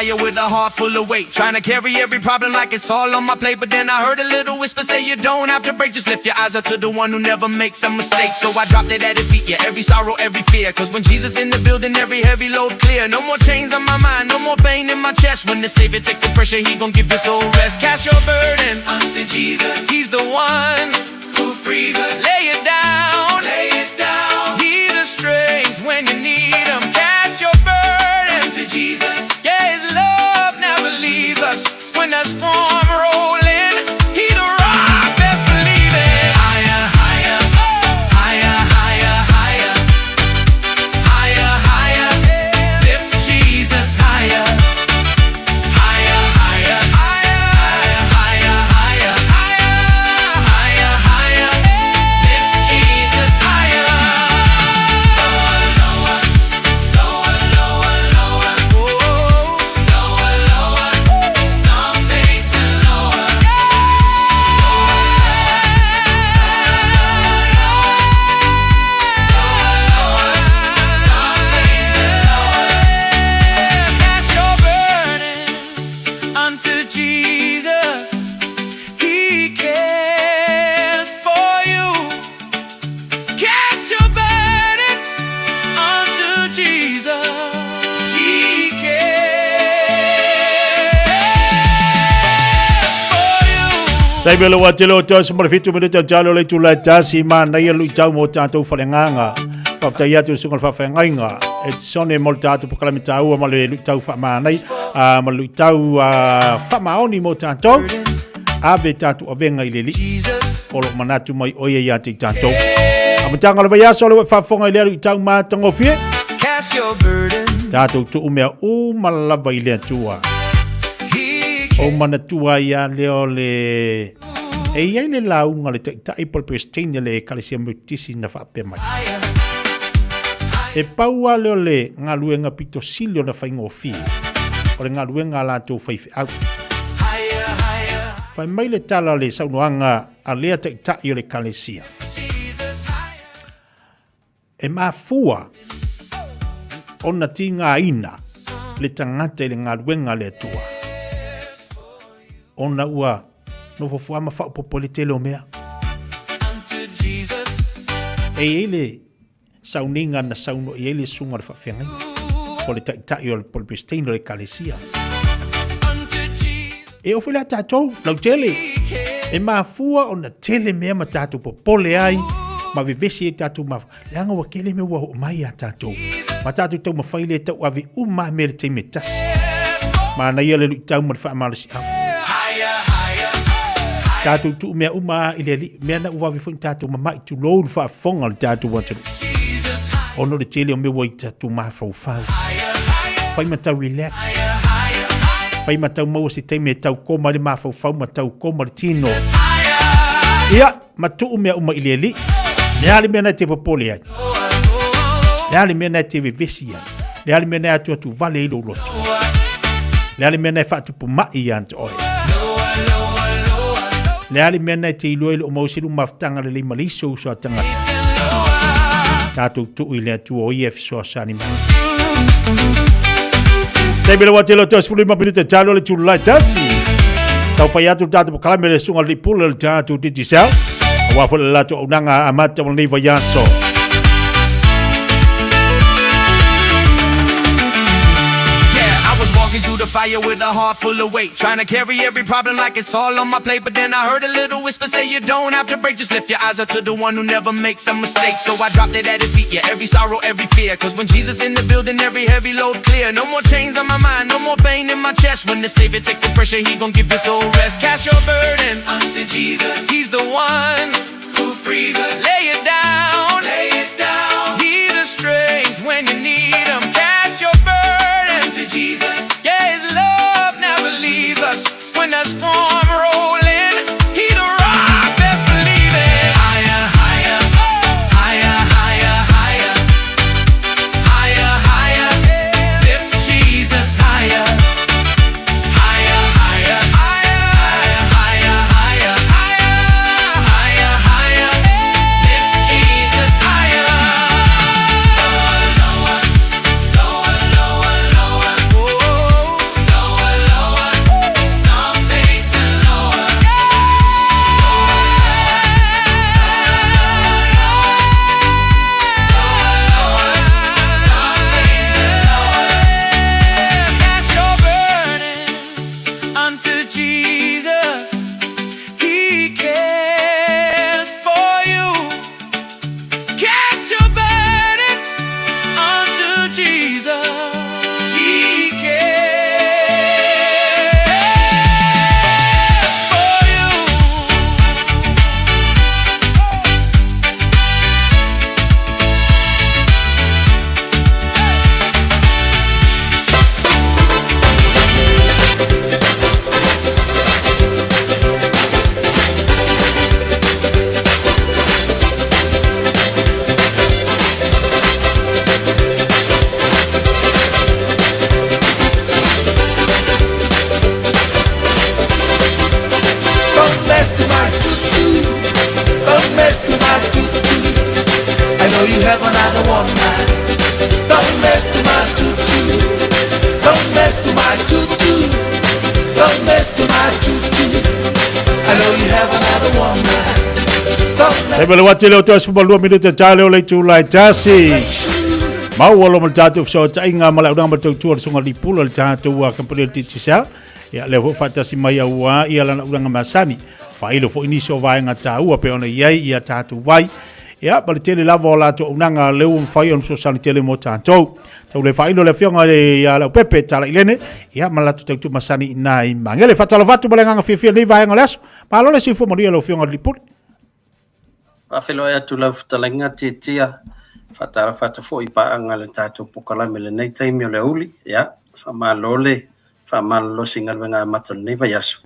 fire with a heart full of weight. Trying to carry every problem like it's all on my plate. But then I heard a little whisper say you don't have to break. Just lift your eyes up to the one who never makes a mistake. So I dropped it at his feet, yeah, every sorrow, every fear. Cause when Jesus in the building, every heavy load clear. No more chains on my mind, no more pain in my chest. When the Savior take the pressure, he gon' give your soul rest. Cast your burden unto Jesus. He's the one who frees us. Lay it down, lay it down. He's the strength when you need him. Cast your burden unto Jesus. Yeah, his love never leaves us. When that storm rolling, he the rock, best believe it. Higher, higher, higher, higher, higher, higher, higher. Lift Jesus higher. Higher, higher, higher, higher, higher, higher, higher. Lift Jesus higher. Lower, lower, lower, lower, lower, lower. Stomp Satan lower. Cast your burden unto Jesus. He cares for you. Cast your burden unto Jesus. He cares for you.
Tai belo wa telo to semua fitu medo jalo le tula jasi man na yelu jau mo tato falenganga. Papa ya tu sungal fa fengainga. Et sone mo tato pokala tau ma le tau fa manai ma lu tau fa maoni mo tato. Ave tato avenga ileli. Olo manatu mai oye ya te tato. Amatanga le ya solo fa fonga ile tau ma tango fie.
Cast your burden.
Tato tu umea o malava ile tua. O mana tua ya leo le e ia le launga le tai pol prestine le kalisia mutisi na fa pe mai. E paua leo le ngaluenga pito silio na faingo fi. O le ngaluenga la tu fai au. Fai mai le tala le saunoanga a lea tai le kalisia. E mafua ona tinga ina le tangata le ngaluenga le tua. Ona ua no fofua ma fa popole tele o mea. E ele sauninga na sauno e ele sunga le fafenga. Pole tai o pole pristino le kalesia. E o fila tatou lau tele. E mafua ona tele mea ma tatou popole ai. Ma vivesi e tatou ma leanga wa kele me ua mai a tatou. Ma tatou tau ma faile tau avi uma me le teime tasi. Ma na ia le tau ma le fa malasi au. Tatou tu mea uma ile li mea na uwa vifo tatou mama i tu lou fa fonga le tatou watu. Ono le tele o me wai tatou ma fau fau. Fai ma tau relax. Fai ma tau maua se teime tau koma le ma fau fau ma tau koma le tino. Ia, ma tu mea uma ile li. Mea le mea na te popole ai. Mea le mea na te vivesi ai. Mea le mea na atu atu vale ilo lotu. Mea le mea na fa tu pumai ante oi. Le ali mena te iloi le o mausiru maftanga le lima liso so tangata. Tatou tu ile tu o IF so sani mai. Te bele wa telo tos fulu mabili talo le tula tasi. Tau fai atu tatou kalame le sunga le pula le tatou digisel. Wa fo le lato unanga amata mo niva yaso.
The fire with a heart full of weight. Trying to carry every problem like it's all on my plate. But then I heard a little whisper say you don't have to break. Just lift your eyes up to the one who never makes a mistake. So I dropped it at his feet, yeah, every sorrow, every fear. Cause when Jesus in the building, every heavy load clear. No more chains on my mind, no more pain in my chest. When the Savior take the pressure, he gon' give your soul rest. Cast your burden unto Jesus. He's the one who frees us. Lay it down, lay it down. He's the strength when you need him. Cast your burden unto Jesus. When that storm rolling, he the rock, best believe it. Higher, higher, higher, higher, higher, higher, higher. Lift Jesus higher. Higher, higher, higher, higher, higher, higher, higher, higher. Lift Jesus. know you have another woman. Don't mess to my tutu. Don't mess to my tutu. Don't mess to my tutu. I know you have another woman.
Te mele wati leo te asfu balua minuta tale o le tūlai tasi. Mau walo mal tātou so ta inga mala unang matau tua sunga li pula le tātou a kampani le titisau. Ia le ho fatasi mai aua ia lana unang masani. Failo fo inisio vai nga tāua pe ona iai ia tātou vai. Ia bali tele lava o lato unanga leu mfai on so sani tele mo tātou. Tau le failo le fionga le ia la pepe tala ilene. Ia malatu tautu masani inai mangele fatala vatu balenganga fiafia nei vai nga leso. Malo le sifo moria lo fionga li pula.
Afelo ya tu lau futalenga tia fatara fata fo ipa anga le tato pokala mele nei taimi o le uli ya fa malo singal venga maton nei vayaso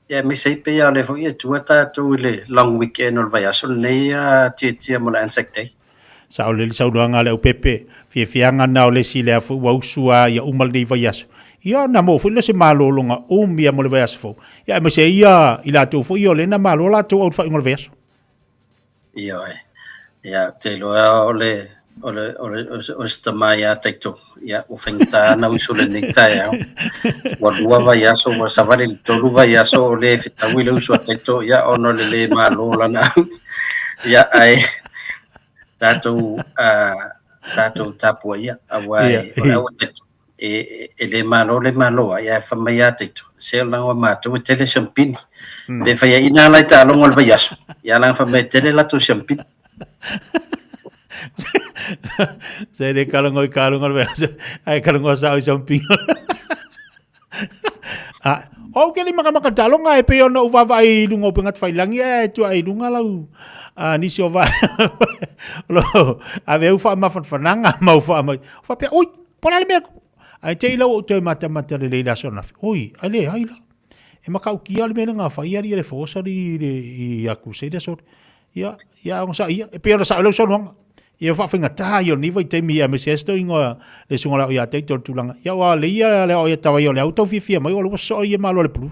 ya me sei pe ya le fo ya tu tato le long weekend o vayaso nei tia mo la insect day
sa o le sa uanga le pepe fianga na o le si le fu usua ya umal nei vayaso ia na mo fu le se malo longa mia mo le vayaso fo ya me sei ya ila tu fo yo le na malo la tu o fa ngol vayaso
ya te loa o stama ya taito ya o fengta na usule nikta ya wadua va ya so wa savale tolu va ya so le fita wile usu taito ya ono le malo lana ya ai tato tapu ya awai o taito le malo ya fama ya taito se la wa mato tele champini de fa ya ina la ta lo ngol va ya so ya la fama tele la to champini
Saya de kalungoi biasa. Ai kalungoi sa samping. O ke li maka talong ai pe ono uva vai lungo pengat failangi tu ai lunga lau. Ni sio va. Lo ave ufa ma fananga ma ufa ma. Fa pe oi, pora le meko. Ai te ilo te mata le la sona. Oi, ale ai la. E maka u kia le menanga fa ia le fosa i akuse de so. Ya on sa ia. E pe ono sa lo sonong. Ia fa finga ta yo ni vai te mi a mesesto ingo le sunga la ia te tulanga ia wa le ia le o ia tawa yo le auto Fiafia mai o lo so ia malo le plus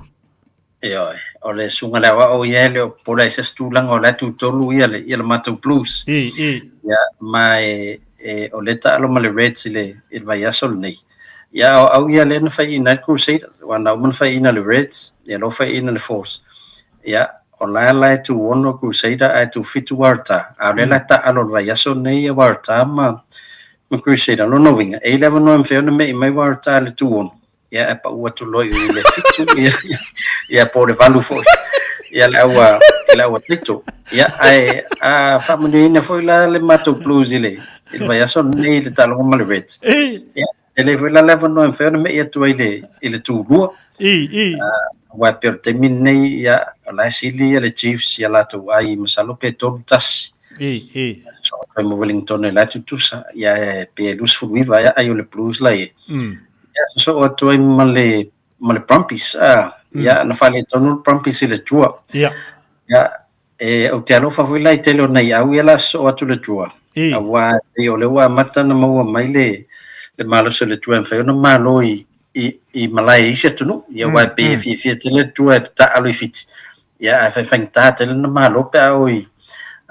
o le sunga la o ia le po le se tulanga o le tu tolu ia le mato plus ia mai o le ta lo male red le il vai asol nei ia o ia le na fa ina crusade wa na man fa ina le reds ia lo fa ina le force ia o la tu ono crusader ai tu fitu warta a le ta alor vayaso nei warta ma crusader no winga e level no mfe no me mai warta le tu on ya pa u tu lo le fitu ya por le valu fo ya la wa tito ya ai a family ne foi la le mato plus il vayaso nei le talo mal red ya ele foi la level no mfe no me ya tu ile tu ru wa per termine ya la sili le chiefs ya la to ai masalo pe tortas so como Wellington la tutusa ya pe luz fuiva ya ayo le plus la ya so to male prampis ya na fale tonul prampis le tua ya o te alo fa la tele na ya wi la so atu le tua wa yo le wa mata na mo mai le malo se le tua fa no malo i Malaysia tu no ya wa pe fi tele tu ta alo fit ya fa fanta tele na malo pe oi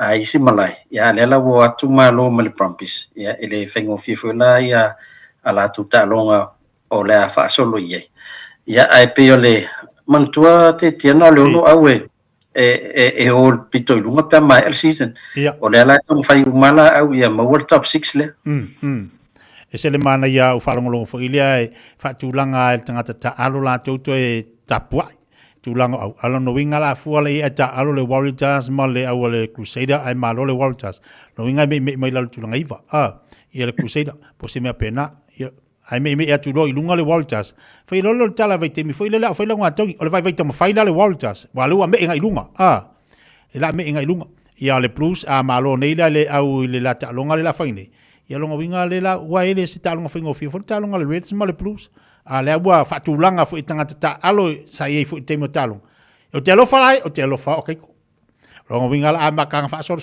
ai si Malay ya le la wa tu malo mal prampis ya ele fengo fi la ya ala tu ta longa o le fa solo ye ya ai pe le mantua te tiena le no awe e o pito lunga pe mai el season o le la tu fa mala au ya ma world top 6 le
e se le mana ia u whalongolongo fo ilia e whaatulanga e tangata ta alo la tauto e tapua tulanga au alo no winga la fua le e ta alo le Warriors ma le au le Crusader ai malo le Warriors no winga me la tulanga iwa ia le Crusader po se mea pena ai me e atulo i lunga le Warriors fa i lolo tala vai te mi foi le la foi la ngā tongi o le vai tama faila le Warriors wa lua me inga i lunga e la me inga i lunga ia le plus a malo nei le au le la ta longa le la faine ia longa winga le la wa ele se talonga fingo fi for talonga le Reds ma le plus a le wa fatulanga fo itanga ta alo sa ye fo temo talong o te lo fa o te lo fa okay longa winga la makanga fa so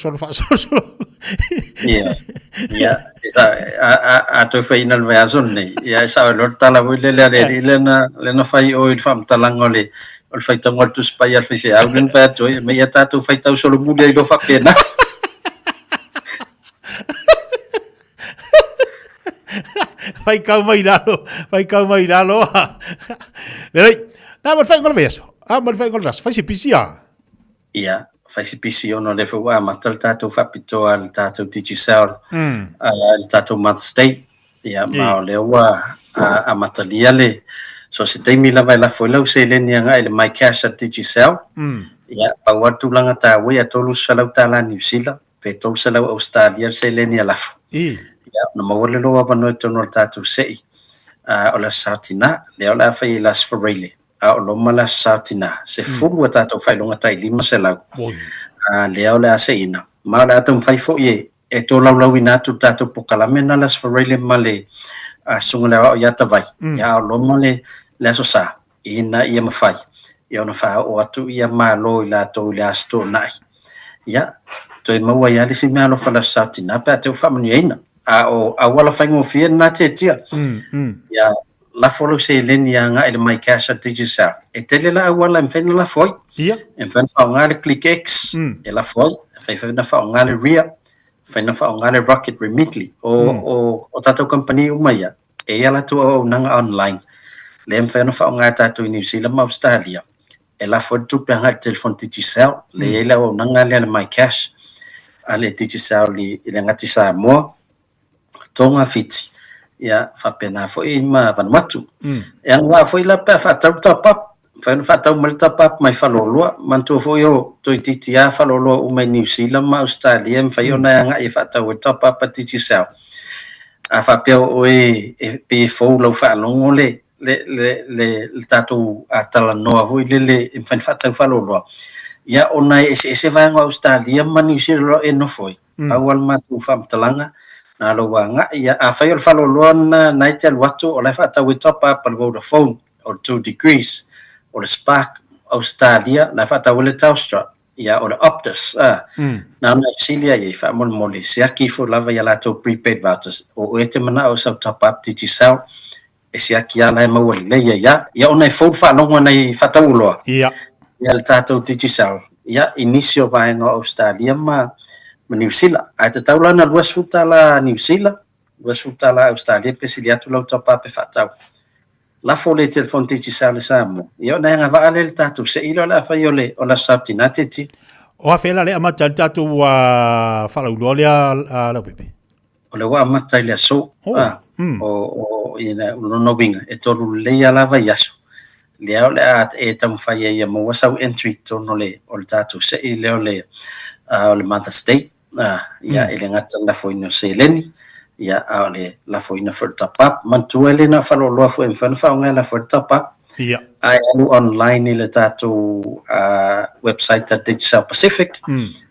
ia a to fa ina le azon nei ia sa lo tala wile le na fai o il fam talanga le o fai tango tu spai al fi au len fa to me ia ta to fai tau solo mule lo fa pena
Fai kau mai lalo. Lei, na mal fai ngol veso. Mal fai ngol veso. Fai si pisia.
Ia, fai si pisi ono le fua matal tatou whapito al tatou Teacher Sal, al tatou Mother's Day. Ia, mao le ua a matalia le. So se teimi lava la foi lau se le nianga ele mai cash at Teacher Sal. Ia, pau atu langa ta wea tolu salau tala New Zealand, pe tolu salau Australia se le ni alafu. Ia, na mawale loa wanoe tono tatou sei. O la Sautina, le o la fai las Farele. A o loma la Sautina, se fulu a tatou whailonga tai lima se lau. Leo le ase ina. Ma le atum fai fo ye, e tō lau lau inatu tatou pokalame na las Farele ma le sunga lewa o yata vai. Ia o loma le aso sa, ina ia mawhai. Ia ona wha o atu ia ma lo i la tō le asto nai. Ia, to e maua ia le si mea alofa la Sautina, pe a teo whamanu eina. A wala whai ngofia na te tia. Ia, la folo se leni anga ele mai cash at Teacher Sal. E tele la wala mfena la foi. Mfena wha le click X. E la foi. Mfena wha le RIA. Mfena wha le Rocket Remitly. O tatou company umaya. E ala tu o nanga online. Le mfena wha tatou i New Zealand ma Australia. E la foi tu pe anga telefon Teacher Sal. Le ela o nanga le mai cash. Ale Teacher Sal li ngati Samoa. Tonga fiti. Ia whapena fo i ma Vanuatu. E angwa fo i la pe whatau top-up. Whatau mali top-up mai whaloloa. Mantua fo i o toi titi a whaloloa umai New Zealand ma Australia. Mwhai o nai anga i whatau e top-up a Teacher Sal. A whapea o e pe fo lau whalongo le tatou a tala noa vo i le mwhai whatau whaloloa. Ia o nai ese vanga Australia ma New Zealand e no foi. Awal matu whamtalanga. Na lo wanga ia a fai o whaloloa na te aluatu o lai whatau e top-up al Vodafone o 2 degrees o le Spark Australia na whatau le Telstra ia o le Optus na ona Australia ia i whamon mole se aki fo lava ia lato prepaid vouchers o e te mana o sau top-up Teacher Sal e se aki ala e maua leia ia ona e fau whalonga nei whatau uloa ia le tatou Teacher Sal ia inisio vaenga Australia ma New Zealand. Ai te taula na luas futala New Zealand, luas futala Australia, pe sili atu lau topa pe whatau. La fo le telefon Teacher Sal le Samoa. Ia na nga vaale le tatu, se ilo la fai o la Sautina teti.
O a whela le amata le tatu whalauloa lea lau pepe.
O le wa amata le aso, o ina unono winga, e toru leia lava yaso. Lea o le at e tamu whai e ia maua sau entry tono le o le tatu, se ilo o le Mother's Day. Ia ele ngata la foina se leni ia ale la foina for top-up mantua ele na whaloloa fo emwhana whaonga la for top-up ai alu online ile tatou website at Teacher Sal Pacific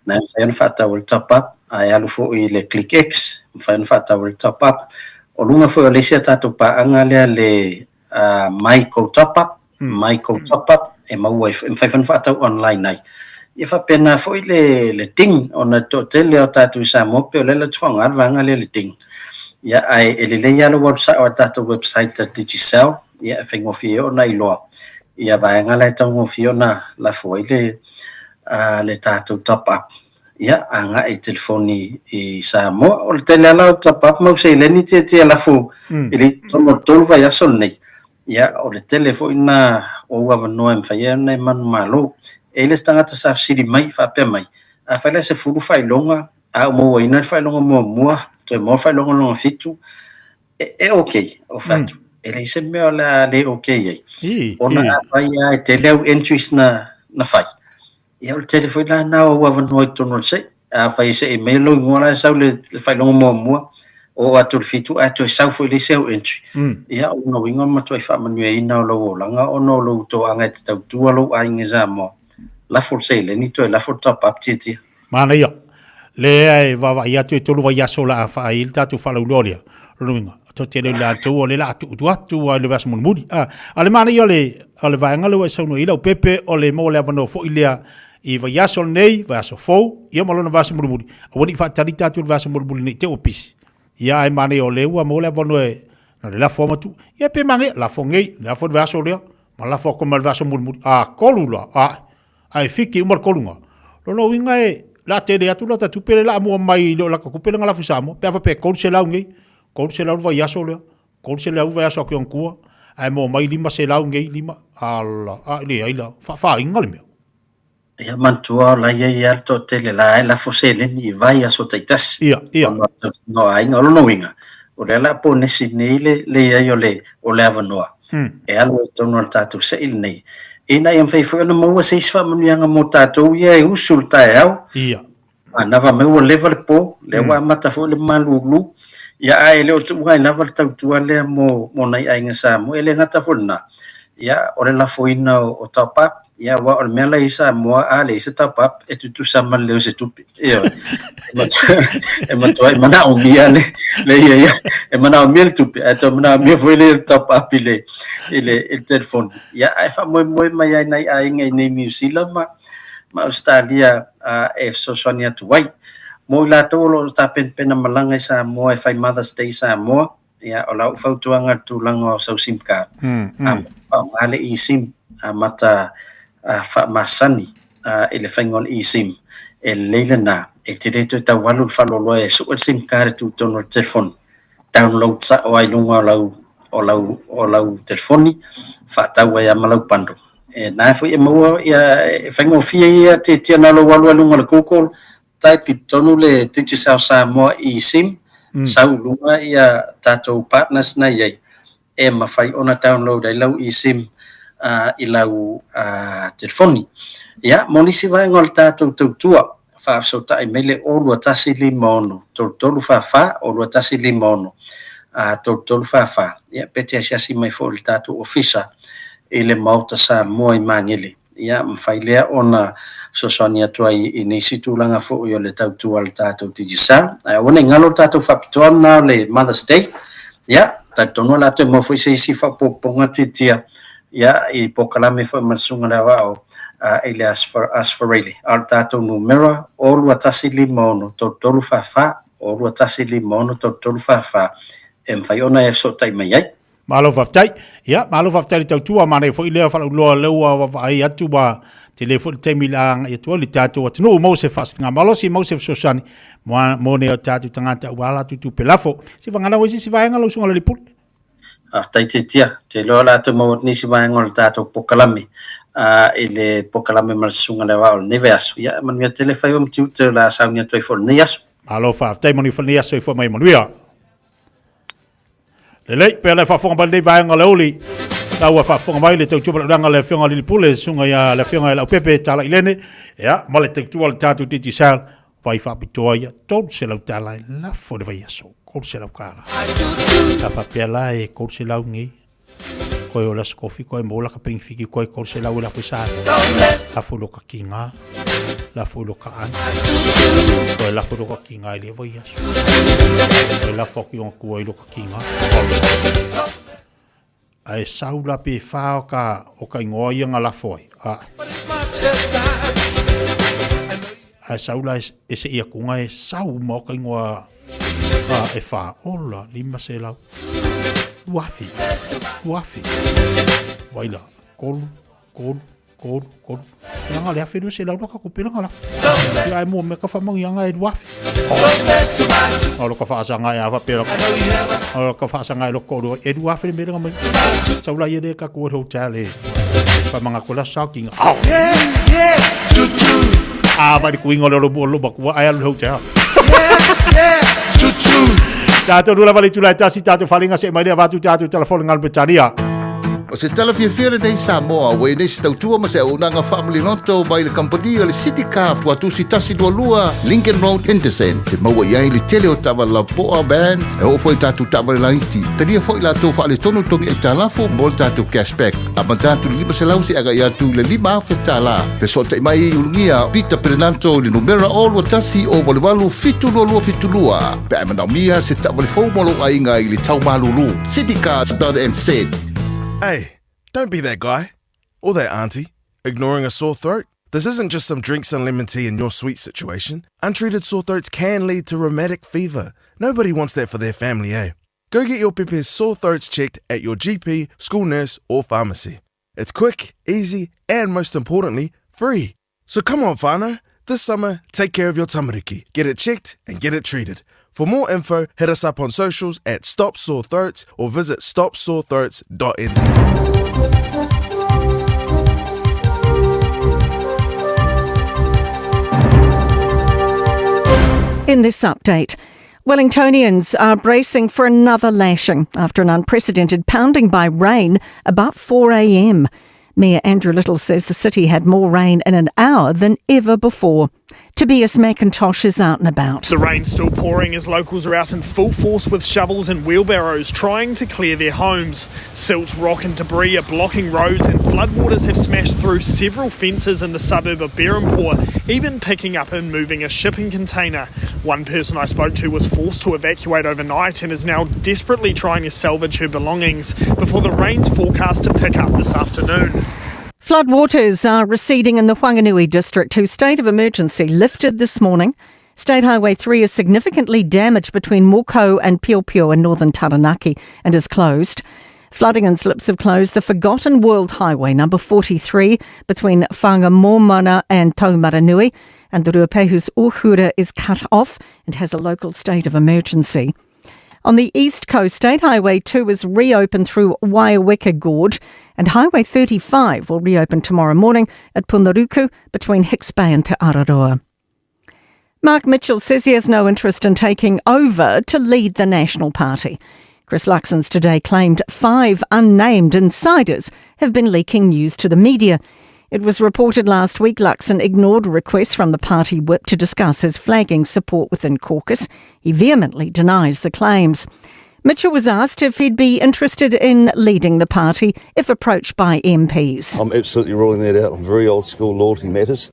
na mwhana whatau le top-up ai alu fo i le click X mwhana whatau le top-up o lunga fo le sia tatou paanga lea le Myco top-up Myco top-up e maua mwhana whatau online nai ia whapena fo i le ting o na to tele o tatou Samoa pe o le tuanga vanga le ting. Ia ai ele le ia o tatou website at Teacher Sal ia whaingofi o na iloa. Ia vaenga le tau ngofi o na la fo i le tatou top-up. Ia anga e telefoni i Samoa o le tele ala o top-up mau se ileni te la fo ili tono tolu vai asol nei. Ia o le tele fo ina o wavanoa mwhai na i manu malo. Ele tangata sa siri mai whapea mai. A whaile se furu whailonga, a mua ina whailonga mua, toi mua whailonga longa fitu, e okay, o fatu. Ele se mea le okay ei. Ona a whai a te leo entries na whai. Ia o le telefoi la na o wavanua i tono se, a whai se e mea loi ngora sau le whailonga mua, o atu le fitu, a toi sau fo le seu entry. Ia o na winga ma toi whamanua ina o lau o langa, o no lau to anga te tau tua lau a inge Samoa. La forse le ni to la for top-up titi.
Mana ia. Le ai va ia tu tolu va ia sola fa il tatu fa lauloria. Ruinga. To te le la tu le la tu le vas mun mudi. Ale mana ia le va ngalo so no ila pepe o le mo le vano fo ilia i va ia sol nei va so fo ia malo no vas mun mudi. Woni fa tari tatu vas mun mudi nei te opisi. Ia ai mana o le wa mo le vano e na le la forma tu. Ia pe mange la fongei la for vas solia. Ma la fo como vas mun mudi. Kolula. Ai fiki umar kolunga. Lono winga e la te rea tu la ta tupele la mua mai lo la kupele ngala fusamo. Pe ava pe kol se laungi. Kol se laungi va yaso le. Ko se lau vea so ki on kua. Ai mo mai lima se lau ngei lima. Ala, le ai la. Fa inga le mea.
Ia mantua la ia to tele la la fosele ni vai a so taitas.
Ia.
No ai ngolo no winga. O la po nesi nei le ia o le avanoa. E alo to no tatu se il nei. Ina ia fai fo no mo se isfa mnianga mo tatu ia usul ta au.
Ia.
Ana va me o level po le wa mata fo le malulu. Ia ai le o tu ngai na val tau tua le mo nai ai ngasa mo ele ngata fo na. Ia o le la fo ina o tapa. Ia wa o mela isa mo ale isa tapa e tu sama le se tupi. Ia. E matua mana o mia le ia e mana o mia tupi e to mana mia fo le tapa pile il telefone. Ia ai fa mo mai ai nai ai ngai nei musila ma Australia e so sonia tuai. Mo la tolo ta pen malanga sa mo e fai Mother's Day sa mo ia o la fautuanga tulango so sim card. Ale I sim mata fa masani ele fangol I sim e leilena e te reto ta walu falolo e so sim card tu tono telephone download sa o ai lunga o lau telefoni fa ta wa ya malau pando e na fo e mo ia fango fia te na lo walu lunga le kokol type tonu le te sa mo I sim sa lunga ia tato partners na ye e ma fai ona download ai lau I sim I lau telefoni. Ia, monisi vai ngol tātou tautua. Fa so ta mele o lua tasi limono. Tolu fa o lua tasi limono. Tolu fa. Ia, pete asiasi mai fo le tātou ofisa. Ele mauta sa moi mangele. Ia, mfailea ona sosonia tua I nisi tūlanga fo o le tautua le tātou tijisa. Wane ngalo tātou whapitoana le Mother's Day. Ia, tātou la te mo fo isi fa poponga titia. Ya I pokalame fa masunga la wao ele as for really al tato numero o lua tasi limono tolu fa o lua tasi limono tolu fa em fai ona e so tai mai ai
malo faftai ya malo faftai tau tua mane fo ile fa lo lewa wa ai atu ba telefon te milang e tu li tato wat no mo se fast nga malo si mo se sosani mo ne tato tangata wala tu pelafo si vangala wisi si vai ngalo sunga le pul
tai tia te lola te mo ni si vai ngol tato pokalame ele pokalame malsunga le wa ne veaso ya man mia telefon tiu te la saunia toi fo ne yaso
alo fa tai moni fo ne yaso fo mai monia le pe le fa fo ba le vai ngalo li la wa fa fo mai le tau chupa ranga le fionga li pule sunga ya le fionga la pepe tala ilene ya mo le tau tual tato titi sal vai fa pitoia tot se la tala la fo de vai yaso ko se la kala la papela e ko se la ngi ko yo la skofi ko mo la ka pingfiki ko se la la fisa la fo lo ka kinga la fo lo ka an ko la fo lo ka kinga le vai yaso ko la fo ki on ko lo ka kinga ai saula pe fa o ka ngoia nga la foi ai saula e se ia kunga e sau mo ka ngoa e fa ola lima se la wafi waila kol nga le afiru se la ka kupila nga la ai mo me ka fa mo nga e wafi o lo ka fa sa nga ya fa pero o lo ka fa sa nga lo ko e wafi me nga mai saula ye de ka ko hotel e pa mga kula shocking ba di kuingo lo ba ko ai lo hotel Tato dula vale tu la tasi tato falinga se mai va tu tato telefon ngal betania.
O se tala Fiafia nei Samoa, we nei se tautua ma se unanga family noto mai le kampania le City Car watu si tasi dua lua Lincoln Road Henderson te maua iai le tele o tawa la poa band e o foi tatu tawa le laiti tadia foi la tau fa le tonu tongi e talafu mo le tatu cashback a mantatu lima se lausi aga ia tu le lima fe tala fe so te mai ulungia pita perenanto le numera o lua tasi o vale walu fitu lua pe amana mia se tawa le fau molo ainga i le tau malulu citycars.nz.
Hey, don't be that guy or that auntie ignoring a sore throat. This isn't just some drinks and lemon tea in your sweet situation. Untreated sore throats can lead to rheumatic fever. Nobody wants that for their family, eh? Go get your Pepe's sore throats checked at your GP, school nurse or pharmacy. It's quick, easy and most importantly, free. So come on, whānau. This summer, take care of your tamariki. Get it checked and get it treated. For more info, hit us up on socials at Stop Sore Throats or visit stopsorethroats.nz.
In this update, Wellingtonians are bracing for another lashing after an unprecedented pounding by rain about 4 a.m. Mayor Andrew Little says the city had more rain in an hour than ever before. Tobias McIntosh is out and about.
The rain's still pouring as locals are out in full force with shovels and wheelbarrows trying to clear their homes. Silt, rock and debris are blocking roads and floodwaters have smashed through several fences in the suburb of Berhampore, even picking up and moving a shipping container. One person I spoke to was forced to evacuate overnight and is now desperately trying to salvage her belongings before the rain's forecast to pick up this afternoon.
Floodwaters are receding in the Whanganui district, whose state of emergency lifted this morning. State Highway 3 is significantly damaged between Moko and Piopio in northern Taranaki and is closed. Flooding and slips have closed the Forgotten World Highway number 43 between Whangamomana and Taumaranui, and the Ruapehu's Uhura is cut off and has a local state of emergency. On the east coast, State Highway 2 is reopened through Waiaweka Gorge, and Highway 35 will reopen tomorrow morning at Punaruku between Hicks Bay and Te Araroa. Mark Mitchell says he has no interest in taking over to lead the National Party. Chris Luxon's today claimed 5 unnamed insiders have been leaking news to the media. It was reported last week Luxon ignored requests from the party whip to discuss his flagging support within caucus. He vehemently denies the claims. Mitchell was asked if he'd be interested in leading the party if approached by MPs.
I'm absolutely ruling that out on very old school loyalty matters.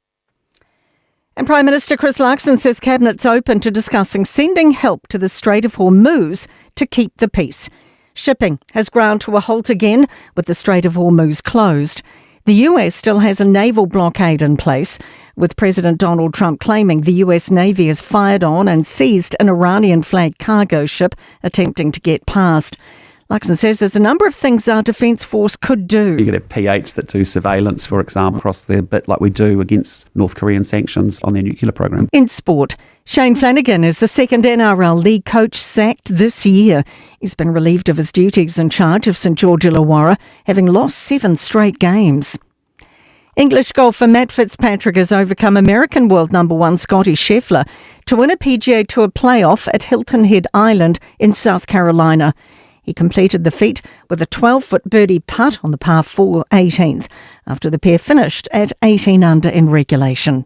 And Prime Minister Chris Luxon says Cabinet's open to discussing sending help to the Strait of Hormuz to keep the peace. Shipping has ground to a halt again with the Strait of Hormuz closed. The US still has a naval blockade in place, with President Donald Trump claiming the US Navy has fired on and seized an Iranian-flagged cargo ship attempting to get past. Luxon says there's a number of things our Defence Force could do.
You could have P8s that do surveillance, for example, across their bit like we do against North Korean sanctions on their nuclear program.
In sport, Shane Flanagan is the second NRL league coach sacked this year. He's been relieved of his duties in charge of St George Illawarra, having lost 7 straight games. English golfer Matt Fitzpatrick has overcome American world number 1 Scotty Scheffler to win a PGA Tour playoff at Hilton Head Island in South Carolina. He completed the feat with a 12-foot birdie putt on the par 4 18th after the pair finished at 18 under in regulation.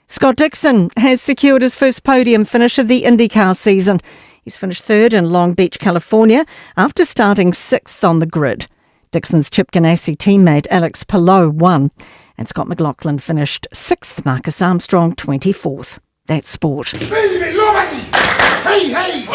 Scott Dixon has secured his first podium finish of the IndyCar season. He's finished 3rd in Long Beach, California, after starting 6th on the grid. Dixon's Chip Ganassi teammate Alex Palou won, and Scott McLaughlin finished 6th, Marcus Armstrong 24th. That's sport.
Hey, hey!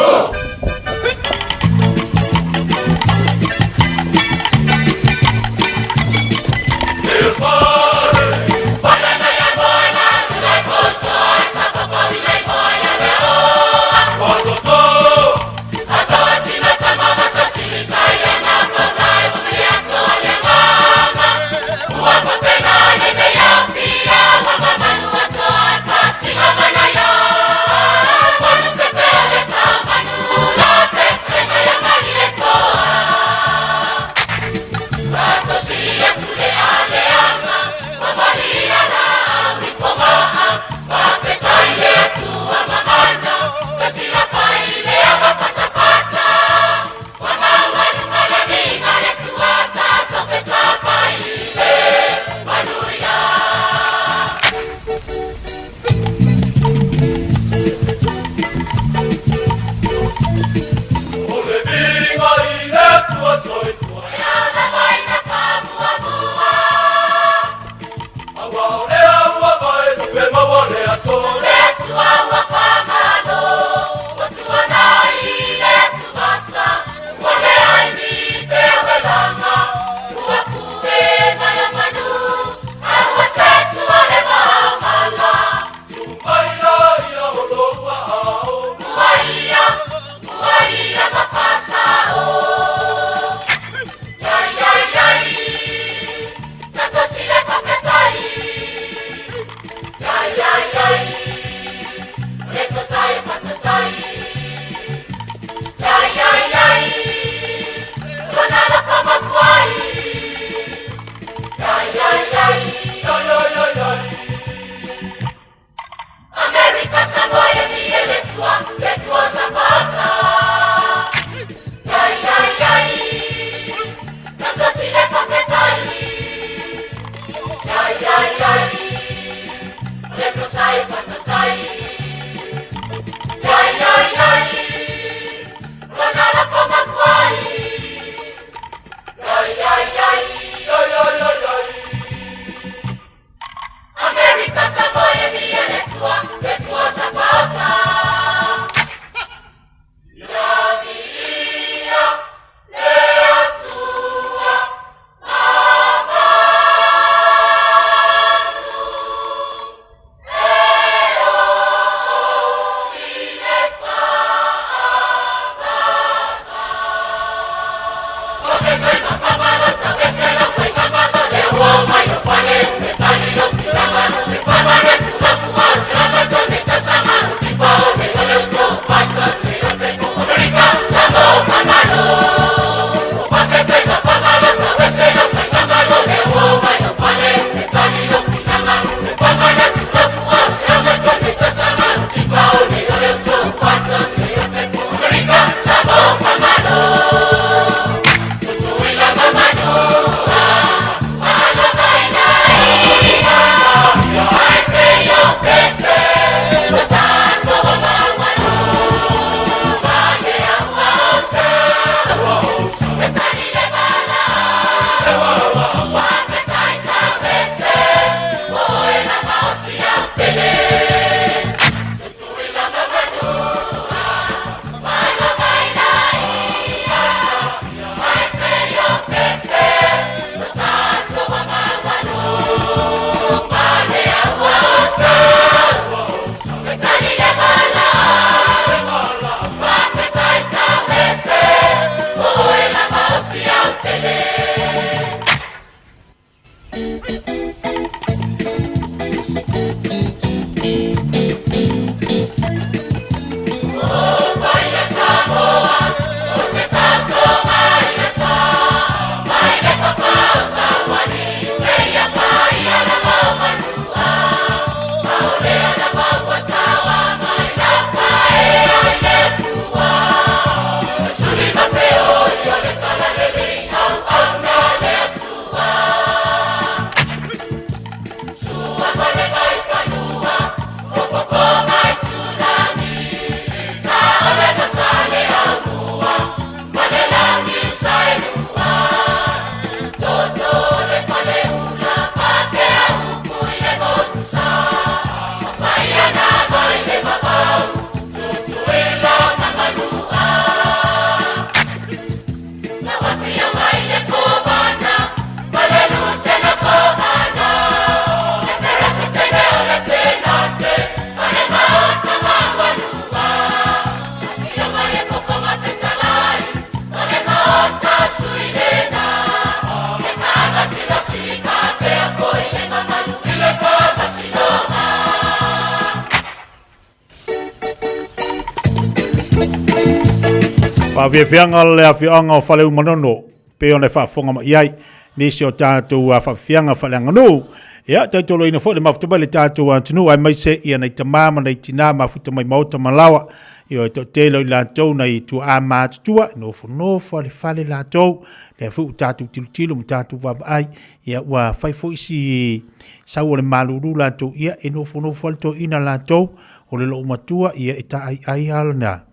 Pa fianga le fianga fale manono pe ona fa fonga ma iai nisi o tātou fa fianga fale ngano ia taitolo ina fo le mafuta le tātou antunu ai mai se ia nei tamama nei tina mafuta mai mauta malawa io to telo la tou nei tu ama tua no fo le fale la tou le fu tātou tilu tātou va ai ia wa fai fo isi sa o le maluru la tou ia e no fo le to ina la tou o le lo matua ia ita ai alna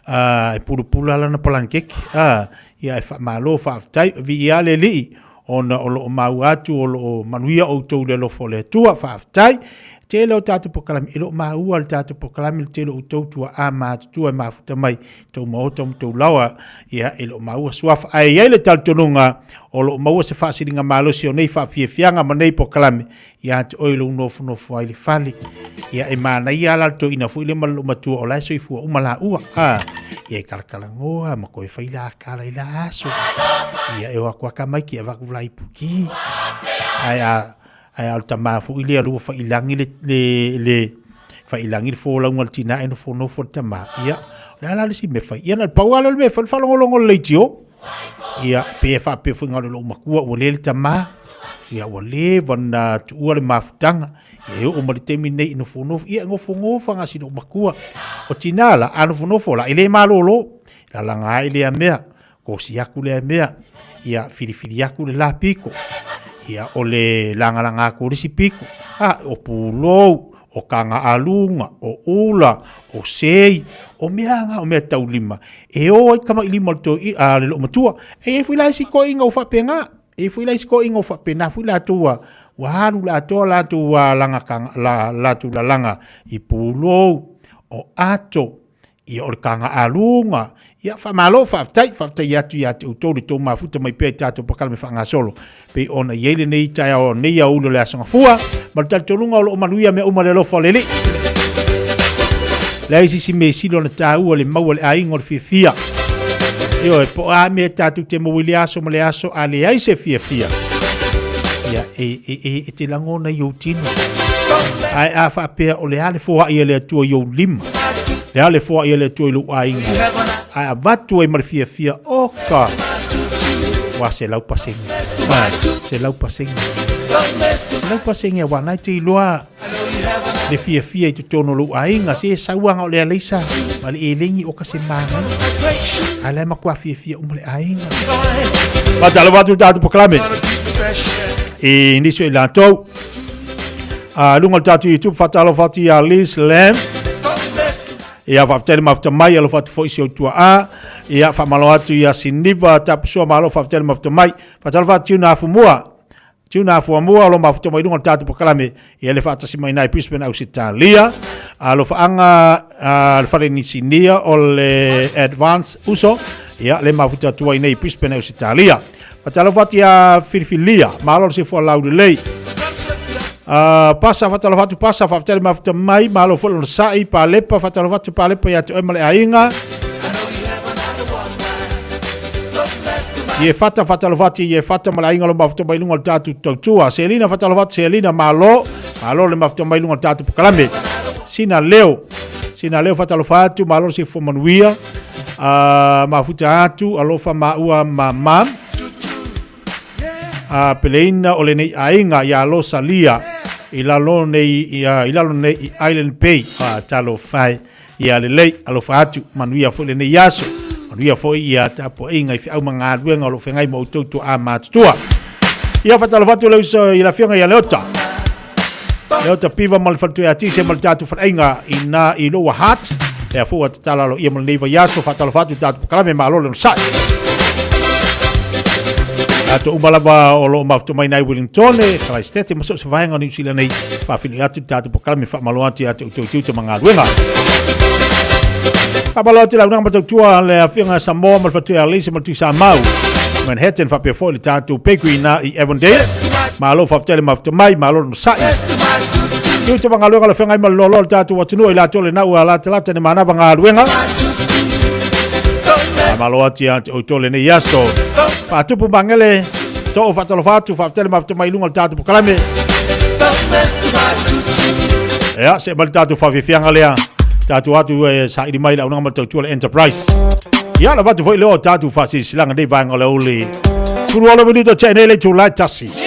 e pula lana palankek ia e fa malo fa tai vi ia le li ona o lo mau atu o lo manuia o tou le lo fo le tua fa tai te lo tatu pokalami ilo mau al tatu pokalami te lo tou tua ama tua mafuta mai tou motom tou lawa ia ilo mau swaf ai ele tal tonunga o lo mau se fasilinga malo si nei fa fianga manei pokalami ia te oilo no fo ai le fali ia e mana ia la to ina fu ile malu matu o la so fu o mala ua ia kalkalangoa ma ko fa ila kala ila aso ia e wa kwa mai ki va ku lai puki ai alta ma fu ile ru fa ilangi le fa ilangi fo la ngal tina e no fo tama ia la si me fa ia na pawala me fa longo le tio ia pe fu ngal lo makua o le tama ia o le vana tuua le mafutanga e o mo te mine ino fono ia ngofongofa ngasi no makua o tinala anu fono fola ile malolo la langa ile mea ko siaku le mea ia filifili yaku le lapiko ia o le langa ko le sipiko o pulo o kanga alunga o ula o sei o mea taulima e o kama ilima to le lo matua e fu la si ko inga o fa penga e fu la sko ingo fa pena fu la tua wa haru la to la tua langa kanga la tu la langa I pulo o ato I o kanga alunga ia fa malo fa tai ya tu to ma futa mai pe tato pakal me fa nga solo pe ona yele nei tai o nei ya ulo le asanga fua ma tal tolunga o manuia me o malelo fa lele la isi me silo na tau le mau le aingo le fia io e po a me tatu te mobiliaso male aso ale ai se fiafia ia e te langona yo tino ai a fa pe o le ale fo ia le tu yo lim le ale fo ia le tu lu ai ai a batu e mar fiafia o ka wa se lau pasing se lau pasing wa na te loa le fiafia I tono lu ai nga se sauanga o le alisa mali e lengi o ka se manga ala ma kwa fiafia umle ai nga ba talo watu tatu proclame e niso ila to lunga tatu YouTube fatalo fati a Liz Lam e a faftele mafta mai alo fatu fo isi o tua a e a fa malo atu ia siniva tapu so malo faftele mafta mai fatalo fatu na fumua tuna fu amua lo mafuta mai dunga tatu pokalame ia le fata sima nai Brisbane au Italia lo fa anga fa ni sinia o le advance uso ia le mafuta tua nei Brisbane au Italia fatalo fatia Fiafia malo se fo laude lei pasa fatalo fatu pasa fatale mafuta mai malo fo lo sai pa lepa fatalo fatu pa lepa ya to emale ainga ye fata fatalofati ye fata malainga lo mafto mai lunga tatu tua Selina fatalofati Selina malo le mafto mai lunga tatu pokalame sina leo fatalofatu malo si fomanuia mafuta atu alofa maua mamam peleina ole nei ainga ya lo salia ilalo nei Island Bay talo fai ya lei alofa atu manuia fole nei yaso ia foi ia tapo inga I au manga luenga lo fengai mo tutu a matua ia fatalo fatu le so ila fianga ia leota piva mal fatu ya tise mal tatu fainga ina I lo hat ia fo tala lo ia mal neva yaso fatalo fatu tatu kalame malo le sai ato umalava o lo mafto mai nai Wellington e Christchurch mo so se vainga ni sila nei fa fili atu tatu kalame fa malo ati atu tutu manga luenga Kabalo te launanga matua le afinga Samoa mal fatu ya lisi mal tu Samoa Manhattan fa pe foi tatu peguina I Avondale malo fa tele mafto mai malo no sai tu te banga luenga le fenga mal lolo tatu watunu ila tole na ua la ne mana banga luenga malo ati o tole ne yaso pa tu pu bangele to fa tolo fatu fa tele mafto mai lunga tatu pokalame ya se mal tatu fa fianga lea tatu atu sa I mai la unanga mal tatu Enterprise Ya la vatu foi leo tatu fasi silanga dei vanga le uli. Suru minuto c'è nelle July tassi.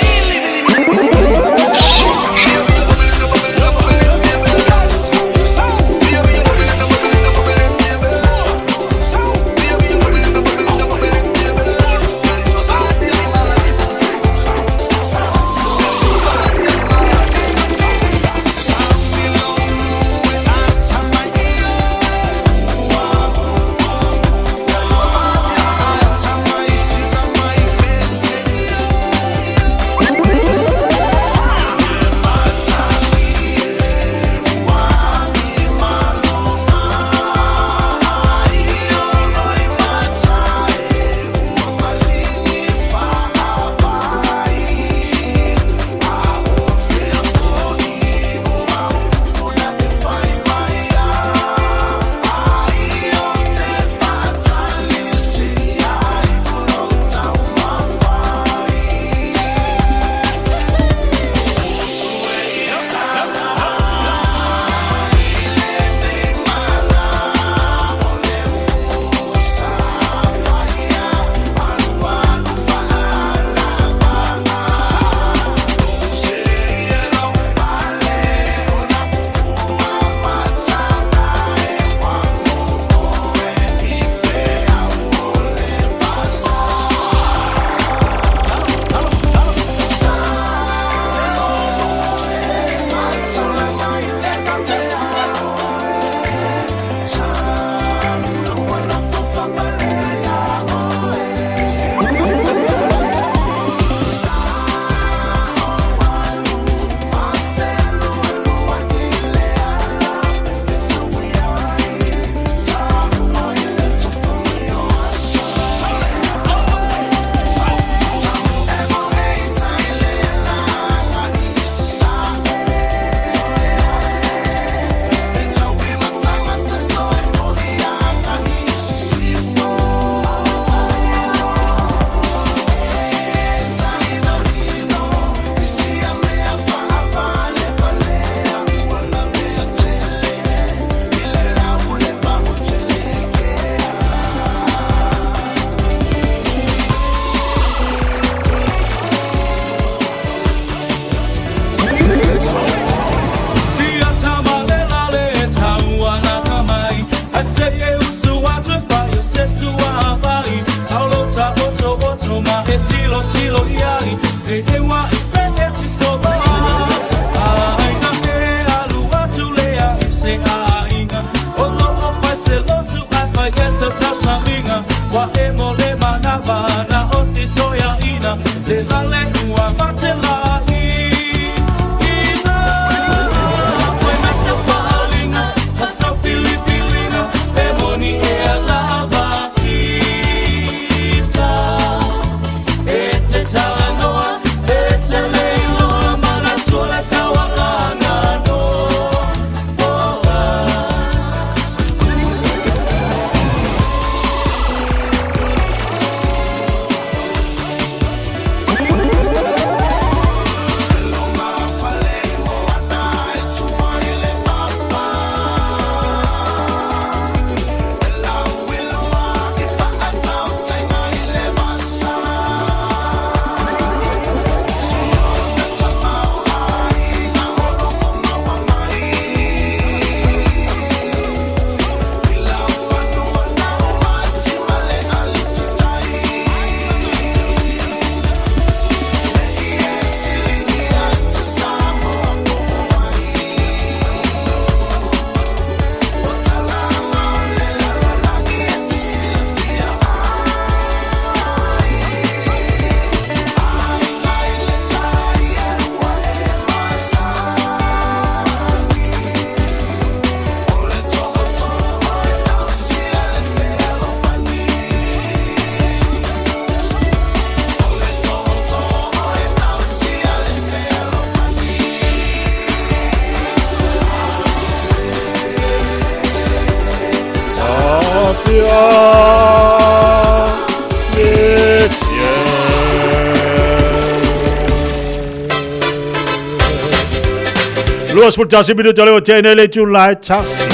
Lo ascoltassi minuto alle 8 nelle July Tassi.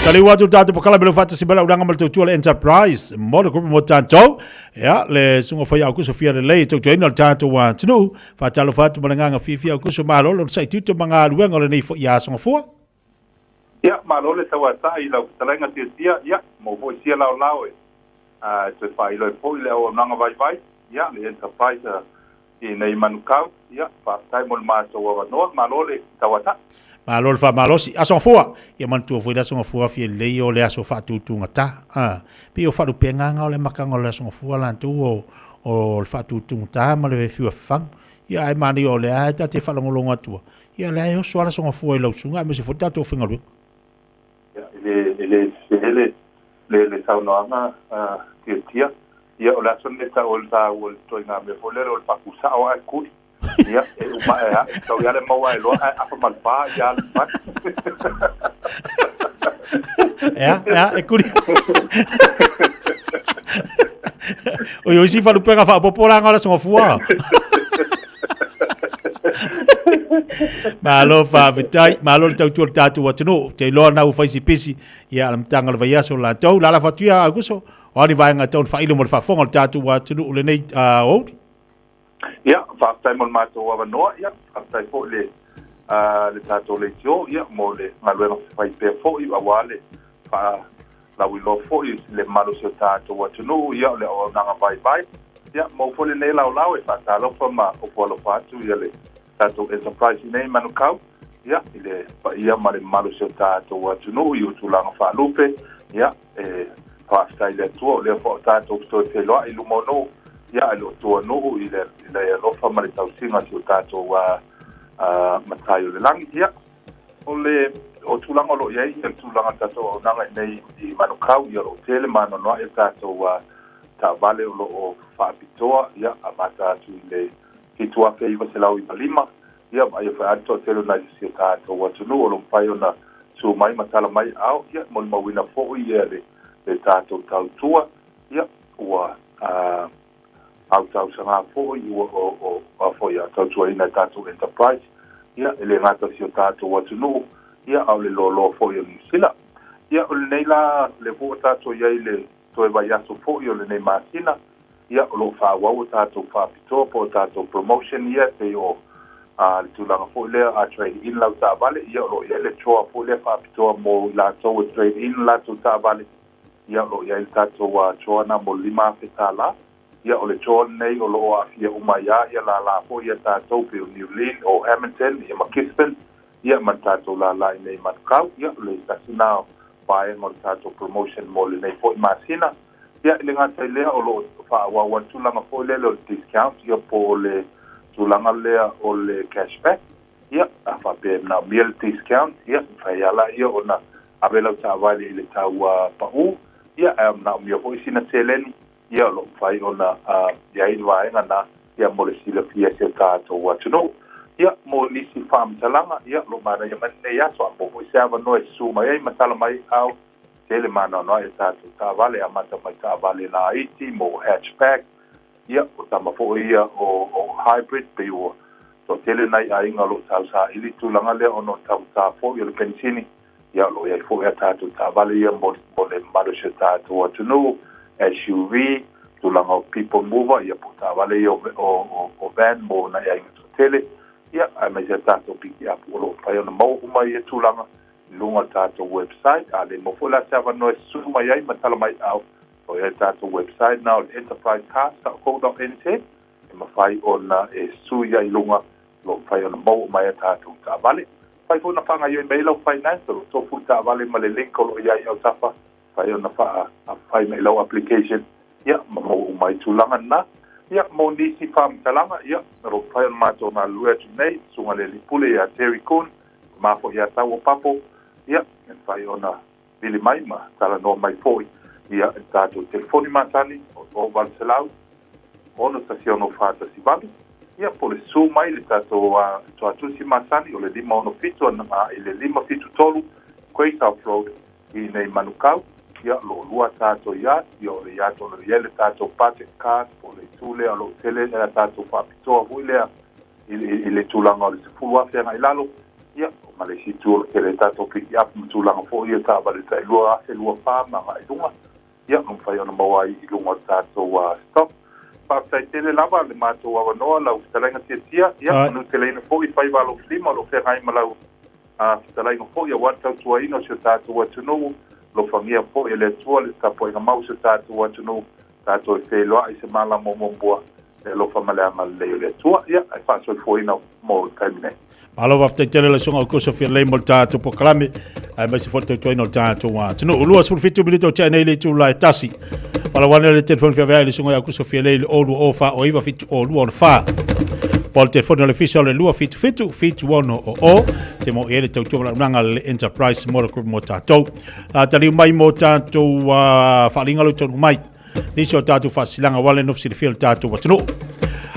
Kali watu tatu pakala belo fata si bela udanga mal tutu le enterprise mo de grupo mo tanto ya le sungo fa ya ku Sofia le le to ina tanto wa tunu fa talo fatu malanga Fiafia ku so malo lo sai tutu manga luenga le nei fo ya songo fo
ya malo le tawa sai lo talanga tia ya mo fo sia lao lao to fa ilo fo le o nanga vai ya le enterprise i nei manukau ya fa tai mo ma so wa no malo le tawa ta
malo fa malo si aso fo ya man tu fo da songo fo fi le o le aso fa tutu ngata pi o fa du penga nga le makanga le songo fo la tu o fa tutu ngata ma le fi fang ya ai mani o le a ta te fa longa tu ya le o so la songo fo lo sunga me se fo ta to finga lu
le sa no nga tia ya o la son le ta o to nga me fo le o pa ku sa o a ku ya ma ya so ya le mo wa lo a fa mal pa ya pa
ya e ku o yo si fa lu pega fa popola nga la songo fo malo fa vitai malo tau tu tatu watino te lo na u faisi pisi ya am tanga le vaya so la tau la fatua aguso o ni vai nga tau fa ilo mo fa fonga tatu watino le nei o
ya fa tai mo ma to wa no ya fa tai fo le tatu le jo ya mo le ngalo no fa pe fo i wa wale fa la wi lo fo i le malo so tatu watino ya le o nga vai ya mo fo le nei la e fa ta lo fa ma o fo lo fa tu ya le tato enterprise nei manukau ya ile pa ia male malo se tato wa tunu yu tulanga fa lupe ya pa style to le fo tato sto te lo ilu mono ya lo to no ile lo fa male tau singa se tato wa matayo le lang ya ole o tulanga lo ye il tulanga tato nanga nei i manukau ya lo tele mano no e tato wa ta vale lo fa pitoa ya amata tu ile kitua ke iwa se lau i malima ia mai fa ato telo na si ta to watu no lo pai ona su mai matala mai au ia mo mawina fo ia le tato tautua ia wa au tau sanga fo i o fo ia tautua ina tato enterprise ia ele ngata si tato watu no ia au le lo fo ia ni sila ia o le neila le fo tato ia ile to e vai aso fo ia le nei masina ia lo fa wa tato fa pito po tato promotion ia te o tu la fo le a trade in la ta vale ia lo ia le choa fo le fa pito mo la to trade in la tu ta vale ia lo ia il tato wa choa na mo lima fetala ia o le choa nei o lo a fia umaya ia la fo ia tato pe New Zealand o Hamilton ia Makispen ia man tato la nei man kau ia le stasina pa e mo tato promotion mo le nei fo masina ia le ngata le o lo fa wa tulanga fo le lo discount ia po le tulanga le o le cashback ia fa pe na meal discount ia fa ia la ia ona abela ta vale le ta wa pa u ia na mi fo sina seleni ia lo fa ona ia i wa na ia mo le sila fia se ta to wa no ia mo ni si fam talanga ia lo mana ia man ia so po se ava no su mai matala mai au tele mano no e tato ta vale a mata mai ta vale la iti mo hatchback ia o tama fo ia o hybrid pe o to tele nai a inga lo sa ili tulanga le ono ta fo ia le pensini ia lo ia fo ia tato ta vale ia mo le malo se tato o no SUV tulanga people mover ia po ta vale ia o van mo na ia inga tele ia a mai se tato piki a po lo pa ia mo mai ia tulanga lunga tato website ale mo fola sava no suma yai matala mai au o ia tato website now enterprisecast.co.nz e ma fai ona e su yai lunga lo fai ona mo mai tato ta vale fai fona fanga yo email o finance lo to futa vale ma le link lo yai au tafa fai ona fa fai mail application ia mo mai tulanga na ia mo nisi fam talanga ia ro fai ona mato na lue nei sunga le lipule ya Terry Kun ma fo ia tawo papo ia fai ona vili mai ma tala no mai foi ia tato telefoni matani o valselau ono stacion o fata si vale ia po le su mai le tato to atu si matani o le lima ono fitu na ile lima fitu tolu Quay South Road i nei manukau ia lo lua tato ia io le ia to le ele tato pate card po le tule alo tele tato fa pitoa huilea ile tulanga o le fulu afia ngai lalo ia ma le situ ke le tato piki ap mtulanga fo ia ta vale tai lua se lua pa ma ngai lunga ia no fai ona mawai I lunga tato wa stop pa tai tele lava le mato wa no la ustalenga tia ia no tele no fo I fai valo flima lo fe ngai malau talai no fo ia wa tau tua ino se tato wa tunu lo fangia fo ia le tua le tapo ina mau se tato wa tunu tato fe loa I se mala mo bua lo fa malanga le tua ia ai fa so fo ina mo taimine
Alo wa ftai tele la songa ko Sofia le mo tato po kalame ai mai se foto to ino tato wa tunu ulua sul fitu bilito cha nei le tu la tasi Pala wana le telefone Fiafia le songa ko Sofia le olu ofa o iva fitu o lu on fa Pol telefone le fisa le lua fitu ono o te mo ele tau tau nanga le enterprise mo ko mo tato tali mai mo tato fa linga lo tonu mai Niso tato fa silanga wale no fisi fil tato wa tunu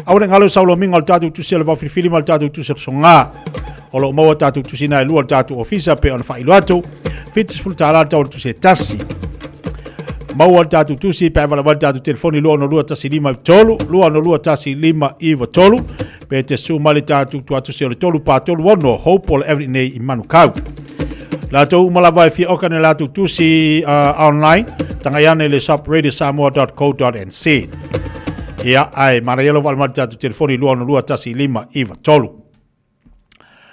Aure ngalo saulo mingal tato tu sel va fili mal tato tu ser songa Olo mo tato tu sina lu tato ofisa pe on fa iluato fitu ful tala tato tu se tasi Mau tato tu si pe vala tato telefoni lu no tasi lima tolu lu no tasi lima iva tolu pe te su mali tato tu atu sel tolu pa tolu wono hopeful every day I manu kau La tau malawai fi okane la tu si online tangayane le subradio.samoa.co.nz Ia ai marayelo wal tu telefoni lu tasi lima iva tolu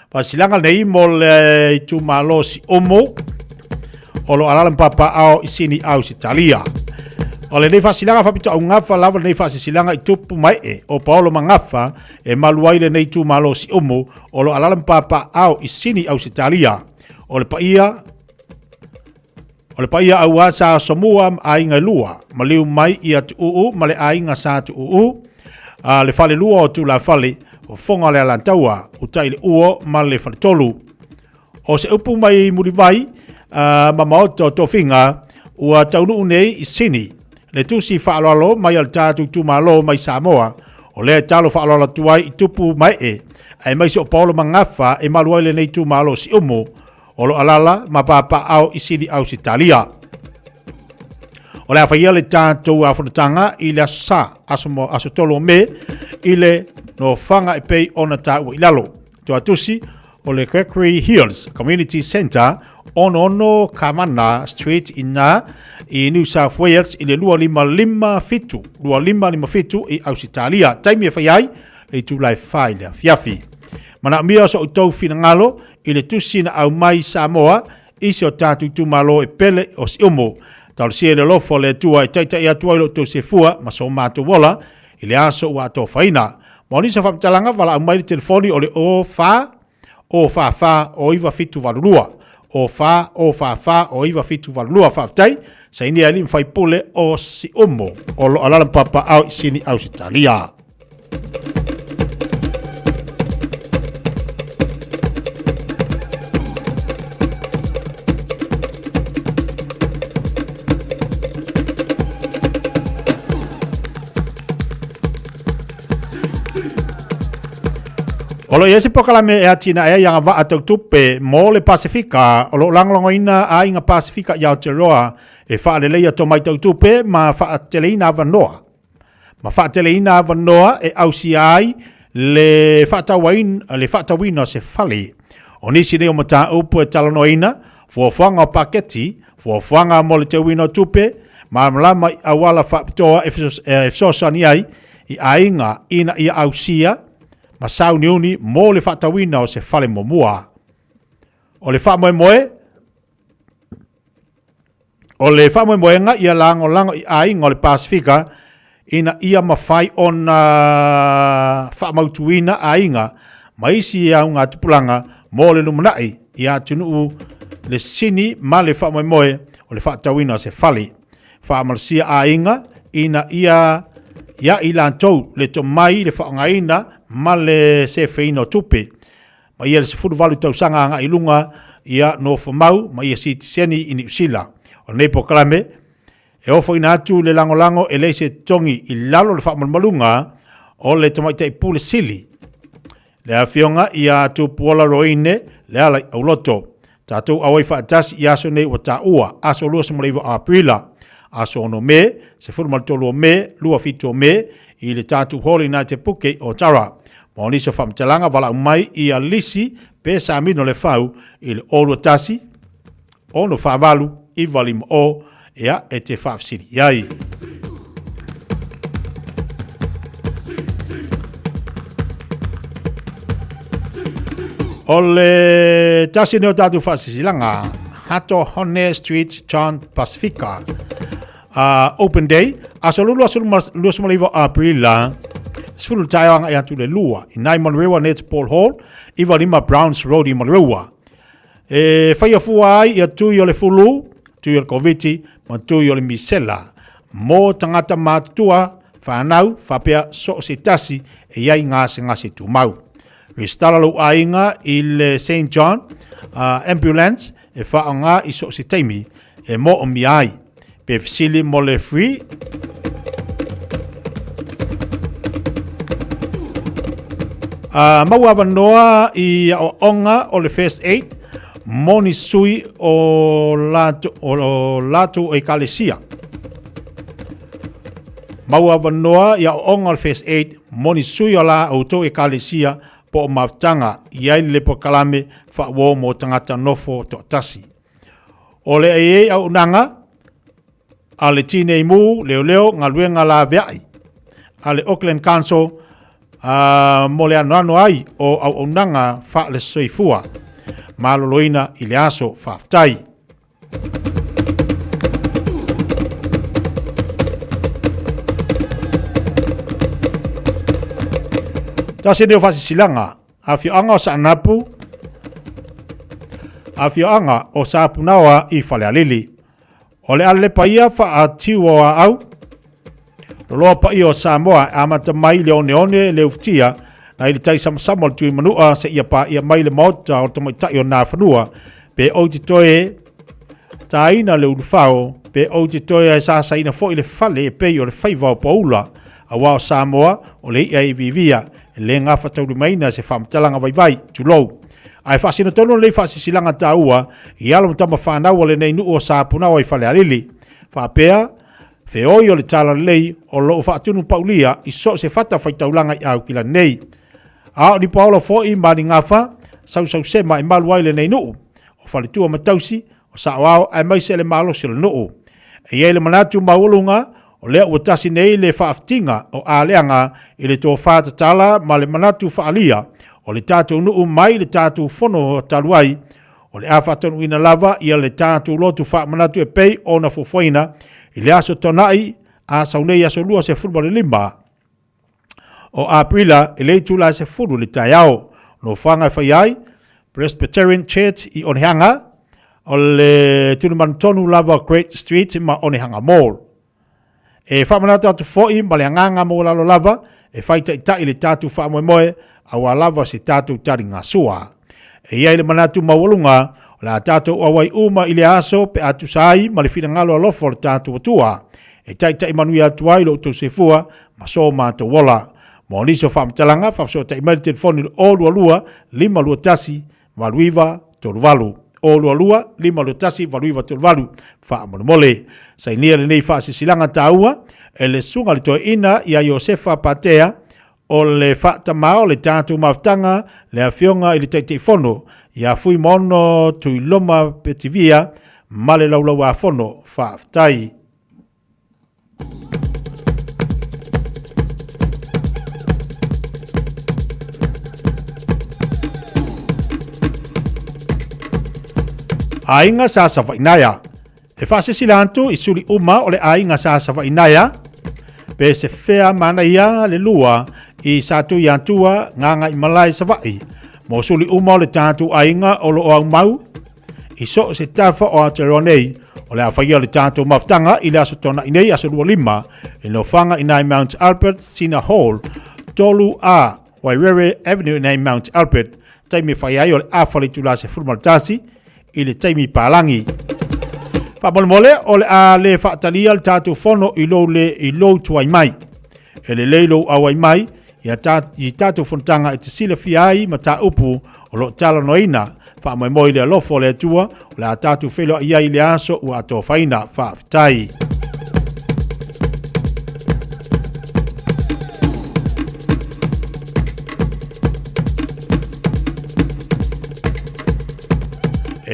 Pasilanga nei mo le tu malosi omo Olo alalam papa ao isini au Italia. Ole nei fasilanga fapito au ngafa lava nei fasilanga I tupu mai o Paolo mangafa e maluaile nei tu malosi omo olo alalam papa ao isini au Italia. Ole paia au asa Samoa ainga lua maliu mai ia tu male ainga sa tu le fale lua o tu la fale o fonga le alantaua o taile uo male fale tolu. O se upu mai mulivai Mamaoto tofinga ua taunu nei isini le tusi fa'alolo mai al tatu tumalo mai Samoa o le talo fa'alolo tuai I tupu mai ai mai so Paulo mangafa e maluai le nei tumalo si umo o lo alala ma papa au isini au Italia o le afaia le tatu afunatanga I le aso tolo me I le no fanga e pei ona ta'u I lalo to atusi o le Quackery Hills Community Center ono Kamana Street I New South Wales I le 255 fitu I Ausitalia taimi e whaiai le tūlai whai le fiafi mana mia so utou finangalo I le tusina au mai Samoa I se o tātu tūmalo e pele o si umo tal si le lofo le tua I taita I atua ilo tō se fua ma so mātu wola I le aso wa ato whaina maonisa whamtalanga wala au mai le telefoni o le o fa o iwa fitu walurua o fa o iwa fitu walurua whaftai sa ini ali mwhai pule o si umo o lo alalam papa au isini au Italia Olo yesi pokalame e atina e yang va atau tupe mo le Pasifika olo langlongo ina a inga Pasifika ya Aotearoa e fa le leia to mai tau tupe ma fa teleina vanoa ma fa teleina vanoa e ausiai le fa tawina se fali onisi ne o mata upu e talanoina fuafanga paketi fuafanga mo le tewino tupe ma mlama awala fa toa e sosani ai I ainga ina I ausia ma sau niuni mo le whatawina o se whale momua. O le whamoe nga ia lango I ainga o le Pasifika ina ia mawhai o na whamautuina ainga ma isi au ngā tupulanga mo le lumanai ia tunu le sini ma le whamoe o le whatawina o se whale. Whamalsia ainga ina ia ilantou le to mai le whaongaina ma le se feino tupe. Ma ia le se furu walu tausanga nga ilunga ia no whamau ma ia si tiseni I New Zealand. O nei pokalame e ofo ina atu le lango e le se tongi I lalo le whamalmalunga o le tamaita I pule sili. Le awhionga ia atu puola roine le ala au loto. Tātou awai whaatasi I aso nei wa tā ua aso lua samaleiwa Aprila. Aso ono me, se furu maltolo me, lua fito me, I le tātou hori nā te puke o tara. Moni se whamtalanga wala mai I a lisi pe sa mino le whau I le olu tasi, ono whavalu I walim o ea e te whafsiri iai. O le tasi neo tatu whasisilanga, Hato Hone Street, John Pacifica. Open Day, asolulu lua sumalivo Aprila, sfulu taiwanga ia tu le lua, I nai Monrewa Netball Hall, iwa lima Browns Road I Monrewa. Whaia fua ai ia tui o le fulu, tui o le koviti, ma tui o le misela. Mō tangata mātua, whanau, whapea so se tasi, e iai ngase tu mau. Restala lau ainga I le St. John Ambulance, e whaanga I so se teimi, e mo o mi ai. Pe fisili mo le free. Mau awa noa I o onga o le first aid, moni sui o latu o ekalesia. Mau awa noa I o onga o le first aid, moni sui o la auto ekalesia, po o maftanga iai le po kalame whawo mo tangata nofo to tasi. O le ei au nanga, a le tine imu leo ngā luenga la veai. A le Auckland Council mo le anoano ai o au unanga wha le soifua. Maloloina I le aso whaftai. Tase neo whasisilanga, a whioanga o sa anapu, a whioanga o sa apunawa I whale alili. O le ale paia wha a tiu a au, Loloa pa o Samoa amata mai le one le uftia na ili tai samsamo tui manua se ia pa ia mai le mauta o tomo tai o nā whanua pe o te toe taina le ulufao pe o te toe sa saina fo i le fale e pe o le whaiva o paula a wao Samoa o le ia I vivia le ngā whatauri maina se whamtalanga vai tulou. Ai whasina tono le whasisilanga taua I alo mtama whanau le nei nuu o sāpunau ai whale alili. Whapea Feoi o le tala lei o loo whaatunu paulia I so se whata whaitaulanga I au kila nei. Ao ni paola fōi mani ngawha, sau sema I malu ai le nei nuu. O whalitua matausi, o saawao ai mai se le malo se le nuu. E iei le manatu maulunga, o lea uatasi nei le whaaftinga o aleanga I le tō whaata tala ma le manatu whaalia, o le tātou nuu mai le tātou whono taluai, o le awhatonu ina lava ia le tātou lotu wha manatu e pei o na fufuaina, I le aso tonai a saunei aso lua se furu le lima. O Aprila, I le tula se furu le taiao. No whanga whaiai, Presbyterian Church I Onehanga, o le Tunumanutonu lava Great Street ma Onehanga Mall. E whamanata atu fōi ma le anganga mo lalo lava, e whaita I tai le tātu whaamoemoe, a wa lava se tātu tari ngā sua. E iai le manatu mawalunga, la tātou awai uma I le aso pe atu sai ma le whina ngalo alofo le tātou atua. E tai manui atu ai lo tau se fua ma so mātou wala. Mo niso whamtalanga whafso tai mai telefoni o lua lua 5 lua tasi valuiva toluvalu. O lua lua 5 lua tasi valuiva toluvalu. Wha mole. Sai nia le nei wha sisilanga taua e le sunga le toi ina ia Josefa Patea o le wha tamao le tātou maftanga le awhionga I le teitei whono. Ia fui mono tui loma petivia male laulau a whono whaaftai. Ainga sa sawainaya. E whaasesilantu I suri uma o le ainga sa sawainaya. Pe se whea mana ia le lua I satu iantua nganga I malai sawai. Mo suli uma o le tātou ainga o lo o au mau. I so se tafa o Aotearoa o le awhaia o le tātou maftanga I le aso tona I nei aso 25 I no whanga I nai Mount Albert Sina Hall tolu a Wairere Avenue I nai Mount Albert taimi whaiai o le awhali tula se fulmaltasi I le taimi pālangi. Whamole o le a le whaatalia le tātou whono I lo tuai mai. E le leilo awai mai I tātou whontanga I te sila fiai ma tā upu o lo tala noina wha mai moi le alofo le atua o le a tātou whelo ia I le aso ua ato whaina whaafitai.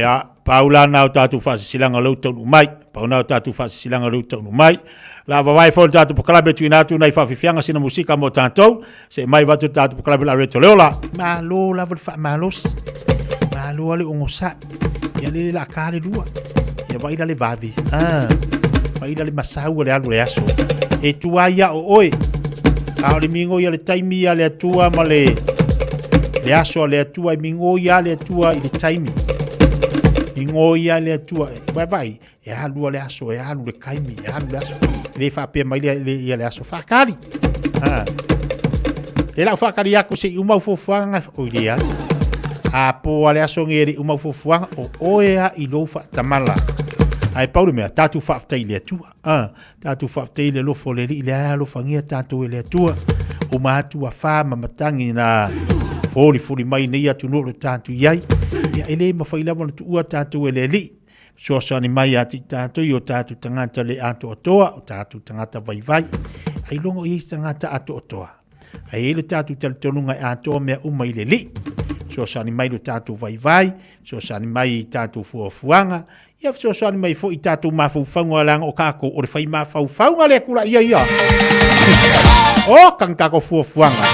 Ia, paula na o tātou whasisilanga lau taunu mai. Pauna o tātou whasisilanga lau taunu mai. La vavai fol tātou pakalabe tu inatu nai whawhiwhianga sina musika mo tātou. Se mai watu tātou pakalabe la reto leo la. Malo la vod wha malos. Malo ale ongo sa. Ia lele la kare lua. Ia waira le vavi. Waira le masau le alu le aso. E tua ia o oe. A o le mingo ia le taimi ia le atua ma le aso le atua i mingo ia le atua i le taimi. Mingo ia le atua. Vai. E halu le aso, e halu le kaimi, e halu le aso. Le Fiafia Mai le aso whakari. Le lau whakari ako se umau fofuanga o le ai. A po ale aso ngeri umau fofuanga o oea i lo tamala. Ai paulu mea tatu whaaftei le atua. Tatu whaaftei le lofo le li le alo whangia tatu le atua. O maatua wha mamatangi na foli mai nei atu noro tatu iai. Ia ele mawhailawa na tuua tatu le li. Sosani mai ati tātou i o tātou tangata le ato otoa, o tātou tangata vai. Ai longo i tangata ato otoa. Ai ele tātou tali tonunga e atoa mea uma i le li. Sosani mai lo tātou vai. Sosani mai tātou fuafuanga. Ia sosani mai fo i tātou mawhauwhaunga langa o kako o le whai mawhauwhaunga le kura ia. O kang kako fuafuanga.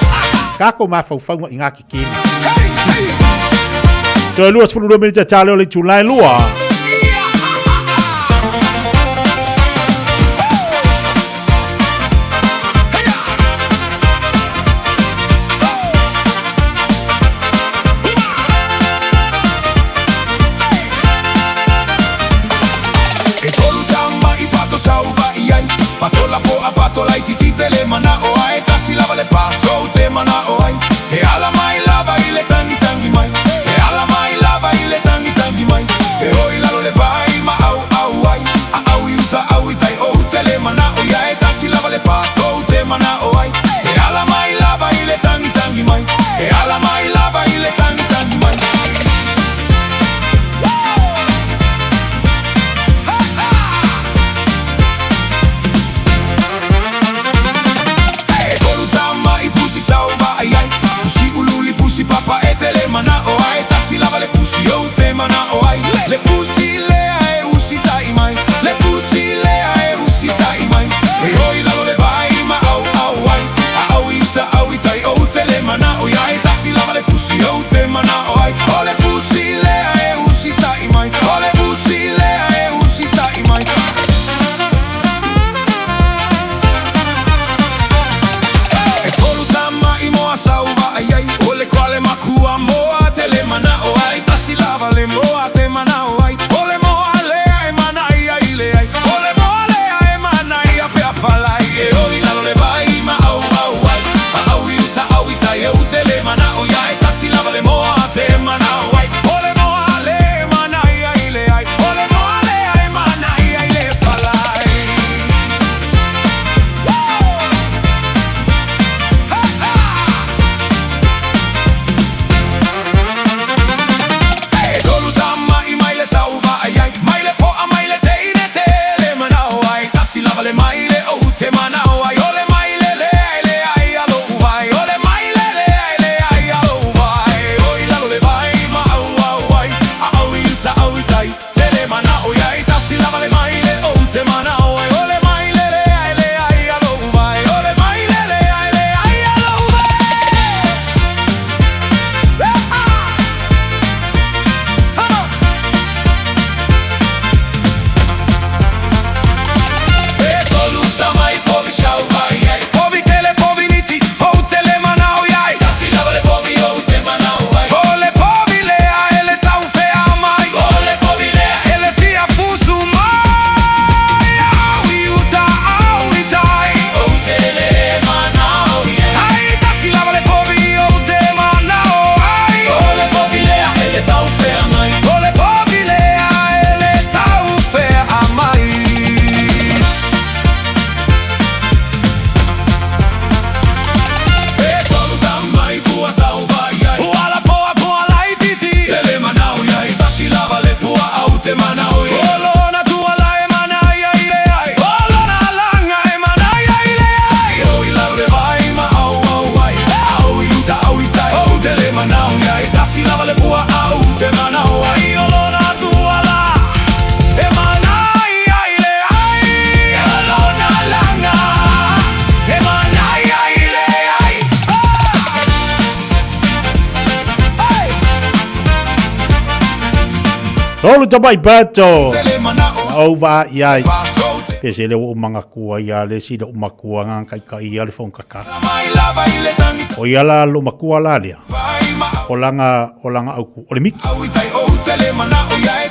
Kako mawhauwhaunga i ngā kikini. Toi luas fulu rua minita tāleo le tūlai lua.
Patola po a patola I titite le mana o ai Tasi lava le pato te mana o ai E ala mai lava I le tangi tangi mai E ala mai lava I le tangi tangi mai E oi lalo le vai ma au ai A au iuta au itai o te le mana o ai Tasi lava le pato te mana o ai E ala mai lava I le tangi tangi mai E ala mai lava I le tangi tangi mai Papa etele mana o ai tasi lava le pusi o te mana o ai le pusi le ai usita I mai le pusi le ai usita I mai e oi la le vai ma au ai au ita o te le mana o ai tasi lava le pusi o te mana o ai o le pusi le ai usita I mai o le pusi le ai usita I mai e tolu tama I moa sauva ai ai le makua moa te le mana o ai Tasi lava le moa te mana o ai O le moa le ai mana ai le ai O le moa le ai mana ai a pea falai E oi lalo le vai ma au ai A au iuta au ita e u te le mana o ai Tasi lava le moa te mana o ai O le moa le mana ai le ai O le moa le ai mana ai le falai le mai le o te mana o ai ole mai le ai alo vai ole mai le ai alo vai oi la le vai ma au ai au itai te le mana o ai tasi lava le mai le o te mana o ai ole mai le ai alo vai ole mai le ai alo vai mai po vi shau vai
Tolu tabai bato. Ova yai. Pese le o manga kua ia le sida o makua ngang kai ia le fong kaka. O ia la lo makua la lia. O langa au o le miki.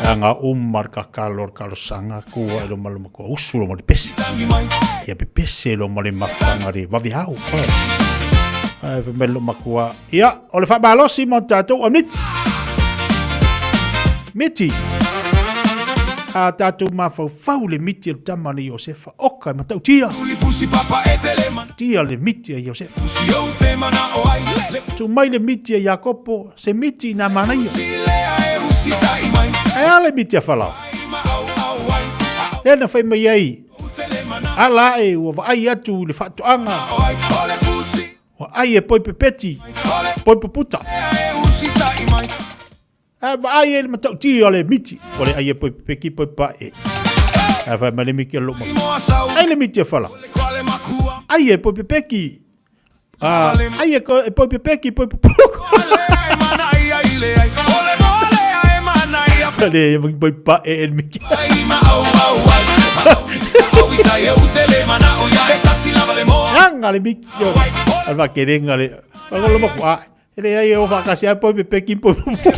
Anga umar kakalor kalosanga kua e lo malo makua usu lo mo le pese. Ia pe pese lo mo le mafanga re vavi hau. Ai pe melo makua. Ia o le fa balosi mo tatou o miti. Miti. A tātou mawhau le miti al tamana i Iosefa. Oka ma tau tia. Tia le miti a Iosefa. Tu mai le miti a Jakopo, se miti na mana ia. E ale miti a whalau. Lena whai mai ai. Ala e ua ai atu le whatuanga. Wa ai e poi pepeti. Poi puputa. Ai e matau tia le miti. Ole ai e poi peki poi pae. Ai ma le miki alo ma. Ai le miti e whala. Ai e poi peki. Ai e poi peki poi pupuku. Ale e poi pae e miki. Anga le miki. Alva kerenga le. Alo ma kua. Ele ai e o whakasi ai poi peki poi pupuku.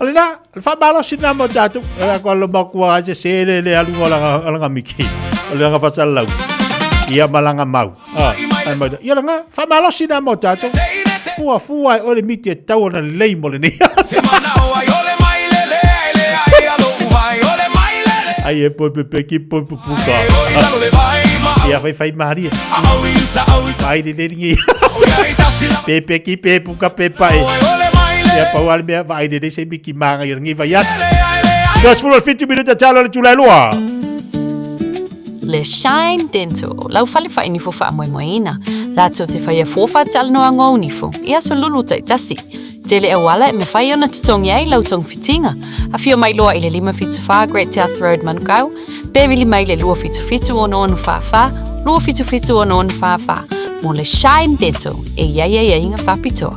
Alina, fa malo sina mo tatu. Era ko lo makua se sele le alu langa miki. Langa fasalau. Ia malanga mau. Ai mai. Ia langa fa malo sina mo tatu. Fua o le miki tau na lei mo le ni. Ai e po peki po puka. Ia fai Maria. Ai de ningi. Peki pe puka pe pai. Ya pawal me vai de se biki manga ir ngi vayas. Dos full 50 minutes talo le tulai loa.
Le Shine Dental, lau fale fa ini fo fa moina. La to te fa ia fo fa tal no ngo ni fo. Ia so lulu tai tasi. Tele e wala me fa ia na tutong yai lau tong fitinga. A fio mai loa ile lima fitu fa Great South Road Manukau. Bevili mai le lua fitu ono fa. Lua fitu ono fa. Mo le Shine Dental e ia inga fa pitoa.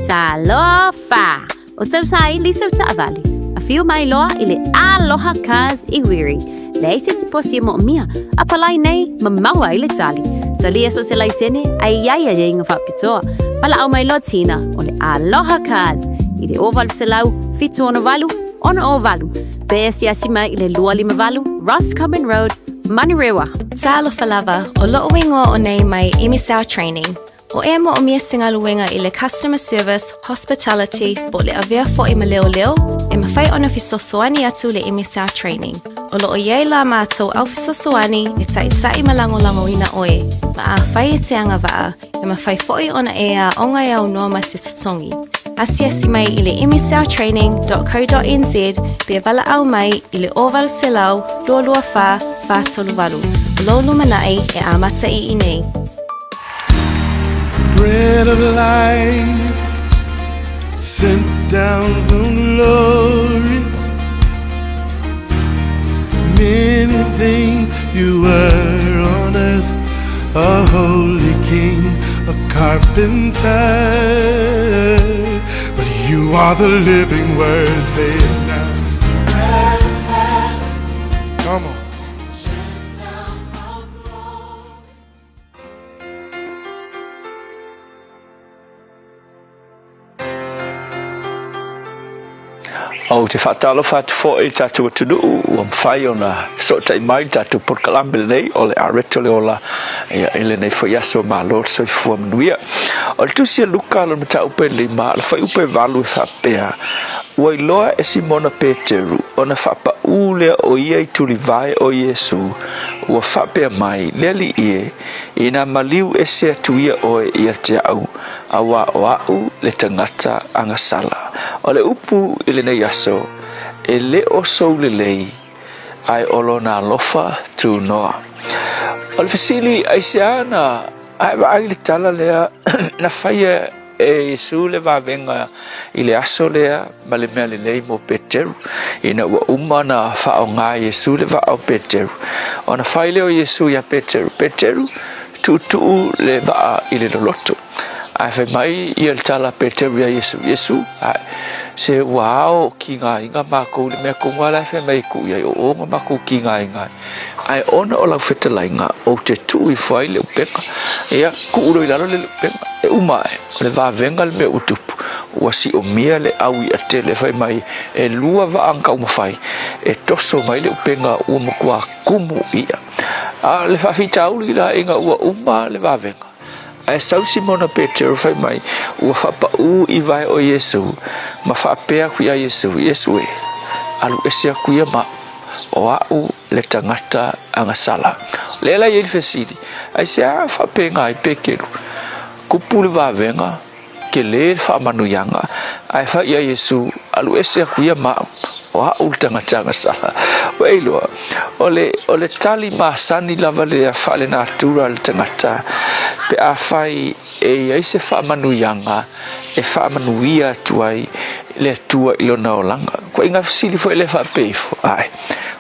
Talofa! O tau sai liso ta avali. A fio mai loa ile aloha cars I wiri. Le eise te posi mo mia. A palai nei mamaua ile tali. Tali eso se lai sene ai inga whapitoa. Pala au mai lo tina o le aloha cars. I de ovalu se lau, fitu ono valu, ono o valu. Beesi asima ile lua lima valu, Ross Common Road, Manurewa.
Talofa lava o loo wingo o nei mai imisau training. O e mo o mia singaluenga I le customer service, hospitality, bo le avea fo I ma leo, e ma fai ona fisosoani atu le imisau training. O lo o iei la mātou au fisosoani e tai malango ina oe, ma a fai e te anga waa, e ma fai foi ona e a ongai au noa ma se tutongi. Asiasi mai I le imisautraining.co.nz be vala au mai I le ovalu se lau, lua fa tolu valu. Lo lumanai e amata I nei.
Bread of life sent down from glory. Many things you were on earth, a holy king, a carpenter, but you are the living word. Say it now. Come on.
O te whatalo whatu fo I tātua tunu ua mwhai o na so tai mai tātua porkalambe nei o le areto le ola ele nei fo yaso ma lor so I fua manuia. O le tusia luka ala mta upe lima ala whai upe valu whapea ua iloa e Simona Peteru o na whapa ulea o ia I tuli vai o Yesu ua whapea mai leli ie I na maliu e se atuia oe ia te au awa o au le tangata angasala. O le upu I le nei aso e le o sou le lei ai olo na lofa tu noa. O le fasili ai se ana ai vaagi le tala lea na whaia e Yesu le vavenga I le aso lea ma le mea le lei mo Peteru ina ua uma na whao ngā Yesu le vao Peteru o na whai leo Yesu ia Peteru tu le vaa I le loloto ai fai mai ia le tala Peteru ia Yesu ai se wow ki inga mako le me ko wala fai mai ku ia o mako ki inga ai ona o la fetalainga o te tu I fai le peka ia ku uro I lalo le peka e umai le va venga le me utupu ua si o mea le au I ate le fai mai e lua va anka uma fai e toso mai le upenga ua makua kumu ia a le whawhita uli la inga ua uma le va venga ai sau Simona Peteru fai mai ua whapa I vai o Yesu ma whapea kuia Yesu e alu esia kuia ma o au le tangata anga sala lela I fesiri ai se a whapenga I pekeru kupu le va venga ke le whamanuyanga ai wha ia Yesu alu esia kuia ma o au le tangata anga sala Wailoa, ole tali masani lava le whale na atura le tangata pe a whai e aise whamanuyanga e whamanuia tuai le atua ilona o langa ko inga fisili fo ele whapeifo ai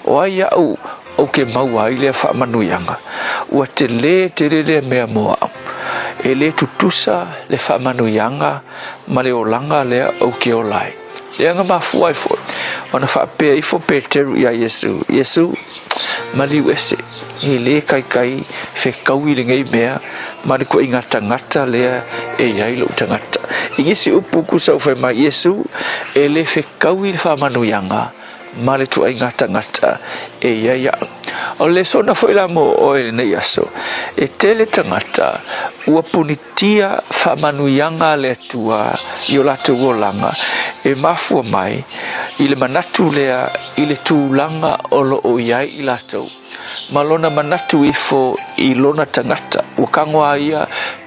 o ai au o ke maua I le whamanuyanga ua te le mea moa e le tutusa le whamanuyanga ma le o langa lea o ke o lai le anga mafuai fo ona whapea I fo Peteru ia Yesu mali wese I le kai whekau I le ngai mea mani ko inga tangata lea e iai lo tangata ingisi upuku sau whai mai Yesu e le whekau I le whamanuyanga ma le tua inga tangata e iai o le sona fo ila mo o e nei aso e tele tangata ua punitia whamanuyanga le tua I o lata uolanga e mafua mai I le manatu lea I le tūlanga o lo o iai I latou malona manatu ifo I lona tangata ua kangoa ia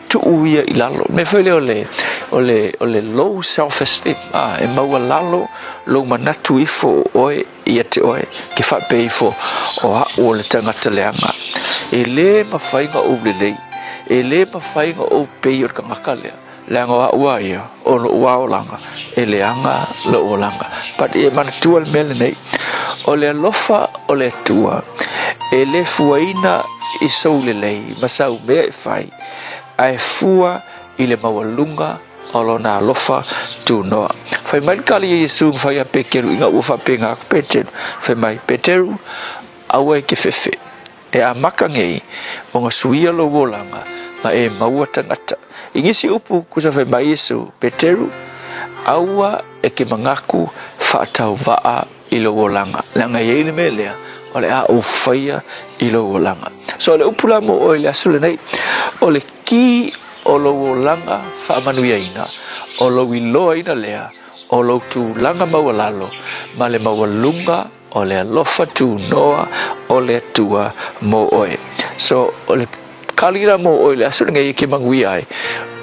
tuu ia I lalo me whele ole low self-esteem e maua lalo low manatu ifo oe ia te oe ke whape ifo o hao le tangata leanga e le mawhainga o lelei e le mawhainga o pei o kangaka lea leanga wa ua ia o lo ua o langa e leanga lo o langa but e manatua le mele nei o le alofa o le tua e le fuaina I sau lelei masau mea e whai ai fua I le mawalunga o lo na alofa tu noa whai mai kali Yesu whai a pekeru inga ua whapenga Peteru whai mai Peteru aua I ke fefe e a maka ngei o ngā suia lo wolanga ma e maua tangata ingisi upu kusa whai mai Yesu Peteru aua e ke mangaku whaatau waa I lo wolanga langa yeine me lea o le a o whaia I lo wolanga so le upula mo o le asule nei o le ki o lo wolanga whaamanuia ina o lo iloa ina lea o lo tu langa mawalalo ma le mawalunga o le alofa tu noa o le tua mo oe so o le kalira mo oe le asule ngai ke mangui ai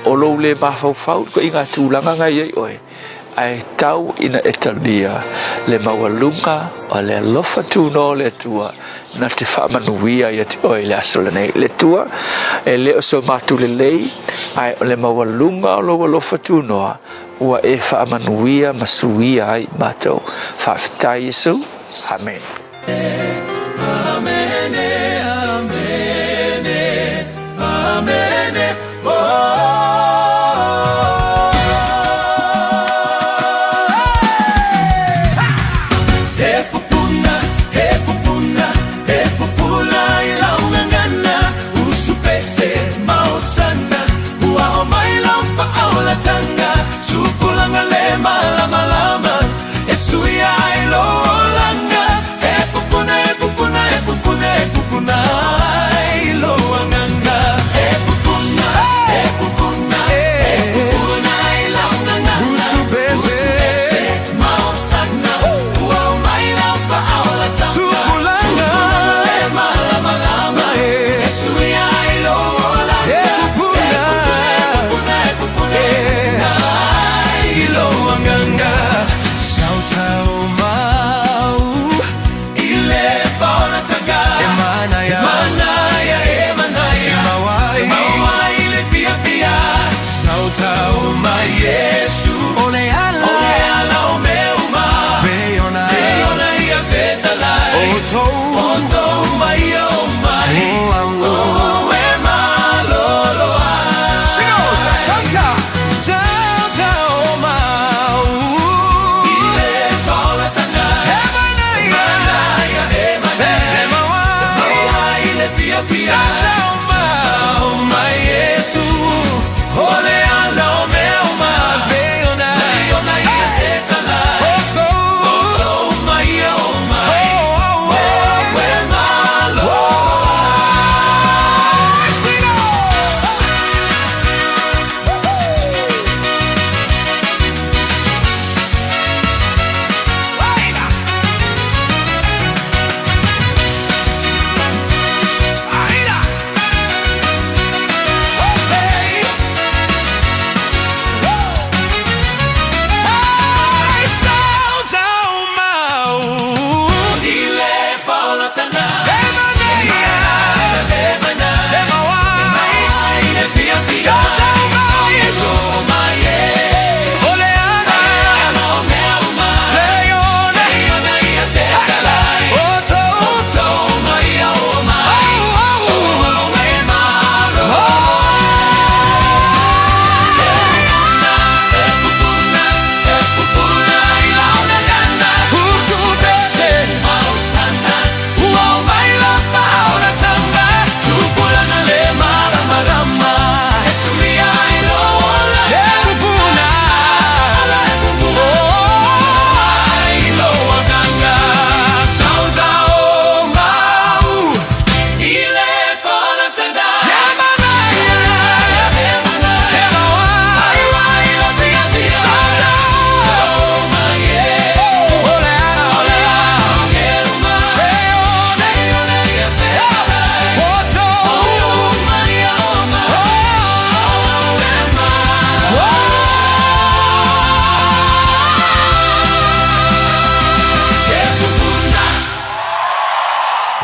o lo le mafau ko inga tu langa ngai ai oe ai tau ina etalia le mawalunga o le alofa tu no le tua na te whaamanuia ia te oe le asole nei le tua e le o so matu le lei ai o le mawalunga o lo alofa tu noa ua e whaamanuia masuia ai matou whawhitai Yesu Amen
Lama lama, esu ya ilo langa, e popuna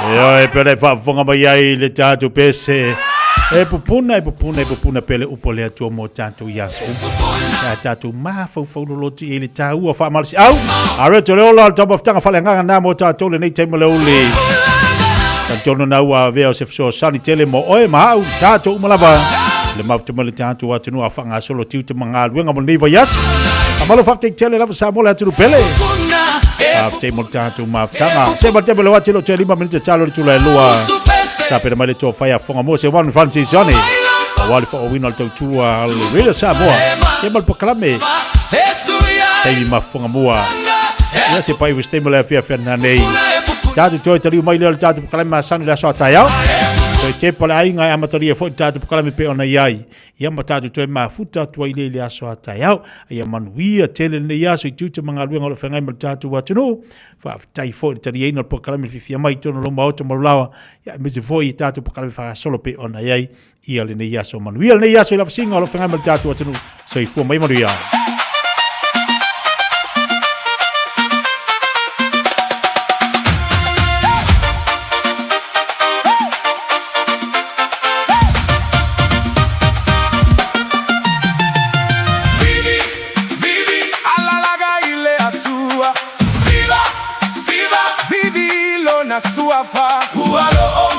e pere fa fonga mai ai le tatu pese e pupuna pele upo le atua mo tatu yaso tatu ma fau loti le tau fa malsi au are to le ola top of tanga fale nganga na mo tatu le nei temo le uli tantono na ua veo se so sani tele mo oe ma au tatu malava le mafte mo le tatu atu no afanga solo tiu te manga luenga mo nei va yaso amalo fakte tele la sa mo le atu pele te mo tatu maftanga se batte belo wati lo te 5 minuti talo tu la lua ta per male to fai fonga mo se wan fansi sone wali fo win al tu al real Samoa te mal proclame te ma fonga mo ya se pai vi stemole a Fiafia nei tatu to te mai le tatu proclame san la so taya so te pala ainga amatoria fo tatu proclame pe ona yai ia matatu to ma futa to ile le aso taya ia manuia tele ne ya so tu te manga luenga lo fenga mal tatu watino fa tai fo te ia no proclame Fiafia Mai to no mo auto morlawa ya me se foi tatu proclame fa solo pe ona yai ia le ne ya so manuia ne ya so la singa lo fenga mal tatu watino so i fu mai manuia
Suafa, ualo o